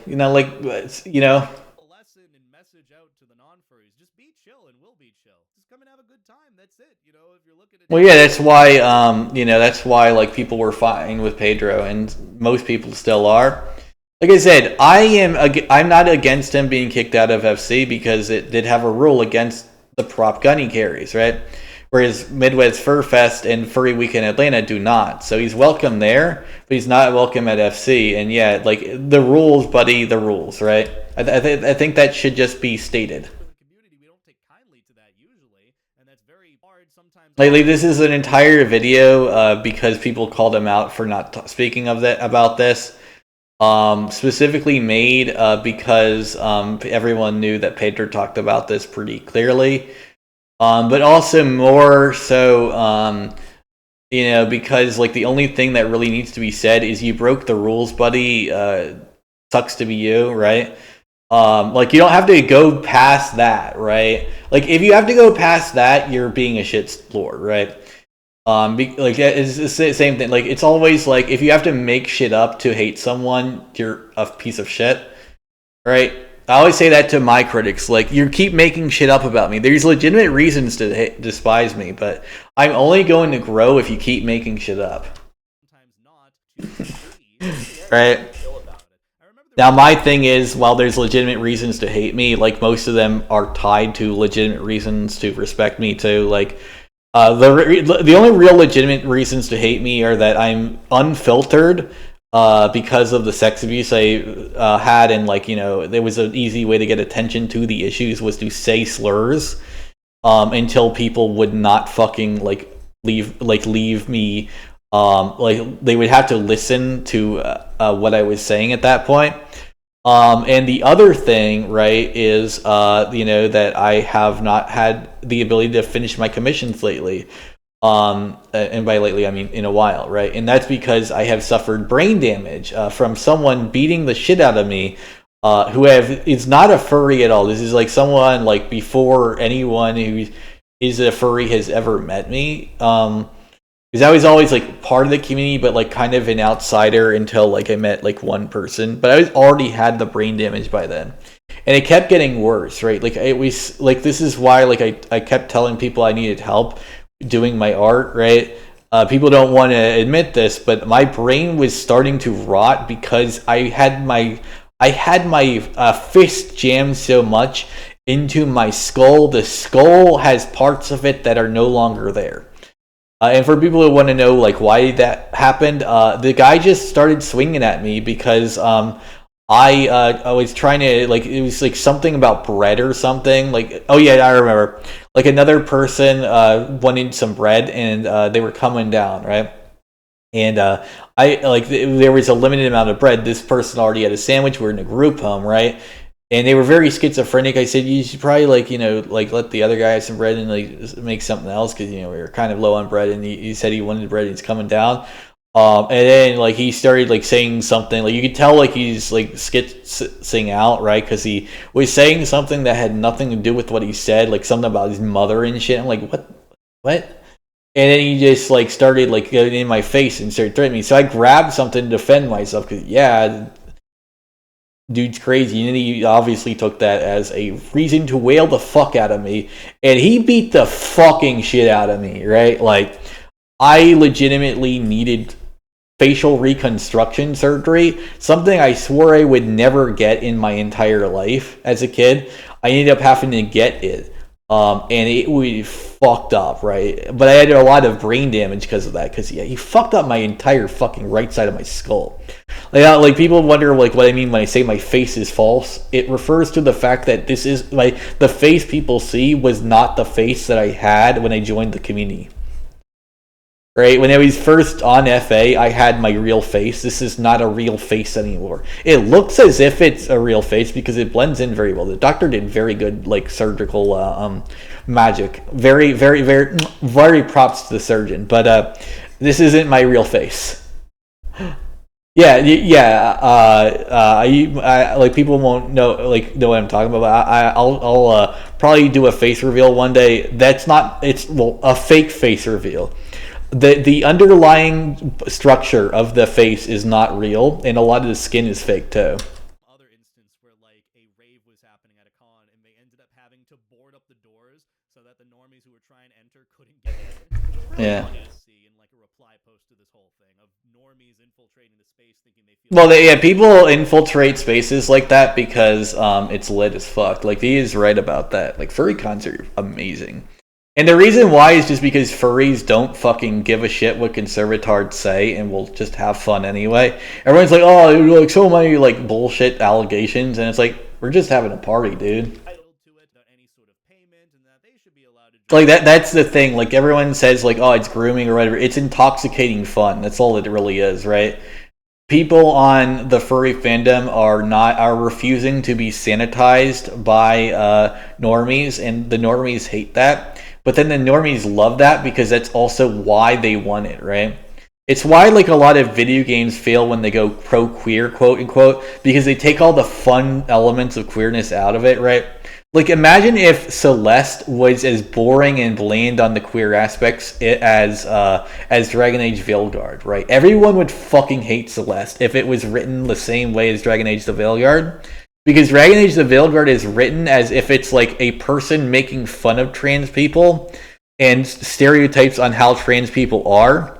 Message out to the non-furries. Just be chill and we'll be chill. Just come and have a good time. That's it. If you're looking at Well, yeah, that's why like people were fine with Pedro, and most people still are. Like I said, I'm not against him being kicked out of FC because it did have a rule against the prop gun he carries, right? Whereas Midwest Fur Fest and Furry Week in Atlanta do not. So he's welcome there, but he's not welcome at FC. And yeah, like, the rules, buddy, the rules, right? I think that should just be stated. We don't take kindly to that usually, and that's very hard sometimes. Lately, this is an entire video because people called him out for not speaking about this. Specifically made because everyone knew that Pedro talked about this pretty clearly. But also more so, because like the only thing that really needs to be said is you broke the rules, buddy. Sucks to be you, right? Like, you don't have to go past that, right? Like, if you have to go past that, you're being a shit lord, right? Like, it's the same thing. Like, it's always like, if you have to make shit up to hate someone, you're a piece of shit, right? I always say that to my critics. Like, you keep making shit up about me. There's legitimate reasons to despise me, but I'm only going to grow if you keep making shit up. Right? Now, my thing is, while there's legitimate reasons to hate me, like, most of them are tied to legitimate reasons to respect me too. Like, the only real legitimate reasons to hate me are that I'm unfiltered because of the sex abuse I had, and like, there was an easy way to get attention to the issues was to say slurs until people would not fucking leave me. Like, they would have to listen to what I was saying at that point. And the other thing, right, is that I have not had the ability to finish my commissions lately. And by lately I mean in a while, right? And that's because I have suffered brain damage from someone beating the shit out of me, who is not a furry at all. This is like someone like before anyone who is a furry has ever met me. Because I was always like part of the community, but like kind of an outsider until like I met like one person. But I already had the brain damage by then, and it kept getting worse, right? Like, it was like, this is why like I kept telling people I needed help doing my art, right? People don't want to admit this, but my brain was starting to rot because I had my fist jammed so much into my skull. The skull has parts of it that are no longer there. And for people who want to know like why that happened, the guy just started swinging at me because I was trying to, like, it was like something about bread or something. Like, oh yeah, I remember. Like, another person wanted some bread, and they were coming down, right? And there was a limited amount of bread. This person already had a sandwich. We're in a group home, right? And they were very schizophrenic. I said, you should probably let the other guy have some bread and like make something else, because we were kind of low on bread. And he said he wanted bread and he's coming down. And then like he started like saying something like you could tell like he's like skitzing out, right? Because he was saying something that had nothing to do with what he said, like something about his mother and shit. I'm like, what? And then he just like started like getting in my face and started threatening me. So I grabbed something to defend myself because dude's crazy. And he obviously took that as a reason to wail the fuck out of me. And he beat the fucking shit out of me, right? Like I legitimately needed facial reconstruction surgery, something I swore I would never get in my entire life as a kid. I ended up having to get it. And it was fucked up, right? But I had a lot of brain damage because of that. Because he fucked up my entire fucking right side of my skull. Like people wonder like what I mean when I say my face is false. It refers to the fact that this is like the face people see was not the face that I had when I joined the community. Right? When I was first on FA, I had my real face. This is not a real face anymore. It looks as if it's a real face because it blends in very well. The doctor did very good, like, surgical magic. Very, very, very, very props to the surgeon. But this isn't my real face. Yeah. Like people won't know what I'm talking about. I'll probably do a face reveal one day. That's not. It's a fake face reveal. The underlying structure of the face is not real, and a lot of the skin is fake too. Other instance where like a rave was happening at a con, and they ended up having to board up the doors so that the normies who were trying to enter couldn't get in. Really funny to see in like a reply post to this whole thing of normies infiltrating the space, thinking they feel. Well, people infiltrate spaces like that because it's lit as fuck. Like he is right about that. Like furry cons are amazing. And the reason why is just because furries don't fucking give a shit what conservatards say and will just have fun anyway. Everyone's like, oh, like so many like bullshit allegations, and it's like, we're just having a party, dude. Like that's the thing. Like everyone says like, oh, it's grooming or whatever. It's intoxicating fun. That's all it really is, right? People on the furry fandom are refusing to be sanitized by normies, and the normies hate that. But then the normies love that because that's also why they want it, right? It's why like a lot of video games fail when they go pro-queer, quote unquote, because they take all the fun elements of queerness out of it, right? Like imagine if Celeste was as boring and bland on the queer aspects as Dragon Age Veilguard, right? Everyone would fucking hate Celeste if it was written the same way as Dragon Age the Veilguard. Because Dragon Age the Veilguard is written as if it's like a person making fun of trans people and stereotypes on how trans people are.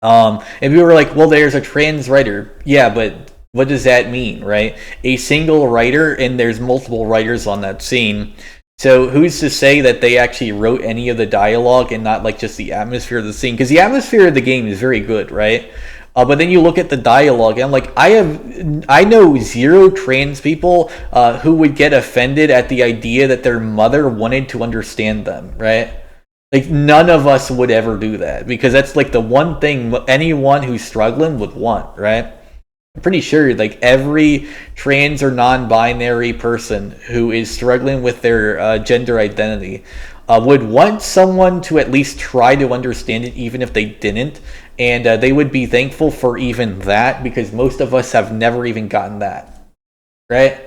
And people were like, well, there's a trans writer. Yeah, but what does that mean, right? A single writer, and there's multiple writers on that scene. So who's to say that they actually wrote any of the dialogue and not like just the atmosphere of the scene? Because the atmosphere of the game is very good, right? But then you look at the dialogue, and I'm like, I know zero trans people who would get offended at the idea that their mother wanted to understand them, right? Like, none of us would ever do that, because that's like the one thing anyone who's struggling would want, right? I'm pretty sure like every trans or non-binary person who is struggling with their gender identity would want someone to at least try to understand it, even if they didn't. And they would be thankful for even that, because most of us have never even gotten that, right?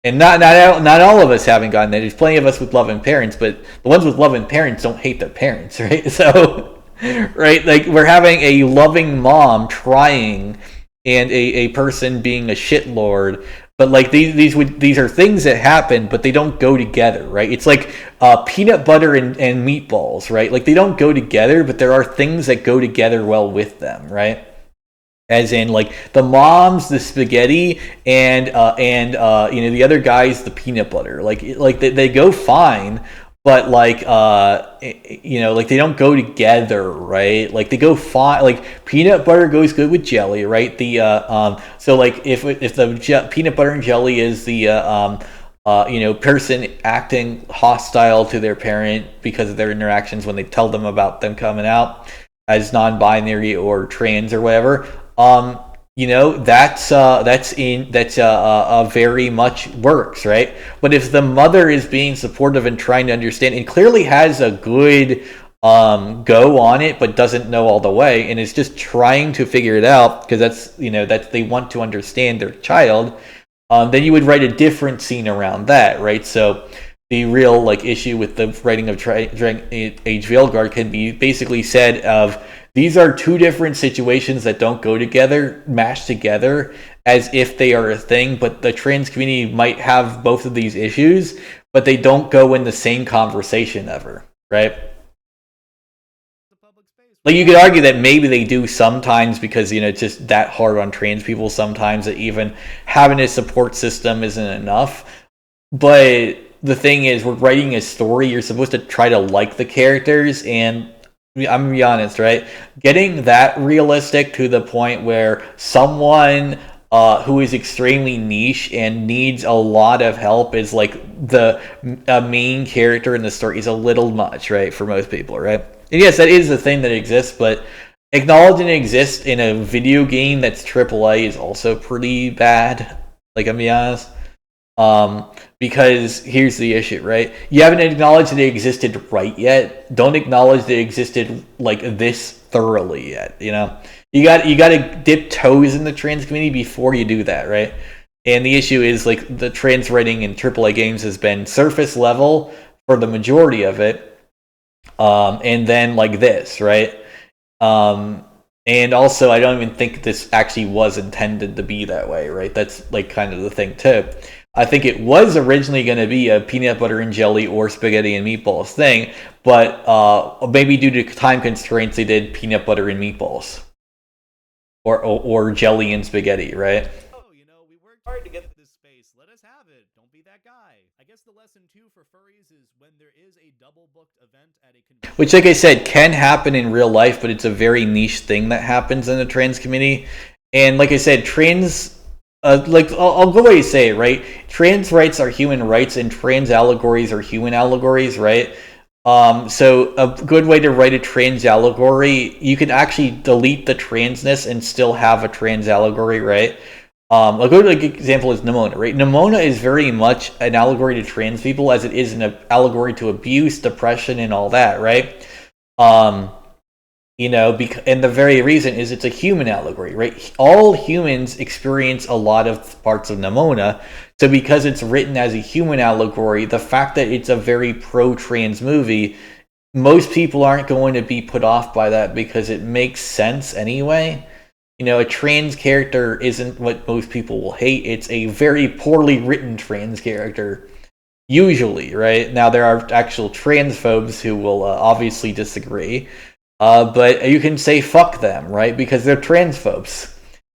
And not all of us haven't gotten that. There's plenty of us with loving parents, but the ones with loving parents don't hate their parents, right? So, right, like we're having a loving mom trying, and a person being a shitlord. But like these are things that happen, but they don't go together, right? It's like peanut butter and meatballs, right? Like they don't go together, but there are things that go together well with them, right? As in like the mom's the spaghetti and the other guy's the peanut butter. Like they go fine, but like like they don't go together, right? Like they go fine. Like peanut butter goes good with jelly, right? So like if the peanut butter and jelly is the person acting hostile to their parent because of their interactions when they tell them about them coming out as non-binary or trans or whatever, that's very much works, right? But if the mother is being supportive and trying to understand and clearly has a good go on it but doesn't know all the way and is just trying to figure it out because that's they want to understand their child, then you would write a different scene around that, right? So the real issue with the writing of Dragon Age Veilguard can be basically said of these are two different situations that don't go together, mashed together as if they are a thing, but the trans community might have both of these issues, but they don't go in the same conversation ever, right? You could argue that maybe they do sometimes because, it's just that hard on trans people sometimes that even having a support system isn't enough. But the thing is, we're writing a story, you're supposed to try to like the characters, and I'm going to be honest, right? Getting that realistic to the point where someone who is extremely niche and needs a lot of help is the main character in the story is a little much, right? For most people, right? And yes, that is the thing that exists, but acknowledging it exists in a video game that's AAA is also pretty bad. I'm going to be honest. Because here's the issue, right? You haven't acknowledged that it existed right yet. Don't acknowledge that it existed this thoroughly yet. You got to dip toes in the trans community before you do that, right? And the issue is the trans writing in AAA games has been surface level for the majority of it, and then this, right? And also, I don't even think this actually was intended to be that way, right? That's kind of the thing too. I think it was originally going to be a peanut butter and jelly or spaghetti and meatballs thing, but maybe due to time constraints, they did peanut butter and meatballs, or jelly and spaghetti, right? Oh, we worked hard to get to this space. Let us have it. Don't be that guy. I guess the lesson too for furries is when there is a double booked event at a convention, which, like I said, can happen in real life, but it's a very niche thing that happens in the trans community. And like I said, trans. I'll go away and say it, right? Trans rights are human rights, and trans allegories are human allegories, right? So a good way to write a trans allegory, you can actually delete the transness and still have a trans allegory, right? A good example is Nimona, right? Nimona is very much an allegory to trans people as it is an allegory to abuse, depression, and all that, right? And the very reason is it's a human allegory, right? All humans experience a lot of parts of Nimona, so because it's written as a human allegory, the fact that it's a very pro-trans movie, most people aren't going to be put off by that because it makes sense anyway. A trans character isn't what most people will hate. It's a very poorly written trans character, usually, right? Now, there are actual transphobes who will obviously disagree. But you can say fuck them, right? Because they're transphobes.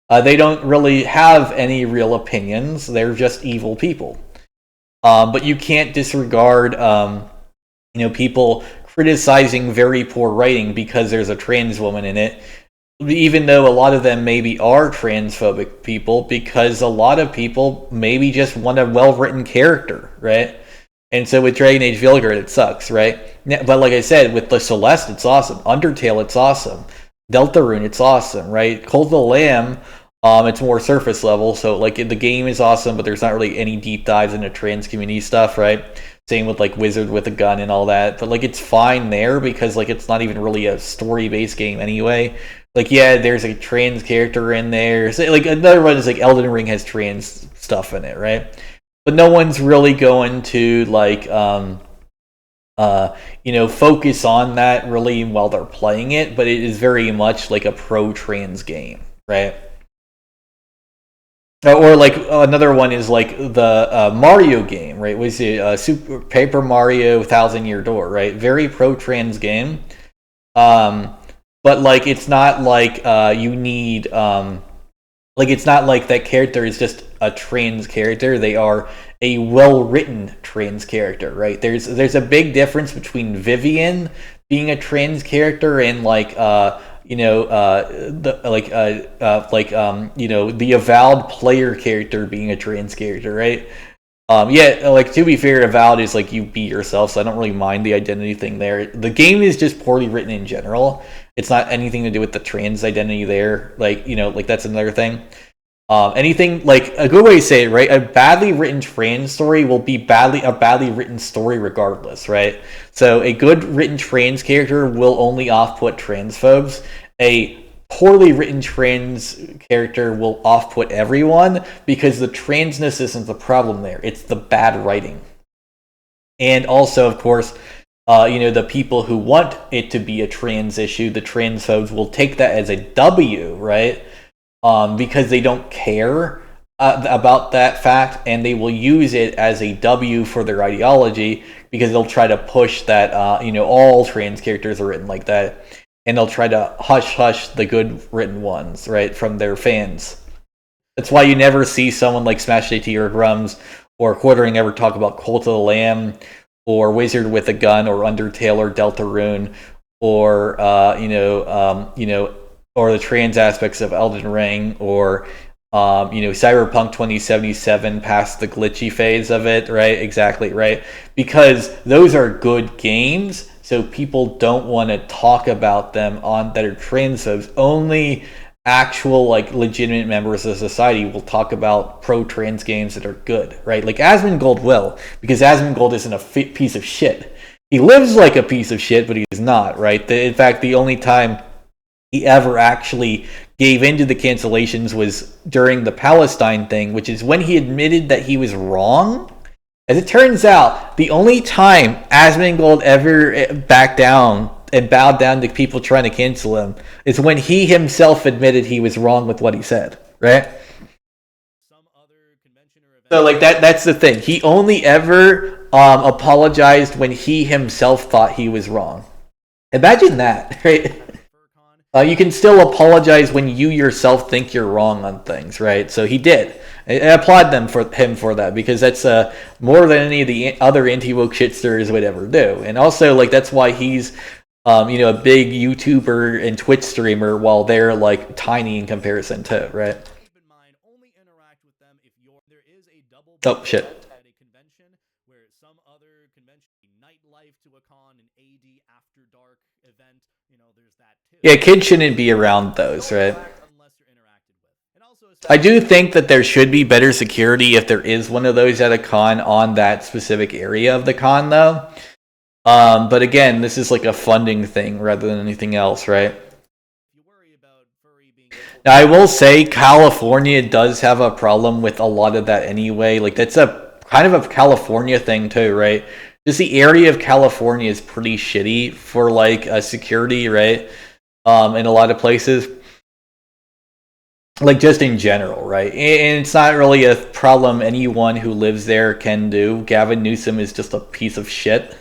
They don't really have any real opinions. They're just evil people. But you can't disregard, people criticizing very poor writing because there's a trans woman in it, even though a lot of them maybe are transphobic people, because a lot of people maybe just want a well-written character, right? And so with Dragon Age Veilguard, it sucks, right? But like I said, with the Celeste, it's awesome. Undertale, it's awesome. Deltarune, it's awesome, right? Cult of the Lamb, it's more surface level, so the game is awesome, but there's not really any deep dives into trans community stuff, right? Same with Wizard with a gun and all that, but it's fine there because it's not even really a story-based game anyway. Yeah, there's a trans character in there. So, another one is Elden Ring has trans stuff in it, right? But no one's really going to focus on that really while they're playing it. But it is very much a pro-trans game, right? Or another one is the Mario game, right? Was it Super Paper Mario Thousand Year Door, right? Very pro-trans game. But it's not you need it's not that character is just a trans character. They are a well-written trans character, right? There's a big difference between Vivian being a trans character and the Avowed player character being a trans character, right? To be fair, Avowed is you be yourself, so I don't really mind the identity thing there. The game is just poorly written in general. It's not anything to do with the trans identity there. That's another thing. Anything like a good way to say it, right? A badly written trans story will be a badly written story regardless, right? So a good written trans character will only off-put transphobes. A poorly written trans character will off-put everyone because the transness isn't the problem there; it's the bad writing. And also, of course, the people who want it to be a trans issue, the transphobes, will take that as a W, right? Because they don't care about that fact, and they will use it as a W for their ideology because they'll try to push that all trans characters are written like that, and they'll try to hush the good written ones, right, from their fans. That's why you never see someone like Smash JT or Grums or Quartering ever talk about Cult of the Lamb or Wizard with a Gun or Undertale or Deltarune or or the trans aspects of Elden Ring, or Cyberpunk 2077 past the glitchy phase of it, right? Exactly, right? Because those are good games, so people don't want to talk about them that are transphobes. Only actual, legitimate members of society will talk about pro-trans games that are good, right? Like Asmongold will, because Asmongold isn't a piece of shit. He lives like a piece of shit, but he's not, right? In fact, the only time he ever actually gave into the cancellations was during the Palestine thing, which is when he admitted that he was wrong. As it turns out, the only time Asmongold ever backed down and bowed down to people trying to cancel him is when he himself admitted he was wrong with what he said, right? So, that's the thing. He only ever apologized when he himself thought he was wrong. Imagine that, right? You can still apologize when you yourself think you're wrong on things, right? So he did. I applaud him for that, because that's more than any of the other anti-woke shitsters would ever do. And also, that's why he's a big YouTuber and Twitch streamer, while they're tiny in comparison to, right? Oh shit. Yeah, kids shouldn't be around those, right? I do think that there should be better security if there is one of those at a con on that specific area of the con, though. But again, this is a funding thing rather than anything else, right? Now, I will say California does have a problem with a lot of that anyway. That's a kind of a California thing too, right? Just the area of California is pretty shitty for security, right? In a lot of places, just in general, right? And it's not really a problem anyone who lives there can do. Gavin Newsom is just a piece of shit.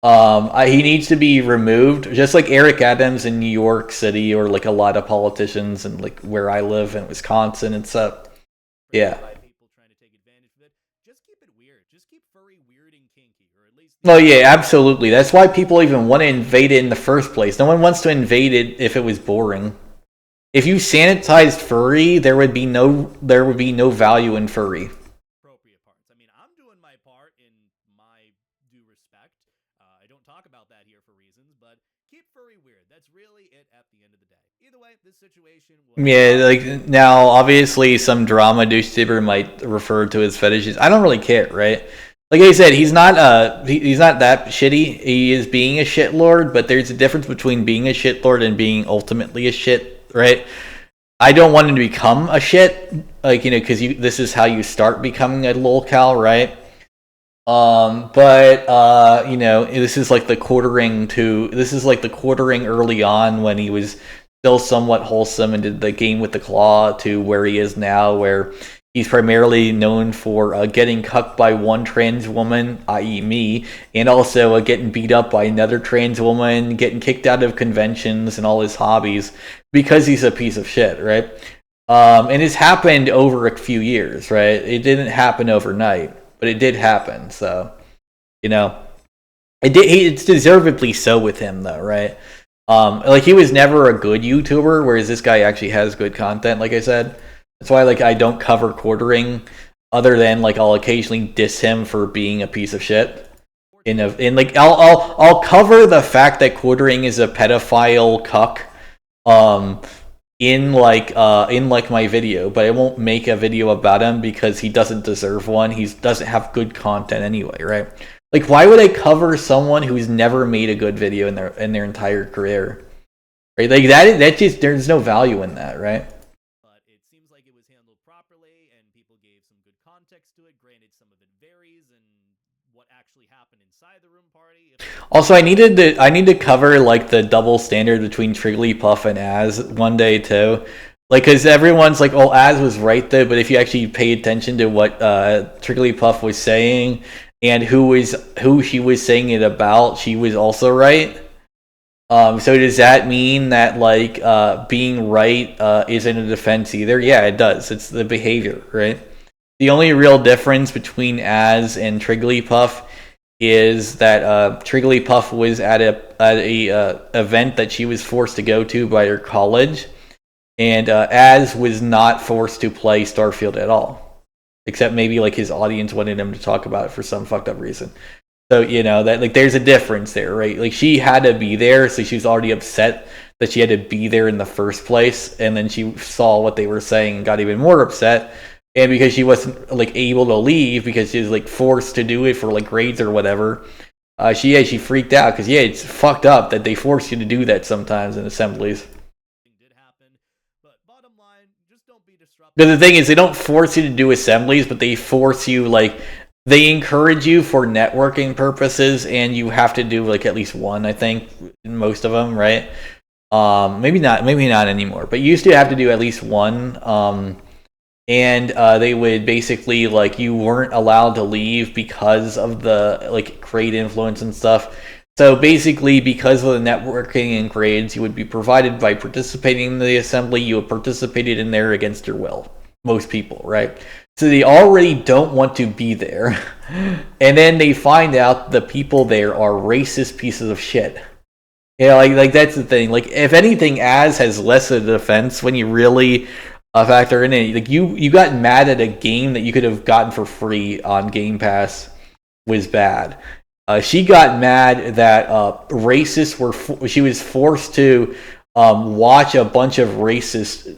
He needs to be removed, just like Eric Adams in New York City, or a lot of politicians, and where I live in Wisconsin and stuff. Yeah. Oh yeah, absolutely. That's why people even want to invade it in the first place. No one wants to invade it if it was boring. If you sanitized furry, there would be no value in furry. I'm doing my part in my due respect. I don't talk about that here for reasons, but keep furry weird. That's really it at the end of the day. Either way, this situation will... now, obviously, some drama douche-tibber might refer to his fetishes. I don't really care, right? Like I said, he's not that shitty. He is being a shitlord, but there's a difference between being a shitlord and being ultimately a shit, right? I don't want him to become a shit, because this is how you start becoming a lolcow, right? This is like the quartering early on when he was still somewhat wholesome and did the game with the claw, to where he is now, where he's primarily known for getting cucked by one trans woman, i.e. me, and also getting beat up by another trans woman, getting kicked out of conventions and all his hobbies because he's a piece of shit, right? And it's happened over a few years, right? It didn't happen overnight, but it did happen. So, it's deservedly so with him, though, right? He was never a good YouTuber, whereas this guy actually has good content, like I said. That's why, I don't cover quartering, other than, I'll occasionally diss him for being a piece of shit. I'll cover the fact that quartering is a pedophile cuck, in like my video, but I won't make a video about him because he doesn't deserve one. He doesn't have good content anyway, right? Like, why would I cover someone who's never made a good video in their entire career? Right? Like that just there's no value in that, right? But it seems like it was handled properly, and people gave some good context to it. Granted, some of it varies, and what actually happened inside the room party. Also, I need to cover like the double standard between Trigglypuff and Az one day too. Like, because everyone's like, "Oh, Az was right though," but if you actually pay attention to what Trigglypuff was saying and who she was saying it about, she was also right. So does that mean that like being right isn't a defense either? Yeah, it does. It's the behavior, right? The only real difference between Az and Trigglypuff is that Trigglypuff was at a event that she was forced to go to by her college, and Az was not forced to play Starfield at all, except maybe like his audience wanted him to talk about it for some fucked up reason. So that like there's a difference there, right? Like she had to be there, so she was already upset that she had to be there in the first place, and then she saw what they were saying and got even more upset. And because she wasn't like able to leave because she was like forced to do it for like grades or whatever, she freaked out because it's fucked up that they force you to do that sometimes in assemblies. Did happen, but bottom line, just don't be disruptive. But the thing is, they don't force you to do assemblies, but they force you they encourage you for networking purposes, and you have to do like at least one. I think in most of them, right? Maybe not anymore, but you used to have to do at least one. And they would basically like you weren't allowed to leave because of the like grade influence and stuff. So basically, because of the networking and grades you would be provided by participating in the assembly, you have participated in there against your will. Most people, right? So they already don't want to be there, and then they find out the people there are racist pieces of shit. Like that's the thing. Like if anything, Az has less of a defense when you really factor in it. Like you got mad at a game that you could have gotten for free on Game Pass was bad. She got mad that racists were. She was forced to watch a bunch of racists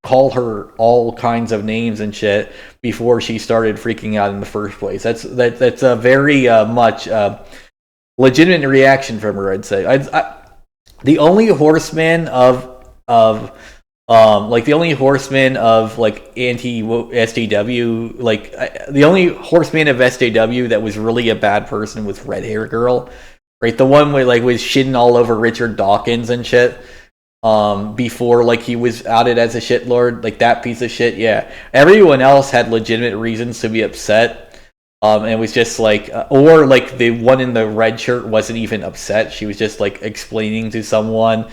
call her all kinds of names and shit before she started freaking out in the first place. That's a very much legitimate reaction from her. I'd say. The only horseman of the only horseman of like anti-SJW, like the only horseman of SJW that was really a bad person was Red Hair Girl, right? The one where like was shitting all over Richard Dawkins and shit before like he was outed as a shitlord, like that piece of shit. Yeah, everyone else had legitimate reasons to be upset. And it was just like, or like the one in the red shirt wasn't even upset. She was just like explaining to someone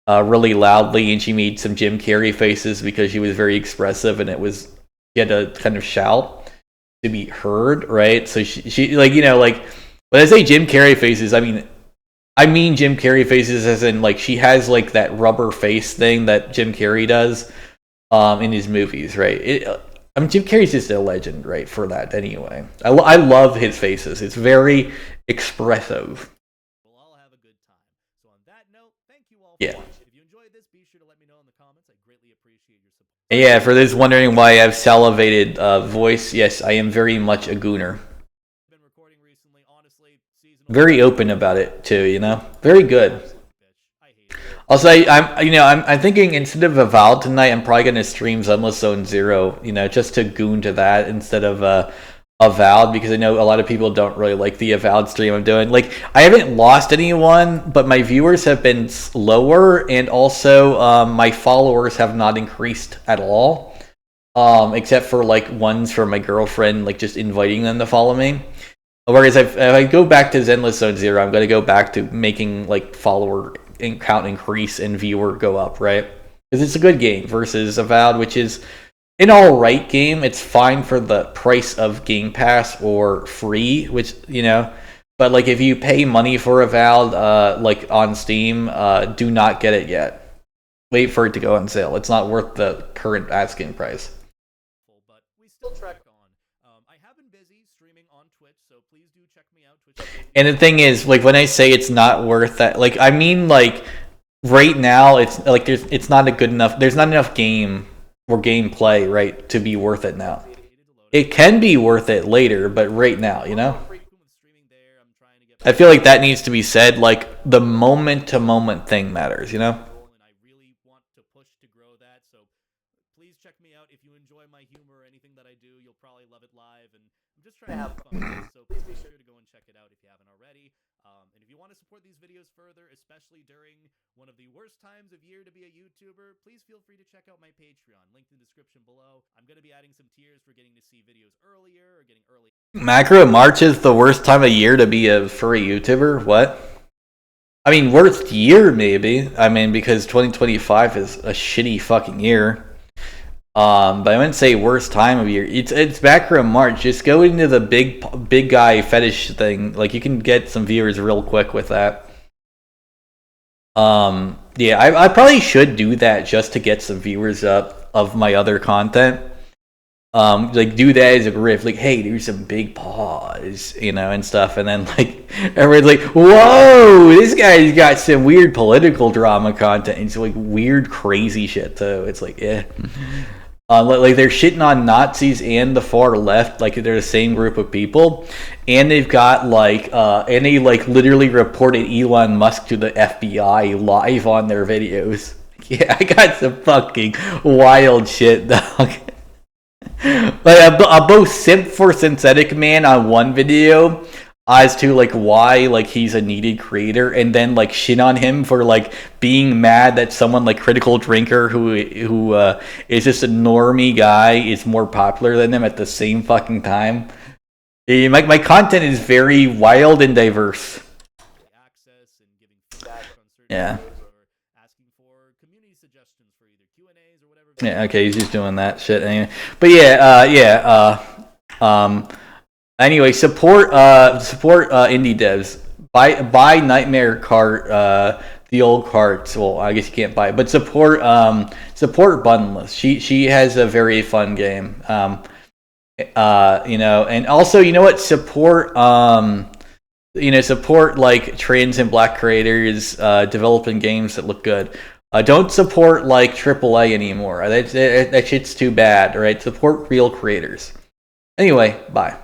really loudly, and she made some Jim Carrey faces because she was very expressive, and she had to kind of shout to be heard, right? So she like like when I say Jim Carrey faces, I mean Jim Carrey faces as in like she has like that rubber face thing that Jim Carrey does in his movies, right? Jim Carrey's just a legend, right, for that anyway. I love his faces. It's very expressive. We'll all have a good time. So on that note, thank you all for Yeah. watching. If you enjoyed this, be sure to let me know in the comments. I greatly appreciate your support. Yeah, for those wondering why I have salivated voice, yes, I am very much a gooner. Been recording recently, honestly, seasonal. Very open about it too, Very good. I hate it. Also, I'm thinking instead of Avowed tonight, I'm probably gonna stream Zenless Zone Zero, just to goon to that instead of Avowed, because I know a lot of people don't really like the Avowed stream I'm doing. Like, I haven't lost anyone, but my viewers have been lower, and also my followers have not increased at all, except for like ones from my girlfriend, like just inviting them to follow me. Whereas if I go back to Zenless Zone Zero, I'm gonna go back to making like follower count increase and viewer go up, right? Because it's a good game versus Avowed, which is an alright game. It's fine for the price of Game Pass or free, which but like if you pay money for Avowed, like on Steam, do not get it yet. Wait for it to go on sale. It's not worth the current asking price. But we still track on. I have been busy streaming on Twitch, so please do check me out. Twitch. And the thing is, like when I say it's not worth that, like I mean like right now it's like it's not a good enough. There's not enough game or gameplay, right, to be worth it now. It can be worth it later, but right now, you know. I feel like that needs to be said. Like the moment to moment thing matters, you know. And I really want to push to grow that. So please check me out if you enjoy my humor or anything that I do. You'll probably love it live, and I'm just trying to have fun with it. So please be sure to go and check it out if you haven't already. And if you want to support these videos further, especially during one of the worst times of year to be a YouTuber, please feel free to check out my Patreon, linked in the description below. I'm going to be adding some tiers for getting to see videos earlier or getting early. Macro March is the worst time of year to be a furry YouTuber? What? I mean, worst year maybe. I mean, because 2025 is a shitty fucking year. But I wouldn't say worst time of year. It's Macro March. Just go into the big guy fetish thing. Like you can get some viewers real quick with that. Yeah, I probably should do that just to get some viewers up of my other content. Like do that as a riff, like, hey, there's some big paws, you know, and stuff, and then like everyone's like, whoa, this guy's got some weird political drama content. It's like weird, crazy shit too. It's like, yeah. Like they're shitting on Nazis and the far left, like they're the same group of people, and they've got like, and they like literally reported Elon Musk to the FBI live on their videos. Yeah, I got some fucking wild shit, dog. Like I both simp for Synthetic Man on one video as to like why like he's a needed creator, and then like shit on him for like being mad that someone like Critical Drinker who is just a normie guy is more popular than him at the same fucking time. My content is very wild and diverse. Yeah. Yeah, okay, he's just doing that shit anyway. But anyway, support indie devs. Buy Nightmare Cart, the old carts. Well, I guess you can't buy it, but support Bunless. She has a very fun game. You know, and also, you know what? Support support like trans and black creators developing games that look good. Don't support like AAA anymore. That shit's too bad. All right, support real creators. Anyway, bye.